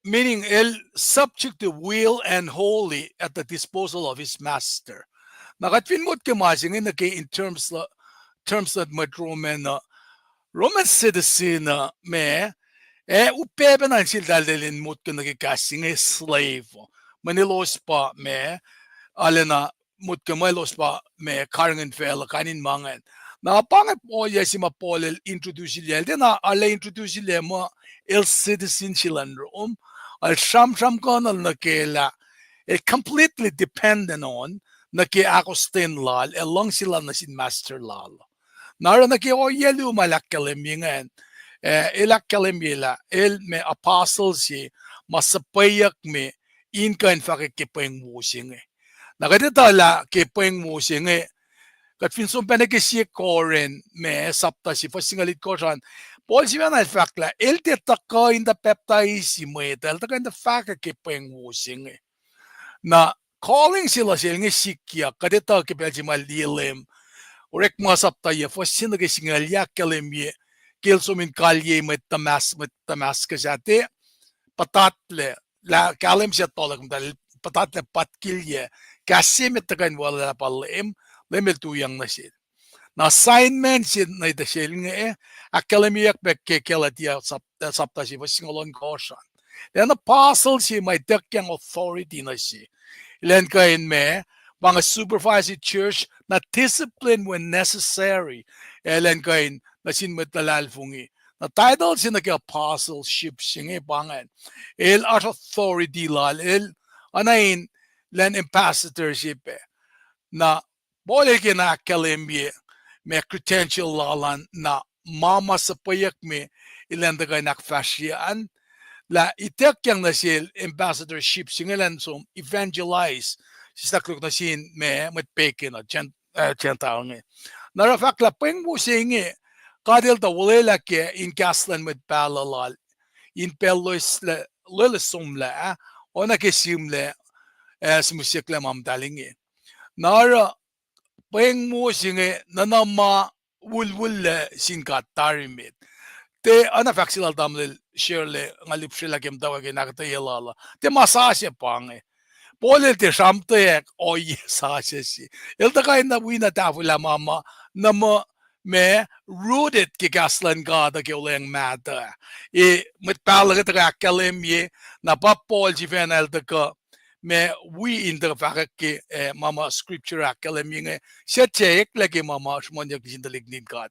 meaning el subject to will and holy at the disposal of his master. Nakatwin mo kemasing in terms that met Roman citizen me upebe na sil dalilin mo ke nagkasing slave. Manilos pa me alena mutkemelos pa me karangan fel kanin mangan na pangat po si mapolel introduce ile na ala introduce ile mo el citizen silan al sham kanal na kela completely dependent on na ke akostin lal along sila na sin master lal nara na ke yelu malakalemingan elakalemila el me apostles si masapayak me inkan fakikipeng musing nakadita la ke Paing mo siya kat finson pa nagkisiya koren me sapta si fasingalit ko siyan Paul si na fact la el te taka in the peptide mo el taka in the fact ke Paing mo siya na calling sila nga sikya kadita ke pelji malilim orek mo sapta ya fasin nagkisingalyak kalemye kilso min kalye met tamas kasate patatle la kalem siya tolak dal patatle patkilye kasimit takan wala palim lemel tuyang nasil na assignment sin na itasil nga akademiak bekke kelatia sapta si vasingolon kosan then apostle si may dekyang authority na si ilan kain me mga supervisory church na discipline when necessary ilan kain na sin matalalfungi na title si nag-apostleship siya pangan il at authority lal il anain len ambassadorship na bole ke na akademia me credential lalan na mama sa payak me ilan da nak fashion la itek yang na sil ambassadorship singalan som evangelize si saklok na sin me met peke na gentile na fak la Paing mo singe kadel da wulelah ke in kaslan met palalal in pelos le somla ona ke simle sumusikla mamdalingi nara Paing mo singe nanama wulwulle sin katarimit te ana faksilal damle shirle ngalip shila kem dawage nakatayalala te masasya pange Polel te shamtek oy sasya si el takay na wina tafula mama nama me rooted ke kaslan gada ke uleng mata met palaga ta akademie na pa Paul si venel ka me we in the fact ke mama scripture akademie siya check lagi mama shmonyak sindalignin God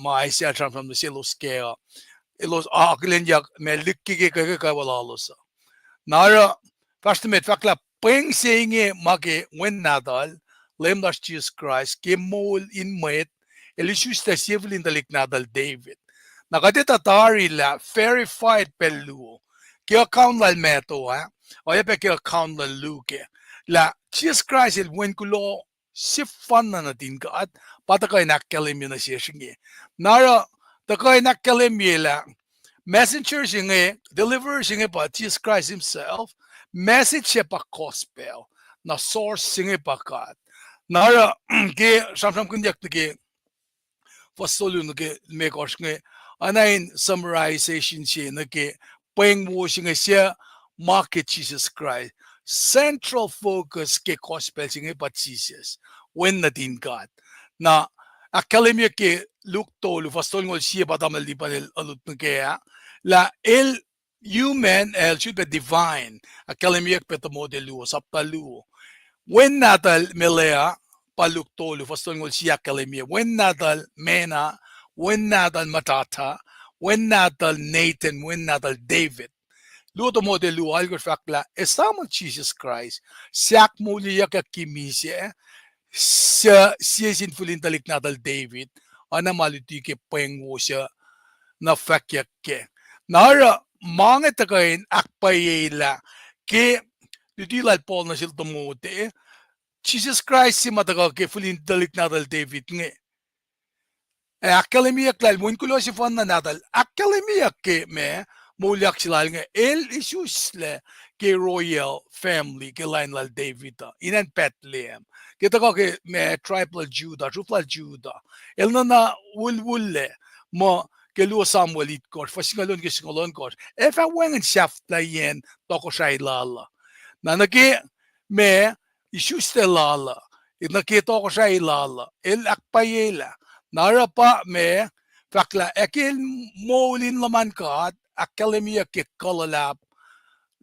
ma siya from the silos ke ilos aklenyak me likki ke walalos nara fast met fakla Paing singe make when nadal lem das Jesus Christ ke mol in met elisus ta sievlin dalik nadal David nakadeta tari la verified pelu ke account la meto o yepe ke account la luke la Jesus Christ el buen Kulo si fan na natin ka at patakay nakkalimya na siya singe nara takay nakkalimya la messenger singe deliverer singe pa Jesus Christ himself message siya pa gospel na source singe pa kat nara ke samsam kunyak ke fasolo nge me kosh nge anain summarization siya nge Paing mo siya market Jesus Christ central focus ke gospel singe pat Jesus when na din God na akalemia ke luktolu fastol ngol siya patamel di panel alut kaya la el human el should be divine akalemia petamo de luo saptaluo when natal melea paluktolu fastol ngol siya akalemia when natal mena when natal matata when natal Nathan when natal David luto mo de lu algo fakla Esam Jesus Christ siak muli ya kimise siya sinfulin talik natal David ana maluti ke Paing siya na fakyak ke nara mga takain akpayela ke dudilal Paul na sil tumote Jesus Christ si matagal ke fulin talik natal David nge akademiya klal mun kulo si fan na natal akademiya ke me mulyak silal nga el isusle ke royal family ke lainlal David inan Bethlehem kita ko ke me tribal Judah el na wulwulle mo ke luo Samuel it kor fasingalon ke singalon kor if I went and shaft la yen toko shay lala na nake me isuste lala nakita ko shay lala el akpayela nara pa me fakla ekil molin laman ka akademia ke kalalap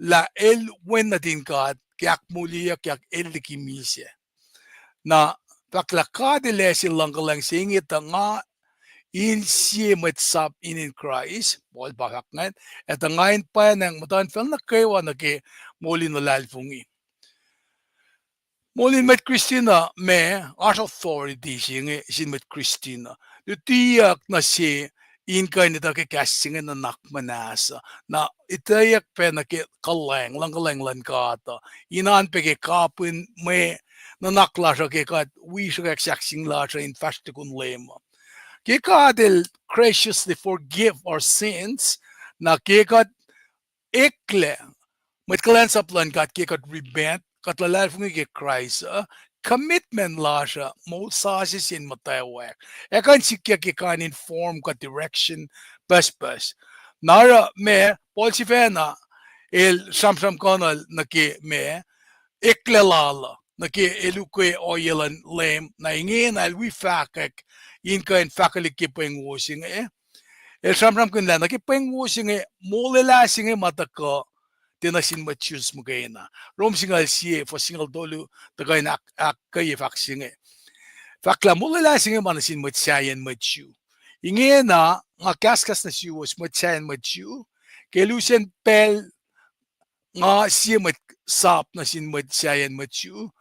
la el wen na din ka kyak mulia kyak el kimise na fakla ka de lesin langgalang singit nga in siya matsap in Christ bol bakak ngan at ngayon pa nang mutan fel na kewa na ke molin na lalfungi molin met Christina me as authority sin met Christina tiyak na si in kain ita ke kasreacng na nakmanasa na itayak pe na ke kaleng lang kata inan pe ke kapin me na naklasha ke kat kasreacng lasra in fastikun lema ke kadel graciously forgive our sins na ke kat ekle met cleanse up lan kat ke kat repent kat lalal fungi ke Christ commitment lasha mo sasis in mutawauk ekan sikya ke kan inform ka direction bas nara me polsifena el samsam kanal na ke me eklalala na ke eluke oyelan lem na inge na we fakak in kan fakalik ke pengwosing el samsam kunla na ke pengwosing molela singe mataka tinasin machus mo kayo na. Rom singal siye, for singal dolu, tagay na kayo faksinge. Fakla mulala singe manasin matsayan machu. Inge na, nga kaskas na siyo was matsayan machu, kay lusen pel nga siye matsap na sin matsayan machu,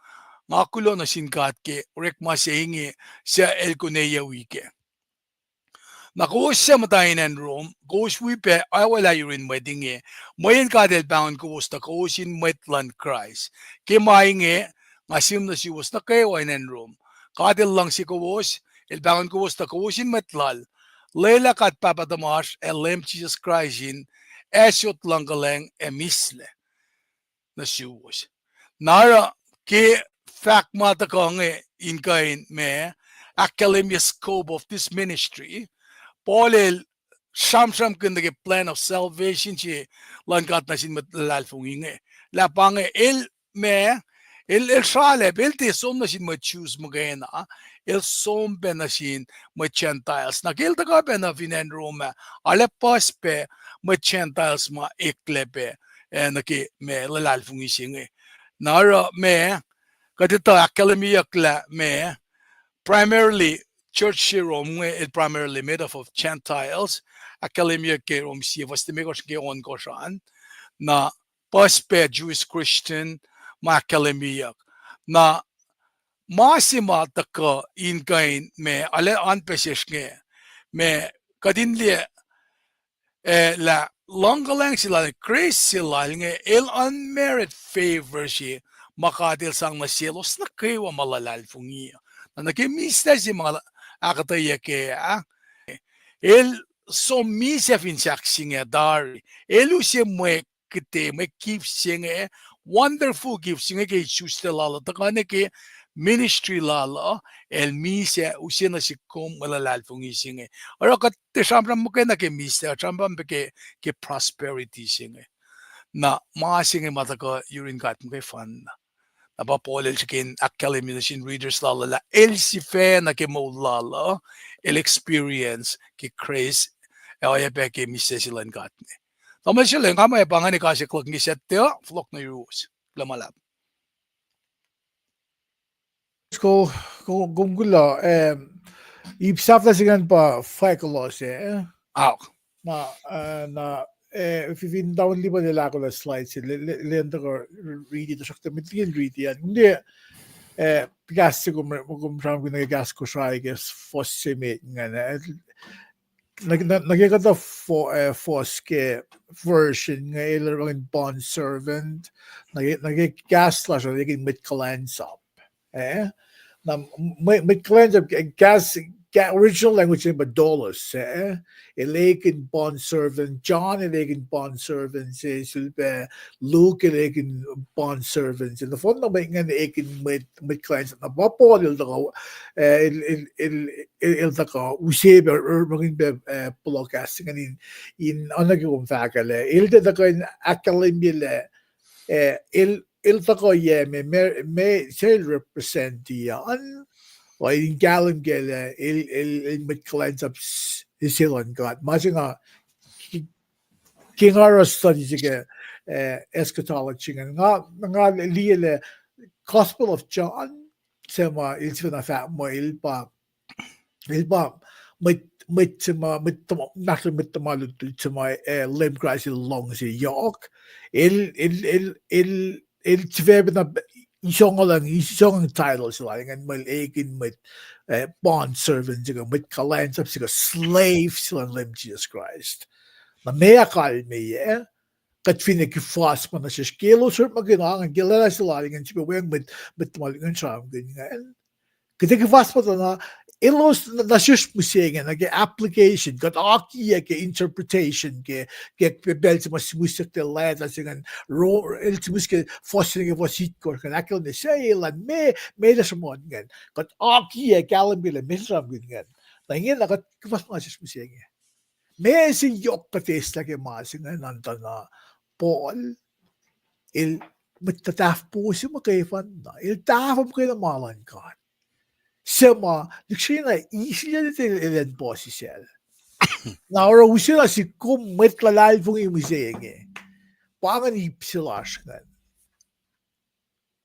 nga Kulo na sin katke, rekma siya inge siya elkuteyac wike. Nakuha siya matayin Rome, kowos wipe ay wala yurin wedding mayin kadel bangon kowos na kowosin metlan Christ. Kimayin ngasim na siwas na kewa in Rome. Kadel lang si kowos, el bangon kowos na kowosin metlal. Lela kat papatamash lem Jesus Christ in esyot lang galeng misle na siwas. Nara ke fact mata ko in kain me academia scope of this ministry Paul Samsam kun the plan of salvation chi lan kat na sin matlal funginge la pange el me el sale el te som na sin choose magena el som be na sin Gentiles na gel ta ka be na vinen Roma ale pas pe Gentiles ma eklepe na ke me lalal fungi singe nara me kadita academia kla me primarily church Rome is primarily made up of Gentiles. Academia ke Rome si was the megos ke on koshan na paspe Jewish Christian ma academia na masima taka in kain me ale anpesesh nge me kadinli la longalang sila grace sila nge el unmerited favor si makadil sang na sielos na kewa malalal fungi na nakimista si mga akkuteyac el som misa finsaksing dar elu se mwe kite me keep sing wonderful gifts sing ke chuste lala takane ke ministry lala el misa usina si kom malalal fungi sing ora kat te sambram mo ke na ke misa sambram ke prosperity sing na masing mata ko urine kat mo kay fan na napapolel sikin akalimination readers lala el si fe na ke maulala el experience ki Chris ay pe ke misesilan kat ni tama sila nga may pangani kasi klok ni sette flok na rules lamalap Ko gumgula ipsafla sigan pa fwakolo aw na if you down liba nila ako na slides lenda ko read ito sakta mitin read yan hindi gas ko ram ko gas ko siya guess fosse nga na nagkakata foske version nga ilang bond servant nagkagas la siya naging mit cleanse up na may cleanse up gas original language ba dollars Ilagan bond servant John Ilagan bond servant silbe Luke Ilagan bond servants in the fond na may nga Ilagan mit cleanse na bapol il taka usebe or maging podcasting in anagong fakale il taka in akalimile il taka me sel represent yan o in galim gele il mit cleanse up isilan God masinga kingara studies again eschatology nga liele Gospel of John sema ilsina fat mo ilba mit nachle mit malu tuma lem grass long si York il tvebna isong titles like and mal egin mit bond servants mit kalans up slaves lem Jesus Christ na mea kalme kat finik fast man as skelo sort maginang ang gilala sila ang siya mit malingan siya ganyan kitik fast pa na ilos na shush musing nag application kat aki ke interpretation ke bel sa musik de lad as ang ro el musik fostering of sit kor kan akil ne say lan me da samon gan kat aki kalambile misram ganyan tangin na kat fast ma shush musing me si yok katesta ke masing nanta na Paul il magtataf po siya makayfan na il tafam kayo na malan God sema diksya na isya nito ilan po si Sel na ora usila si kum met lalal pong imusenge pangan ipsilaskan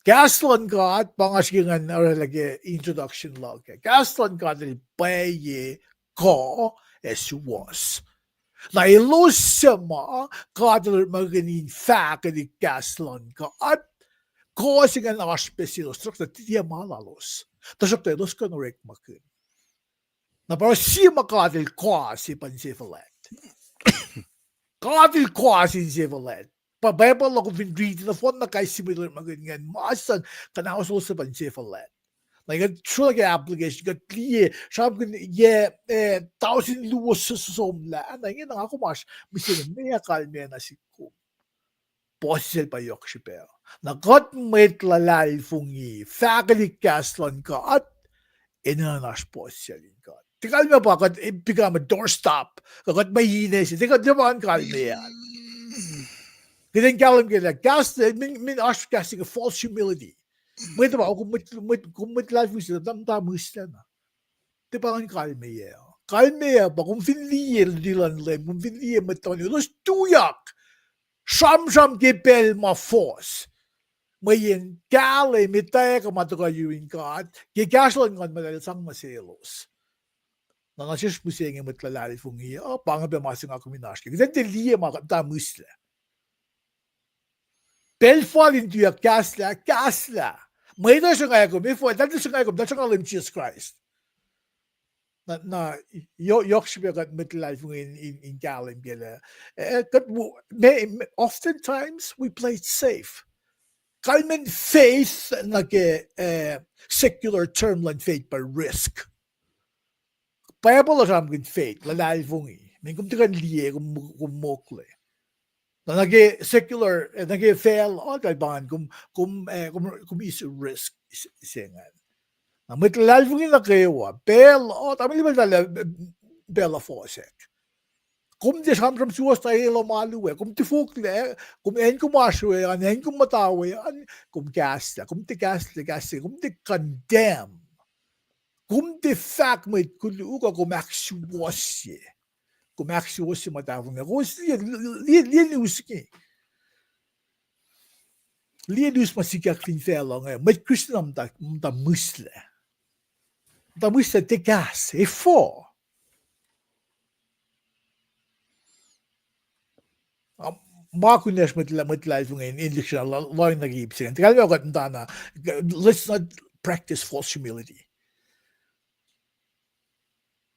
Kahs In God pangaskingan ora lagi introduction log Kahs In God il paye ko es was na ilos sama kadar maganin faculty Kahs In God causing an special structure tiya malalos tasok tayo dos kanorek makin na para siya makadil quasi pansifalet kadil quasi sifalet pabebal ako vindriti na fon na kay similar maganyan maasan kanaos sa pansifalet like a true like application got clear sharp yeah 1,000 lowos sa somla na yun ang ako mas misin na kalme na si ko possible pa yok siya na got met lalal fungi faculty Kahs In God inanas possible God tikal mo pa kat become a doorstop kat mahines tikal di ba ang kalme yan ganyan kalam gila Kahs min ask casting a false humility May ba kung mit life mo sila damdamus na. Di ba ang kalme ya? Kalme ya ba kung finliye dilan lem, kung finliye matoni, los tuyak. Sham gepel ma force. May yung kale mitay ka matagayuin God, kikaslan ngon malalasang maselos. Na nasis mo siya yung matlalali fung iya, pangabi masing ako minaski. Kasi diliye makadamus la. Belfall into your kasla. May da siya ngayon, before, dati siya ngayon, dati siya ngayon Jesus Christ. Na yok siya kat mitlife in galing gila. Oftentimes, we play it safe. Kalmen faith, secular term lang faith by risk. Bible lang faith, lalay fungi. May kumtikan liye, kumokle. Na secular fail ban kum is risk singan na mitlal fungin na kewa bel tama liba dala bela fosek Kum de samram suwas tayo lo maluwe. Kum ti fukle, kum en kumaswe, an en kumatawe, an kum gasla, kum ti gasla, kum ti condemn. Kum ti fact mit kuluga kum aksuwasye. Kum aksuwasye matavunga. Kus li uski. Li dus masikak fin felong. Mit Christian ta musle. Ta musle te gas. E for. Maakunes met leiding in English line nagib sin. Kaya ko tanda let's not practice false humility.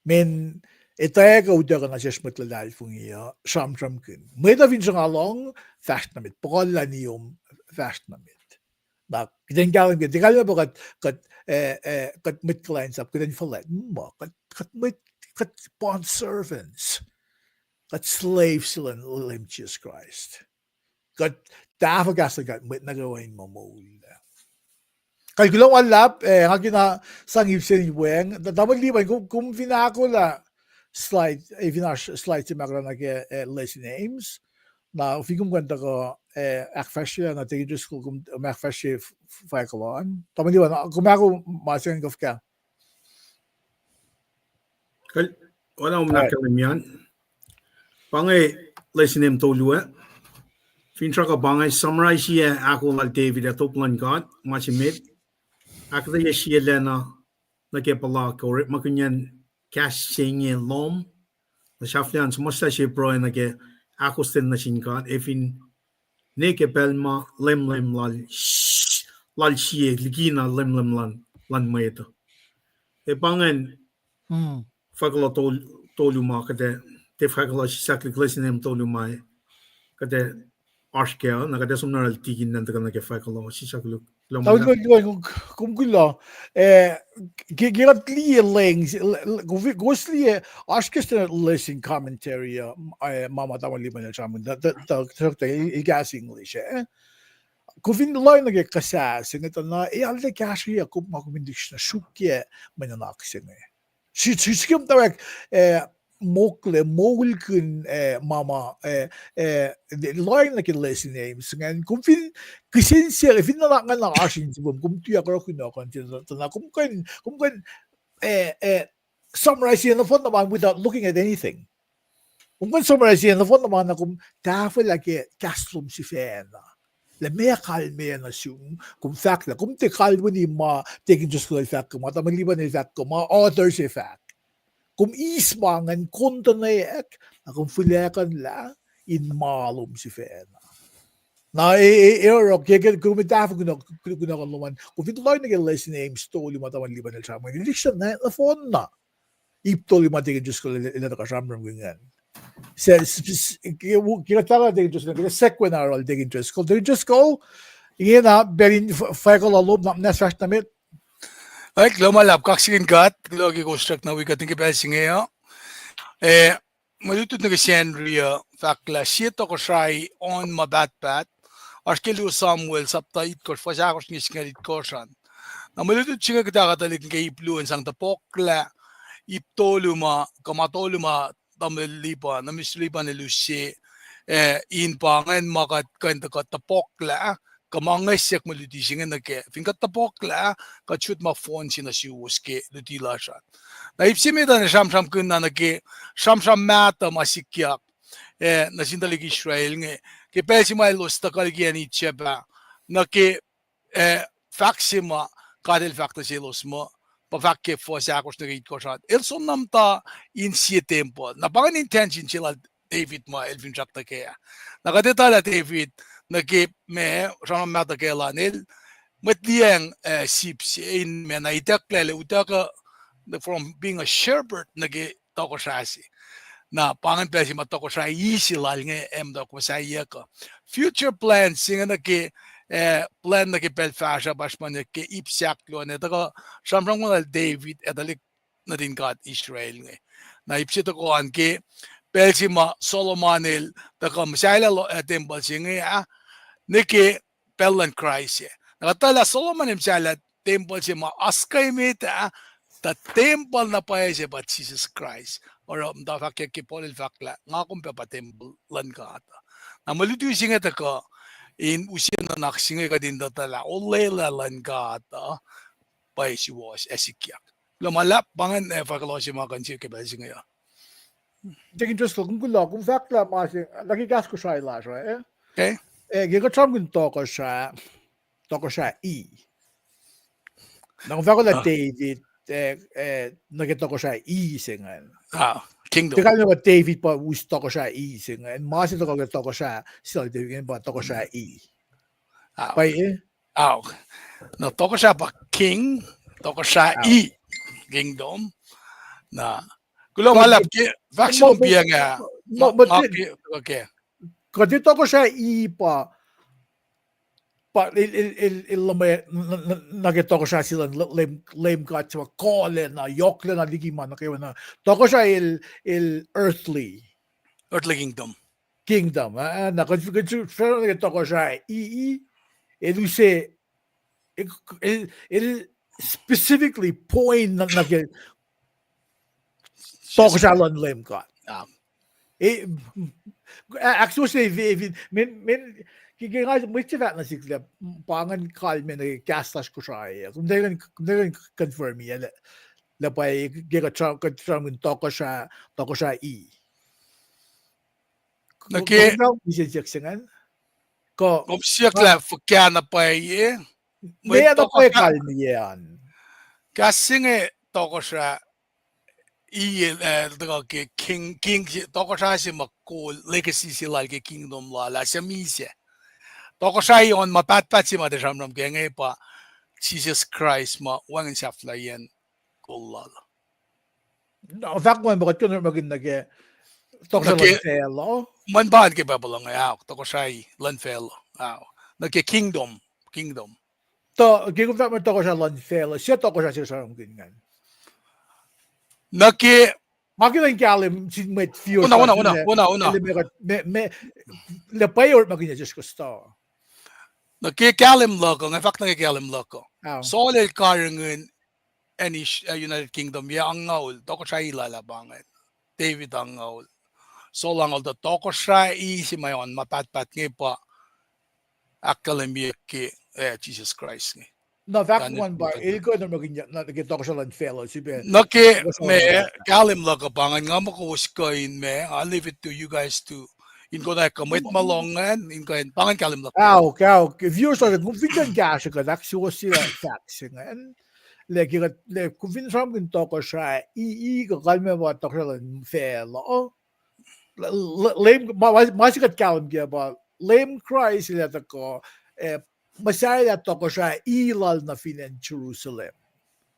Men etaga udaga na just met leiding ja samsam kun. Meda vin sing along fast na mit polla nium fast na mit. Na den galen ge kaya ko kat mit clients up kun verlet. Kat mit kat bond servants. Kat slaves in Jesus Christ. Kat dafa gasa kat mit nagawain mo mula. Kay gulong alap, hagi na sangib sin weng, dapat liban kung vinako la slide, slide si makra na ke list names, na ufigum kwenta ko akfwasrye na tigil ko kung akfwasrye fwakolo. Dapat liban, kung ako masang kof ka. Wala umanakalim Pangai lesinem tolua. Fintra ka pangai summarize ye akoo lal David at Wulelah Lun God machimit. Akkuteyac ye lena na ke pala ko rit makunyan kasreacng lom. Na shaflian sumusta she pro na ke akoo sten na shin God efin nuke pelma lem lal shie ligina lem lan maeto. E pangan fwakolo toluma kate te fwakolo saklik lesinem toluma kate arskea na kate sumnaral tigin nanta kana ke fwakolo saklik Dapat kung Kulo, girat liye lengs, gusliye askeste lesson commentary mama tawang liban na chamun the gas English Kuvin line na kasas ngita na alde kasreacng kum makumindish na shukye Nunak Yohk. Shiskim tawag mokle mogulkun mama line na lesson names ngan kumfin kisinsiya fin na nga asin sibum kumtuya ko kuno kan na kumkan summarize in the phone naman without looking at anything. Kumkan summarize in the phone naman na kum tafel lagi kaslum si fena. Le mea kalme na siyong kung fact na kung te kalmo ni ma taking just ko fact ko ma tamaliban ni fact ko ma others si fact. Kung ismangan kontayac na kung fulekan la in malum si fena. Na erok kung mitafo ko na kaluman kung fituloy na lesson names to lima tamaliban ni chama ni siya na phone na ipto lima taking just ko ila na kasamram ganyan. Kira tala taking just kira sequenaral taking just ko Iyan na berin fwakolo lob na nasrash na mit. Ay, lumalap kaksin kat, logi construct na wikut ng EPS ngayon. Malutut na Sanri fakla sito ko siya on mabatpat. Arskelu Samuel sapta itkor fasakos ngisngalit korsan. Na malutut siya katalik ng influence ang tapokla iptoluma kamatoluma tamelipa na mislipa ni Lucy in pangan makat kanta tapokla kamangasyak malutising na ke finkat tapokla kachut ma phone sina siuske lutila sha na ipsimeda na shamsham kunna na ke shamsham mata masikyak na sindalik Israel nge ke pelsi los takalgian itcheba na ke faksima kadel fakta selos mo pafakke fwasakos na gate ko sha elson namta in sie tempo na pangan intention sila David ma elvin chakta kaya nakadetala David nagip me sama mata kelanil matliang sips in me na itaklele utaka from being a shepherd nagi tokosasi na pangan pesi matokosai isilal nge emda kosai ka future plans singa nagi plan nagi pelfasha bashman ke ipsaklo ne taka samrang mo David edalik na din God Israel nge na ipsito ko anke Pelsima Solomonil taka masaila lo temple singa Niki Pellan Christ. Nakatala Solomon himself temple si ma askay mita the temple na pa siya but Jesus Christ. or da fakya ki polil fakla nga kumpa patem lan ka ata na malutu singa ta ka in usia na naksinga ka din tala Wulelah Lun God pa si was esikyak lumalap pangan fwakolo si mga kansi ke ba singa ya Tingin just kung Kulo kung fakla masing nakikas ko siya lasr okay gigatram kun toko siya na kung fwakolo David nagitoko siya singan kingdom Tikal na David pa us toko siya singan masing toko siya sila David pa toko siya pa na toko siya pa king toko siya kingdom na kulo malap ki vaccine biya nga okay kasi toko siya nagitoko siya sila lame cut sa kole na yokle na ligiman na kayo na toko siya earthly kingdom na kasi nagitoko siya ele se ele specifically point na toko siya lame cut actually men kaya nga na sikla pangan kalme na kastas ko siya kung dahil confirm yan lapay kaya katram toko siya nake isinsiksingan kom siya fukya na pa may ano pa kalme yan kasi nga toko siya king toko siya si makul legacy sila ke kingdom la siya misya toko siya yon mapatpat si madashamram kaya nga pa Jesus Christ wangin siya flayan Kulo no fact man bakit ko na maging toko siya lang fellow man baan ke babalang toko siya lan fellow nake kingdom to gigom ta man toko siya lang fellow siya toko siya sa ganyan nake makin kalim si met few una le payor magin just gusto nagkikalim loko, nga fact nagkikalim loko. Solid karangan any United Kingdom ya ang ngaul, toko siya ilalabangan. David ang ngaul. So lang although toko siya si mayon mapatpat nga pa akalim ki Jesus Christ nga. No, fact one bar, ko na maging nagkitoko siya lang fellow. Naki me kalim loko pangan nga makawis ko in me. I'll leave it to you guys to in ko na kamit malongan in ko pangan kalim lako viewers are kung finjan gasha ka actually sila facts ngan le kung finjan kun toko siya ko kalme ba toko siya fellow lame masikat kalim kaya ba lame cry sila ko masaya toko siya ilal na finan Jerusalem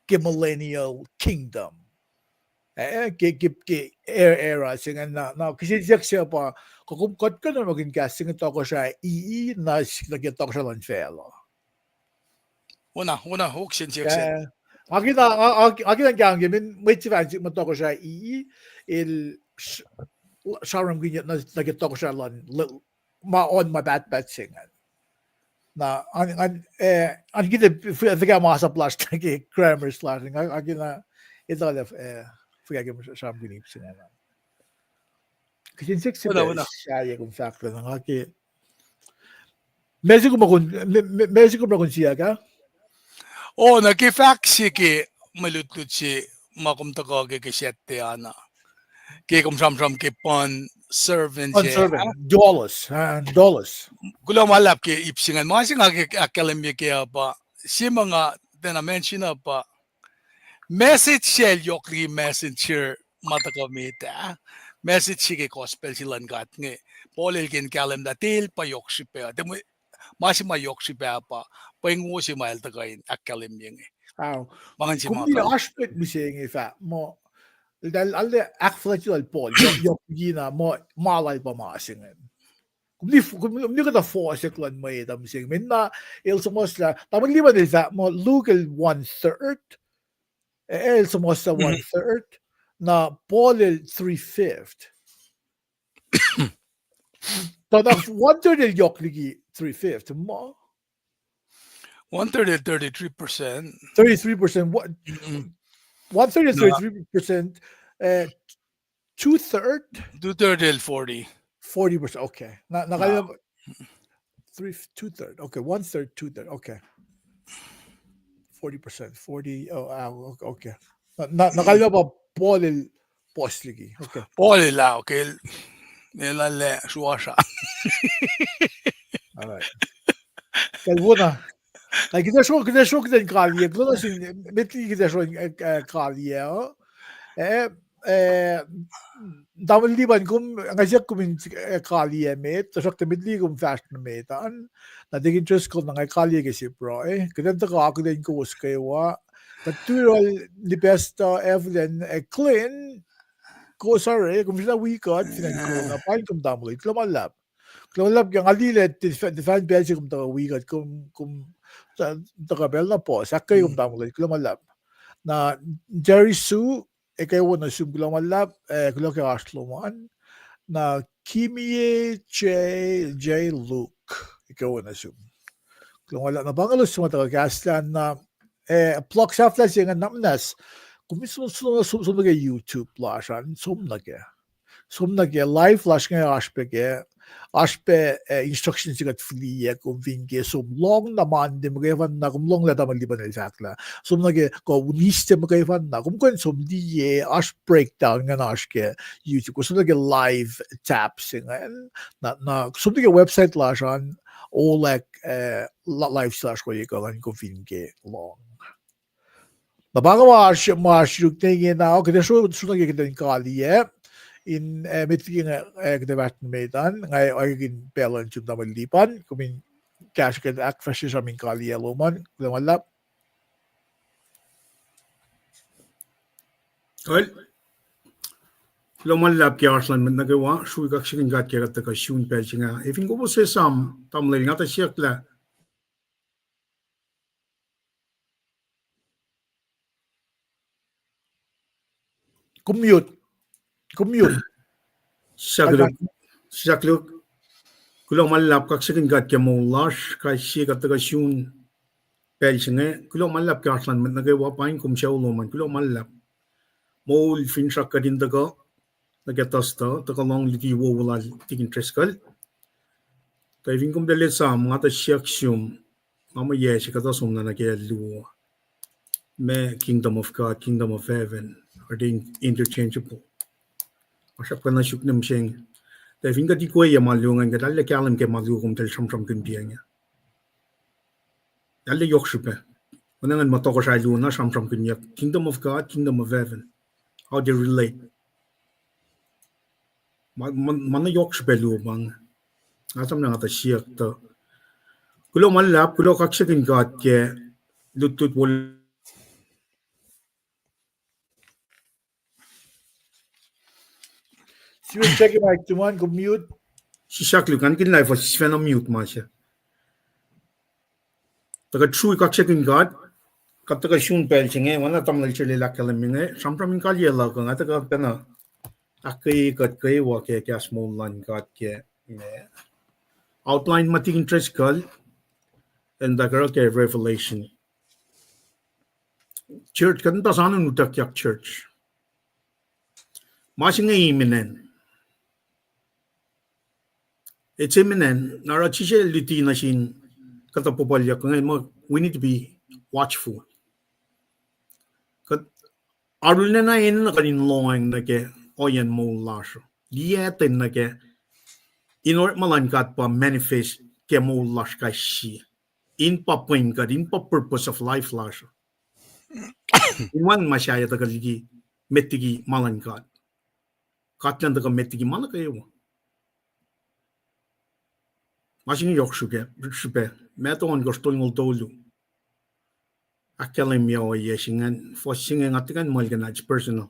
ke millennial kingdom era singa na kasi siya pa kung kot ka na maging casting toko siya na nagtoko siya lang fellow una huksin siya akin ang kaya may tifansi matoko siya saram ganyan na nagtoko siya lang maon mabat singa na ang kita figure mo sa plus like grammar slashing akin na ito figure mo sa ganip singa kasi 60 siya kung factor ng aki Mexico mo siya ka naki-fact si ki malutlut si makumtako ki siyete ana ki kumsam ki pon servant dollars kulo malap ki ipsingan masing akalimye ki pa si mga mention pa message shell yokli messenger matakamita message ki gospel silan gat nge polil kin kalam datil pa yokshi pa demo masing mayokshi pa Paing si mail tagain akalimye nge mangan si mga aspect mo siya nge fa mo dahil alle akfwasrye Paul yok gina mo malay pa masingen kung ka na force klan may dam sing min na il sumosla tamang lima din fa mo local 1/3 il sumosla 1/3 na Paul 3/5 Tana 1/3 yok ligi 3/5 mo 1/3 33%. 33%. 1/3 is 33%. 2/3? 2/3 till 40. 40%. Okay. Nakalima 2/3. Okay. 1/3, 2/3. Okay. 40%. 40. Oh, okay. Nakalima pa polil posligi. Okay. Puolilla okay. Nelalle suosa. All right. Kalbuna. Like kita show kita kaliye. Kulo sin mitli kita show kaliye. Damal liban kum ngajak kumin kaliye met. Tasak mitli kum fashion metan. Na digin just ko na kaliye kasi bro. Kita ta ka ako din ko kewa. Katural the best evident clean kowos kum sila wikut finan ko na paing kum damal klumalap. Klumalap yang alilet define basic kum ta wikut kum ta bel na po sakay kum damal klumalap. Na Jerry Sue kewa na sum klumalap kulo ka asloman na Kimie J Luke kewa na sum. Klumalap na bangalos sumata kaslan na plug safla siya nga namnas kung mismo sumnag YouTube lashan sumnag live flash nga aspe instructions sigat fliye kung vinge sum long naman de magavan na kung long la damal liban sakla sumnag ko uniste magavan na kung sum di as breakdown nga naske YouTube kung sumnag live taps nga na sumnag website lashan all like live slash ko yikalan ko vinge long. Nabaga maashuk tingin na ako kita sunod kita kaliye in mitking kita batn medan ngay agin pelan chum na malipan kumin cash kita akfwasrye sa min kaliye luman kumalap. Well, lumalap kaya aslan man nagawa sui kaksikin gat kaya ka shun pelchinga. Ifin ko po sa Esam tamlay nga ta siyakla. Commute. Siyakluk kulo malap kaksikin gat kaya mo lash kay siya ka shun pelchinga. Kulo malap kaya aslan man nagawa paing kum siya uluman. Kulo malap mo finsak ka din daga nagatasta takalong liti wulelah tigin treskal. Kaya ifin kum dalit sa mga ta siyaksyon mama yeshi ka ta sumna na kaya luwa. Me Kingdom of God, Kingdom of Heaven are they interchangeable. Asap ka na syuk nam siyang. Dahil finga di ko ay malungan ka dahil kalam ke malungum tel sam kundiya niya. Dahil yok syupe. Manangan matoko sa luna sam kundiya. Kingdom of God, Kingdom of Heaven. How they relate. Mana yok syupe lubang. Asam na nga ta siyak ta. Kulo malap, kulo kaksakin God ke lutut wal Si will check mic tuman commute. si shaklu kan kin life was fena mute ma siya. Taga true kaksakin God kataga shun pel chinge wana tamlal chile lakalam minge sampramin kailyac nga taga kana akay kat kewa ke Wulelah Lun God ke outline mati interest kal and the girl ke revelation church kan ta sana nutak church masing imminent. It's imminent. Nara chishe liti na shin katapopalyak ngayon we need to be watchful. Kat arul na yin na kanin loang na ke oyan mo lasr. Liyatin na ke inor malankat pa manifest ke mo lash ka shi. In pa point ka in pa purpose of life lasr. Iwan masyaya ta kaligi metigi malankat. Katlan ta ka metigi malakayo. Masing yok syupe. Meton gostol ngol tolu. Akalim yaw yesingan fosingan atikan malgan ach personal.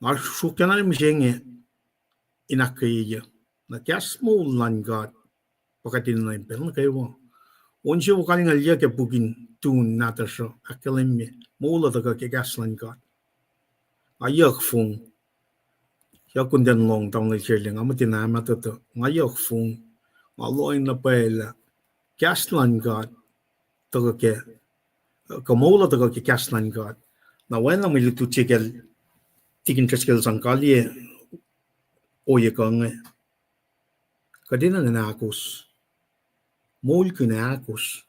Mar syukana misenge inakaya. Na kyas mo Lun God. Pakatin na impel na kayo. Onsi wakaling alya ke bugin tun natasyo. Akalim me. Mula taga ke kyas Lun God. Ayak fung. Yo kunden long tong le cheling amatin na matato. Ngayok fung. Ngaloy na pela. Kyas Lun God. Taga ke. Kamola taga ke kyas Lun God. Na when na militu chigel tikin treskel sangkali oye kange kadina na akos mol kuna akos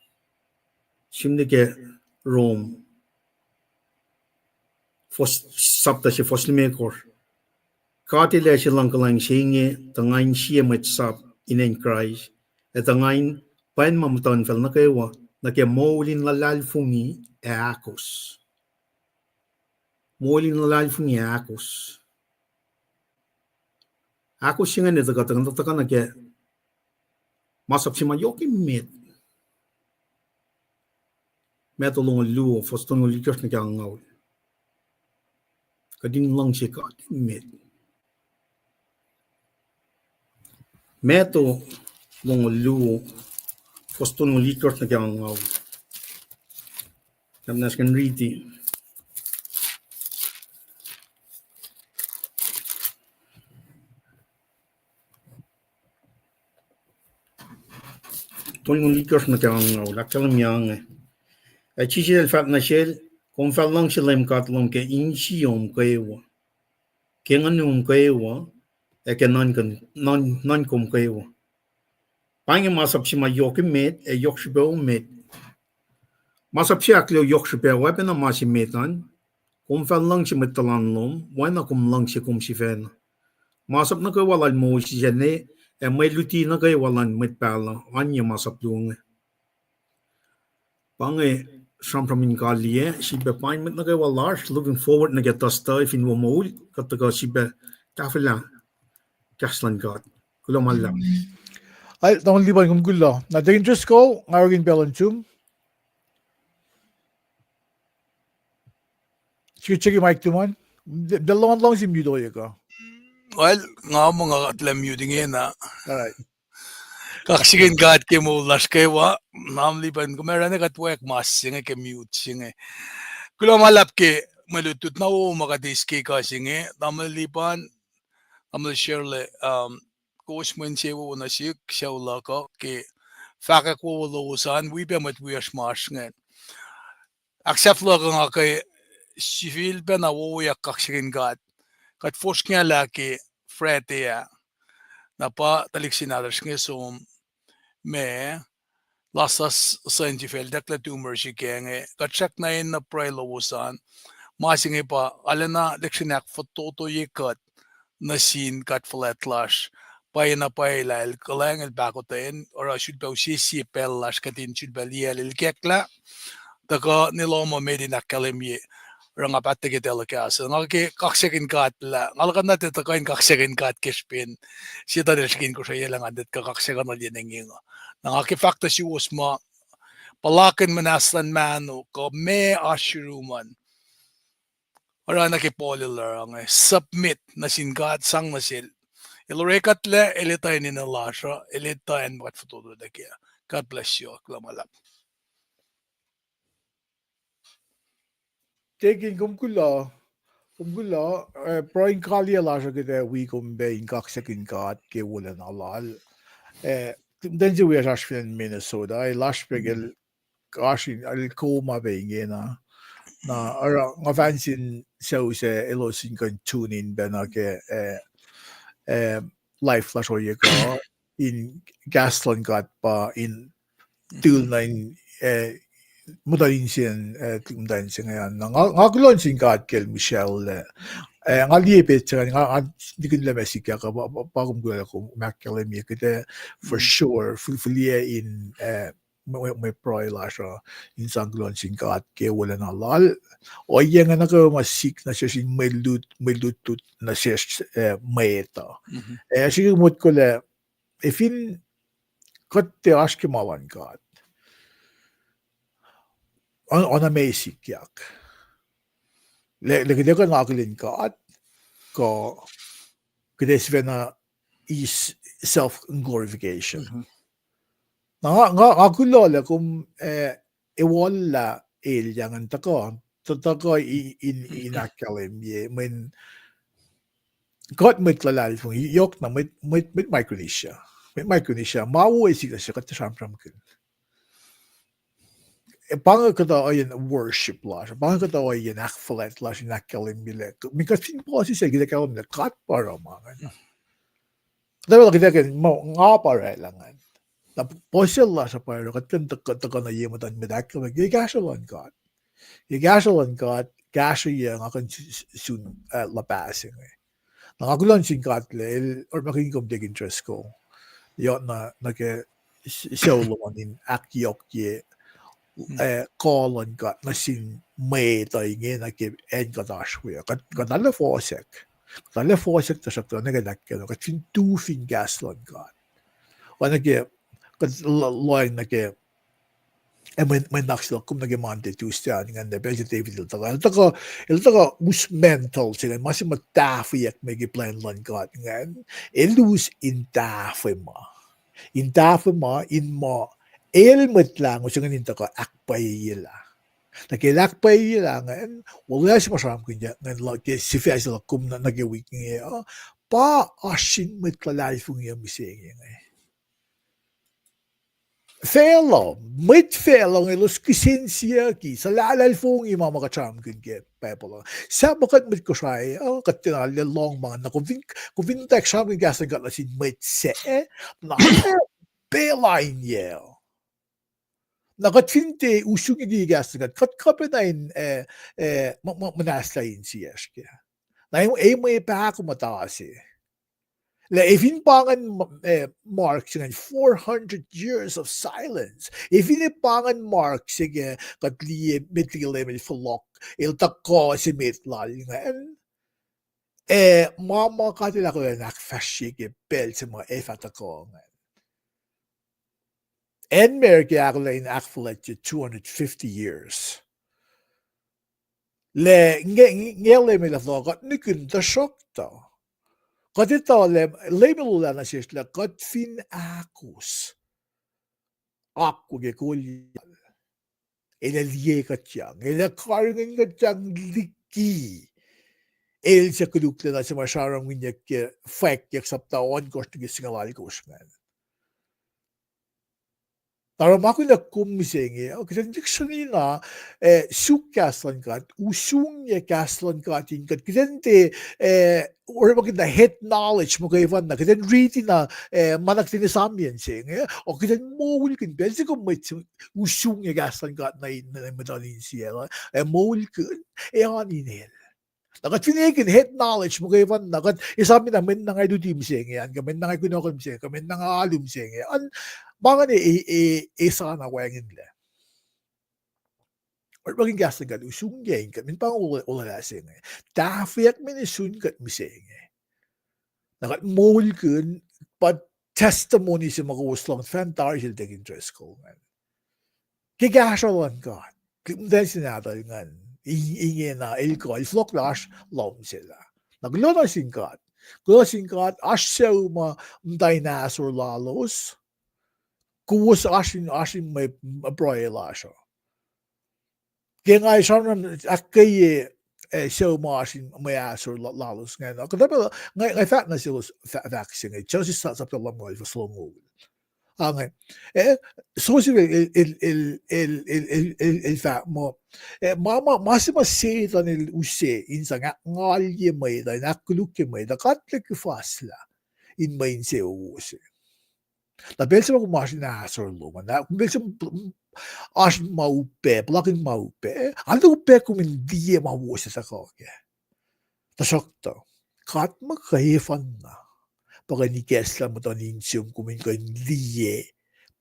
şimdi ke Rome fos sabta si foslimekor katile si langkalang singe tangain siya metsap inen Christ at tangain pain mamutan fel na kewa na ke molin lalalfungi akos molin lalalfungi akos akos singa ne taka na ke masap si mayoki metolong lu foston likos na kang ngaw kading lang si ka meto long lu foston likos na kang ngaw namnas kan riti ton likos na kang ngaw laksalam yang chichel fat na shel kon fal lang shelem katlong ke insiom kewa kenganum kewa ke non kom kewa Paing masap si mayoki met yok shibe met masap si aklo yok shibe wepen na masi metan kon fal lang si metalan lom wana kom lang si kom si fen masap na ke walan mo si jene may luti na ke walan met pala anya masap dung pange Sampramin Kalie, she be fine with Naga large, looking forward to get the stuff in Womol, got to go she be Tafela, Kahs In God. Kulo Malla. Ay, naman liban kong Kulo. Na dangerous ko, ngawagin Belanchum. Sige, check yung mic tuman. Dalawang lang si mute ka. Well, nga mo nga atlam muting yan na. Alright. Kasreacng God ke Wulelah kewa namliban ko meron na katwek mas singe ke mute singe Kulo malap ke malutut na o makadiske ka singe namliban amal shirle kowos Mwe Nunak Yohk shawla ka ke fwakolo lowosan we be mat we mas nge accept lo nga ke civil be na wo ya Kasreacng God kat forsknya la ke frete ya na pa taliksinaders nge som me lasas scientific dakla tumor si kenge katsak na in na pray lowosan masinge pa alena leksinak fototo yikat na sin kat flat lash pa na pa ilail kalang el bakoten or should be si pel lash katin should be liel el kekla taka niloma made in akademi ranga patte telekas ngake Kasreacng God la ngalkan na takain Kasreacng God kespin si taderskin ko sa yelang adet ka Kasreacng na linenginga nangaki fakta si usma palakin manaslan mano ko me ashuruman ora nakipolilar ang submit na sin God sang nasil ilorekat le elita ni na lasra elita and what foto da kya God bless you klamalap Taking kong Kulo, proing kalya lasha kita wikum be in Kasreacng God ke Wulelah Lun God. Den si wir in Minnesota, ay lash pegel kashin al koma be na ara nga fansin so se elosin kan tune in be na ke life flash or ka in gaslan God pa in tul nine mudalin sin tumdan sin ngayon nga kulon sin God kel Michelle nga liepet nga di kun la mesika ka bagum gula ko makkel mi kete for sure fulia in may pro lasha in sanglon sin God ke Wulelah Lun o yang na ko masik na siya sin may lutut na siya mayeta sige mot ko le ifin kotte aşkı malan God ona mesik yak le gede ko naglin God ko kidesvena is self glorification nga kulo le kum ewalla el jangan tako in akalim ye men God mit lalal fun yok na mit Micronesia mawo isig siya kat samram kun Banga kada oyin worship lash. Banga kada oyin akfwasrye lash nakalim bile. Because pin posi sa gida kalam na kat para mga. Dahil kita kan mo nga para langan. Na posi lash para kat kan taka na yemutan medak ka gigashalan God. Gigashalan God. Gasha yang akan soon lapasing. Nakagulan sin God le or makingkom dig interest ko. Yon na nake show in akkyok ye. Kolon got na sin Mwe inge na ke en gadashwe got alle forsek ta sakta na gadak got fin tu fin gaslon got wana ke got loin na ke men naxlo kum na ke mante tu stan ngan de bel David il taga us mental sila masima tafiyak me ke plan lon got ngan elus in tafema in mo elmet lang usang ninta ko akpayila. Nakilakpayila ngan wala si masam kunya ngan lagi si fiasila kum na nagawik niya pa asin metlalay fung yung mising ngay. Fellow, mit fellow ng ilus kisinsiya ki sa lalal fung yung mga makacham kunya pepolo. Sa bakat mit ko siya katinal long mga na kung tak siya kunya sa galasin mit se na belain niya. Nakatfinte usung igigasagat kat kapenain manaslain siyaske. Na yung may pa ako matasi. La ifin pangan Mark sige 400 years of silence. Ifin pangan Mark sige katli mitile mit flok il takko si mitlal ngan. Mama katila ko nakfashe ke bel sa mga efatako ngan. En merk in akfwasrye 250 years. Le ngele me la got nuken ta shokta. Got it all label na siya la got fin akos. Akoo ge kailyac. Liye katyang. Karngan katyang liki. Sa kudukla na sa masyarang minyak fwakyak saptawan ko sa singalali ko siya. Darum ako na kumisenge, kasi dictionary na sukaslan kat, usung niya kaslan katin kat, kasi or maganda head knowledge mo kayo na, kasi reading na manak tinisamyan siya, o kasi mawul kan, kasi kung may usung niya kaslan kat na madalin siya, mawul kan, anin hel. Nakat finikin head knowledge mo kayo na, kat isabi na, men na nga dutim siya, kamen na nga kunokam siya, kamen na nga alum siya, mga ni sana wangin le. Or maging gas na gado, sungyain ka, min pang ulalasing eh. Tafiyak min isun kat mising eh. Nakat mohul kun, but testimony si mga uslang fantar sil dig interest ko nga. Kigashalan God. Dahil sinatay nga, inge na ilko, ilflok lash, lom sila. Naglunasing God. Glunasing God, asyaw dinosaur lalos, kowos asin may broila siya. Kaya nga siya akay siya asin may asor lalos nga. Kaya nga fact na sila vaccine. Siya sa pala mo sa slow mo. So sila il fact mo. Mas masita nil use insa nga ngalye may da nakuluke may da katlik fasla in main se use. Da belsa ko mas na asor luman na belsa asin maupe blocking maupe ando upe ko min die mawose sa koke ta sakto kat makahifan na pag ni kesla mo to ninsium kumin ko die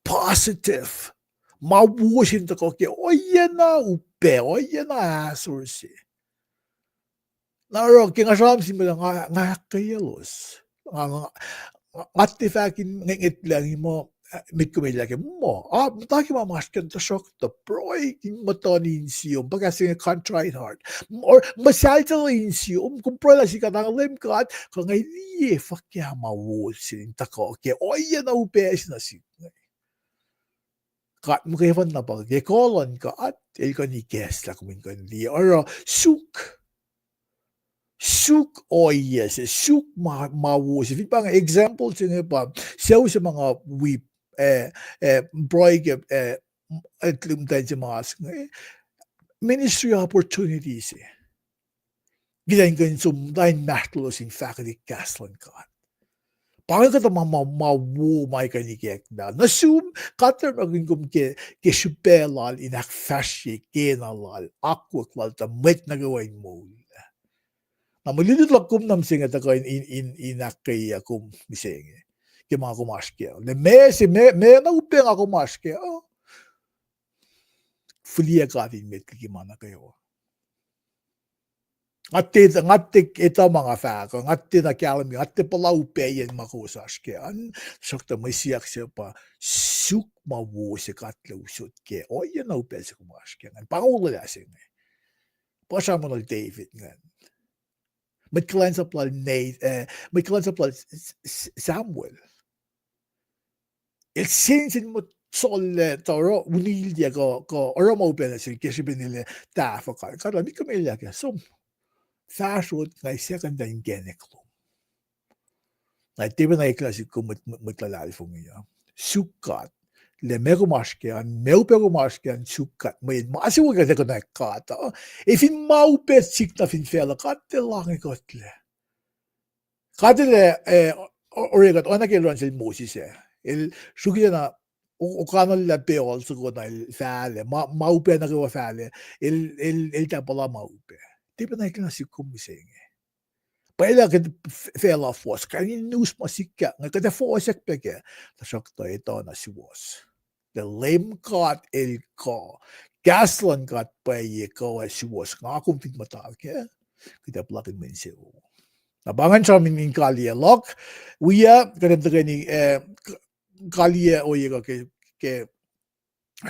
positive mawosin ta koke oye na upe oye na asor si naro kingasam si mo nga kayalos artifactin ngit lang mo mit kumilaki mo. Mataki mamaskan ta shokta proy matonin siyom pagkasi contrite heart. Or masaltalin siyom kung proy lang si katang limkat kung ngay liye fakya mawusin ta ko. Okay, oya na upes na si. Kat mo kayo na pag kolon ka at ilko ni guest la kumin ko liye. Or suk oyes, suk mawus. If pang example sino pa, siya sa mga whip, broy itlum tayo sa mga ministry opportunities Gidan kan som tayo nahtlos in faculty Kahs In Kol. Paano ka ito mawu may kanikek na? Nasum, kater maging kum ke supelal in akfwasrye kenalal, akoo ta met na gawain mo. Na malilid lang kum nam singa ta ko in akkuteyac kum bisenge. Ke mga kumaske. Le me na upeng ako maske. Fulia ka din met kikimana kayo. Ngati ito mga fako, ngati na kialam yung, ngati pala upeyan makusaskean, sakta may siyak siya pa, suk mawu si katla usot ke, o yan na upeyan si kumaskean, pangulala siya nga. Pasama mo na David nga. May kilan sa pala Samuel. El sinsin mo solle toro, unilya ko, oro mo upeyan na siya, kasi binili tafa ka, karla, mi kamilya ka, so, Fashot ngay second ang geneklum. Ngay tiba na iklasi ko mutlalal fong iya. Sukat. Le mego maskean, meupe go maskean, sukat. May masi wag ka na kata. If in maupe sikta fin fela kate lang ikotle. Kate le oregat ona ke ron sil Moses El shuki na o kanal la peol so ko na fale. Maupe na ko fale. El tapala maupe. Tiba na iklasi ko misenge. Paila ka fell off was kanin news masika nga kada fosek peke ta sakto ito na si was the lame got el ko gaslan got pa ye ko si was nga kumpit mata ke kita plakin men se nabangan sa min kailyac wiya kada ni kailyac o ye ke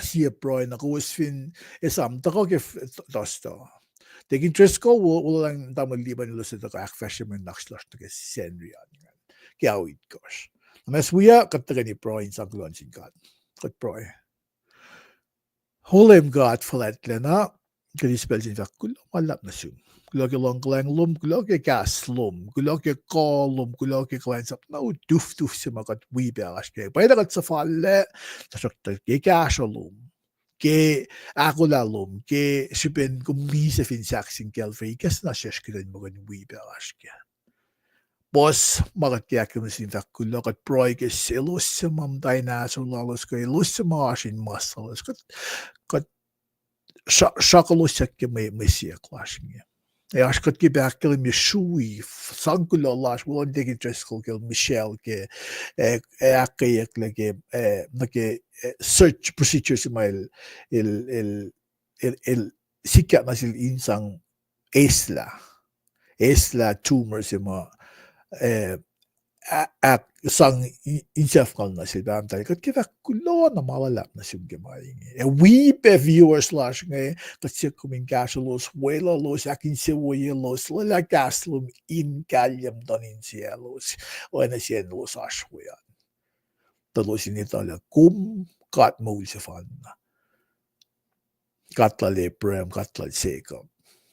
siya pro na kowos fin Esam ta ko ke tosto Taking Trisco, wala lang tamaliban nila sa akfwasrye nakslash na Sanri. Kaya wait gosh. Mas wiya kataga ni pro in Wulelah Lun God. Kat pro Wulelah Lun God flat na kadi spell sin Kulo malap na sum. Kulo ke long klang lum, kulo ke kas lum, kulo ke kolum, kulo ke klans up na duf sa makat wibelas ke. Pwede kat sa falle, tasok ke kasolum. Ke akoo ke sipen kumisa fin saksing kelfrey kas na sheshkiran mo gan wibelas ke. Boss magatiyak mo sin Kulo kat proy ke selos sa mamtay na so lalos ko los sa masin muscles kat shakalo ke may siya klasing. Jeg skal ikke berke med shui, sankulo las, hvor det ikke treskol ke Michelle ke akkuteyac ke nake search procedures mail el sikat na sil insang esla tumor sima sang insafkal na sil bam tal kat kita Kulo na mawala na sim gemaing we pe viewers slash ngay kat siya kumingkasalos Wulelah los akin siya los lala kaslum in kalyam donin siya los o na siya los ashwayan talos initala kat mo siya fan katla leprem katla sekop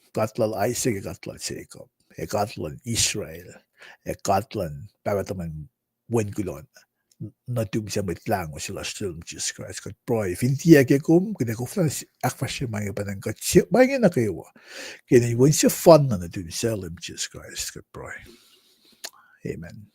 katla Isaac katla sekop katla Israel katlan parataman wenkulon na siya mitlang o sila still Jesus Christ kat proy fintiya ke kina ko flan akfwasrye mga panang kat siya mga na kewa kina yun siya fun na siya Jesus Christ kat proy amen.